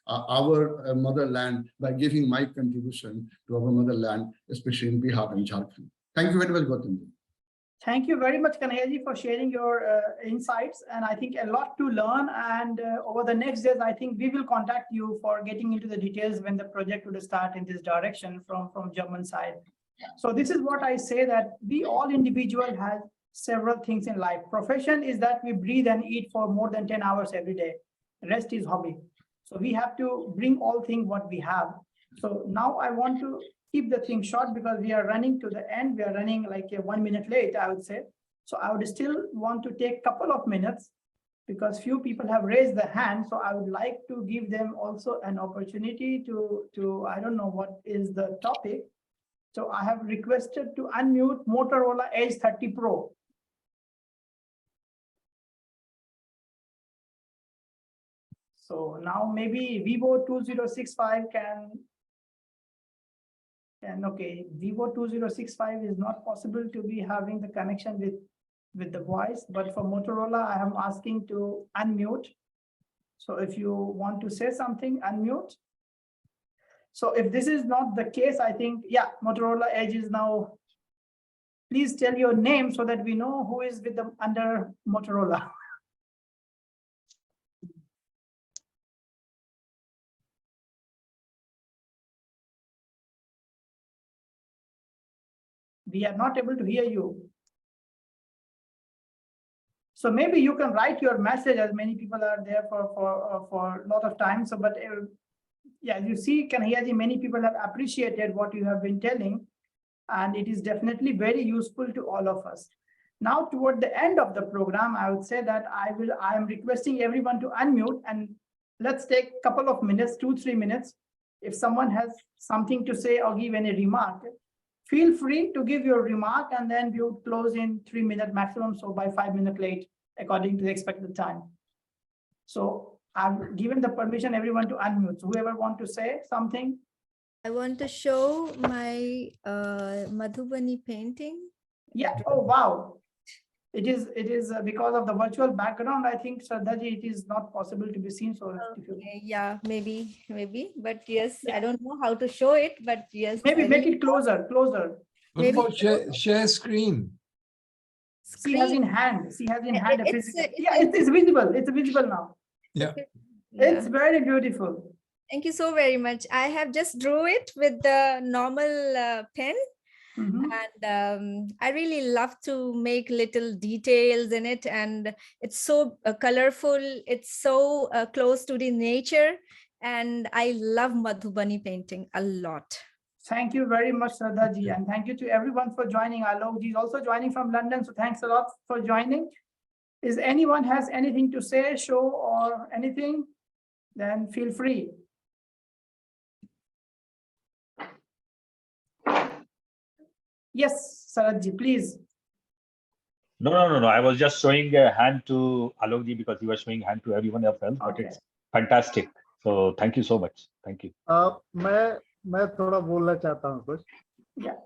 our motherland by giving my contribution to our motherland, especially in Bihar and Jharkhand. Thank you very much, Gautam. Thank you very much, Kanhaiya for sharing your insights. And I think a lot to learn. And over the next days, I think we will contact you for getting into the details when the project would start in this direction from German side. So this is what I say, that we all individual have several things in life. Profession is that we breathe and eat for more than 10 hours every day. Rest is hobby. So we have to bring all things what we have. So now I want to keep the thing short because we are running to the end. We are running like 1 minute late, I would say. So I would still want to take a couple of minutes because few people have raised their hand. So I would like to give them also an opportunity to I don't know what is the topic. So I have requested to unmute Motorola Edge 30 Pro. So now maybe Vivo 2065 and okay, Vivo 2065 is not possible to be having the connection with the voice, but for Motorola, I am asking to unmute. So if you want to say something, unmute. So if this is not the case, I think, yeah, Motorola Edge is now, please tell your name so that we know who is with them under Motorola. We are not able to hear you. So maybe you can write your message, as many people are there for a lot of time. So, but yeah, you see, Kanhaiya, many people have appreciated what you have been telling, and it is definitely very useful to all of us. Now, toward the end of the program, I would say that I am requesting everyone to unmute, and let's take a couple of minutes, 2-3 minutes. If someone has something to say or give any remark, feel free to give your remark, and then we would close in 3 minutes maximum, so by 5 minutes late, according to the expected time. So I've given the permission everyone to unmute. So whoever want to say something. I want to show my Madhubani painting. Yeah. Oh, wow. It is because of the virtual background, I think, Shraddhaji, it is not possible to be seen. So if you... yeah, maybe, but yes, yeah. I don't know how to show it, but yes. Maybe make it closer. Maybe share screen. She has in hand. It's visible. It's visible now. Yeah. It's very beautiful. Thank you so very much. I have just drew it with the normal pen. And I really love to make little details in it, and it's so colorful. It's so close to the nature, and I love Madhubani painting a lot. Thank you very much, Shraddhaji, and thank you to everyone for joining. Alokji is also joining from London, so thanks a lot for joining. Is anyone has anything to say, show, or anything? Then feel free. Yes, Saradji, please. No. I was just showing a hand to Alokji because he was showing hand to everyone else, but it's fantastic. So thank you so much. Thank you. मैं थोड़ा बोलना चाहता हूँ कुछ. Yeah.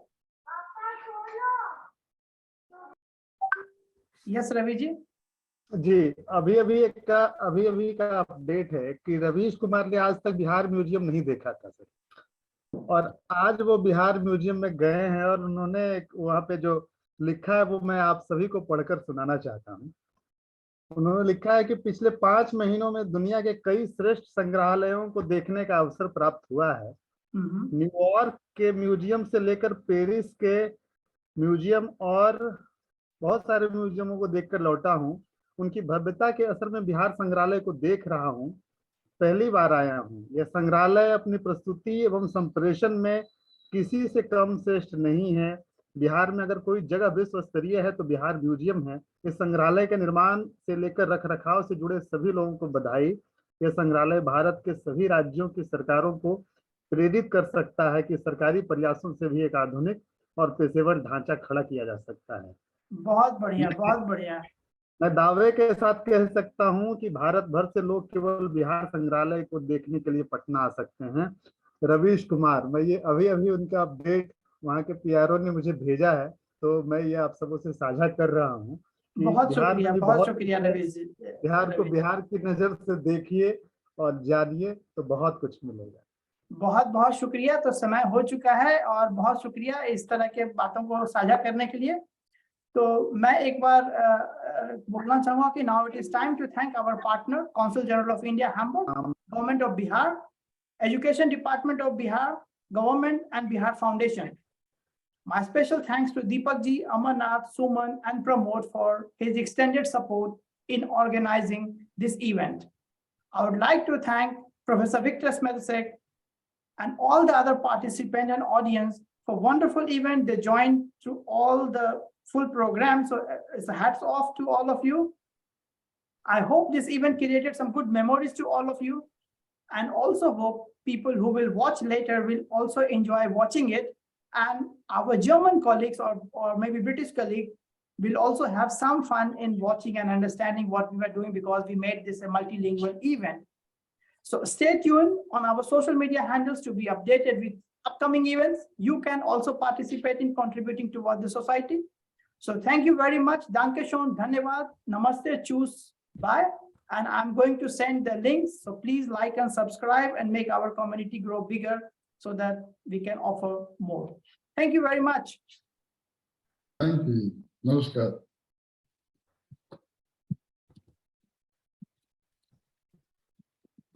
Yes, Ravi जी. जी, अभी का update है कि रवीश कुमार ने आज तक बिहार म्यूजियम नहीं देखा था सर, और आज वो बिहार म्यूजियम में गए हैं और उन्होंने वहाँ पे जो लिखा है वो मैं आप सभी को पढ़कर सुनाना चाहता हूँ. उन्होंने लिखा है कि पिछले 5 महीनों में दुनिया के कई श्रेष्ठ संग्रहालयों को देखने का अवसर प्राप्त हुआ है. न्यूयॉर्क के म्यूजियम से लेकर पेरिस के म्यूजियम और बहुत सारे म्यूजियमों को देखकर लौटा हूँ। उनकी भव्यता के असर में बिहार संग्रहालय को देख रहा हूँ। पहली बार आया हूँ। यह संग्रहालय अपनी प्रस्तुति एवं संप्रेषण में किसी से कम श्रेष्ठ नहीं है। बिहार में अगर कोई जगह विश्व स्तरीय है तो बिहार म्यूजियम है। इस संग्रहालय के निर्माण से लेकर रखरखाव से जुड़े सभी लोगों को बधाई। यह संग्रहालय भारत के सभी राज्यों की सरकारों को प्रेरित कर सकता है कि सरकारी प्रयासों से भी एक आधुनिक और पेशेवर ढांचा खड़ा किया जा सकता है। बहुत बढ़िया, बहुत बढ़िया। मैं दावे के साथ कह सकता हूं कि भारत भर से लोग केवल बिहार संग्रहालय को देखने के लिए पटना आ सकते हैं। रवीश कुमार, मैं ये अभी उनका अपडेट वहाँ के पीआरओ ने मुझे भेजा है, तो मैं ये आप सबों से साझा कर रहा हूँ कि बहुत बिहार में भी बहुत शुक्रिया रवीश जी। बिहार को बिहार की नजर से देखिए और जानिए तो बहुत कुछ मिलेगा। बहुत बहुत शुक्रिया। तो समय हो चुका है और बहुत शुक्रिया इस तरह के बातों को साझा करने के लिए। तो मैं एक बार बोलना चाहूंगा कि now it is time to thank our partner council general of India Hamburg, government of Bihar, education department of Bihar, government and Bihar foundation. My special thanks to Dipak ji, Amarnath, Suman and Pramod for his extended support in organizing this event. I would like to thank Professor Victor Smedesek and all the other participants and audience for wonderful event. They joined through all the full program. So it's a hats off to all of you. I hope this event created some good memories to all of you, and also hope people who will watch later will also enjoy watching it. And our German colleagues or maybe British colleagues will also have some fun in watching and understanding what we were doing, because we made this a multilingual event. So stay tuned on our social media handles to be updated with upcoming events. You can also participate in contributing towards the society. So thank you very much. Danke schön, dhanyavad, namaste, choose, bye. And I'm going to send the links. So please like and subscribe and make our community grow bigger so that we can offer more. Thank you very much. Thank you. Namaskar.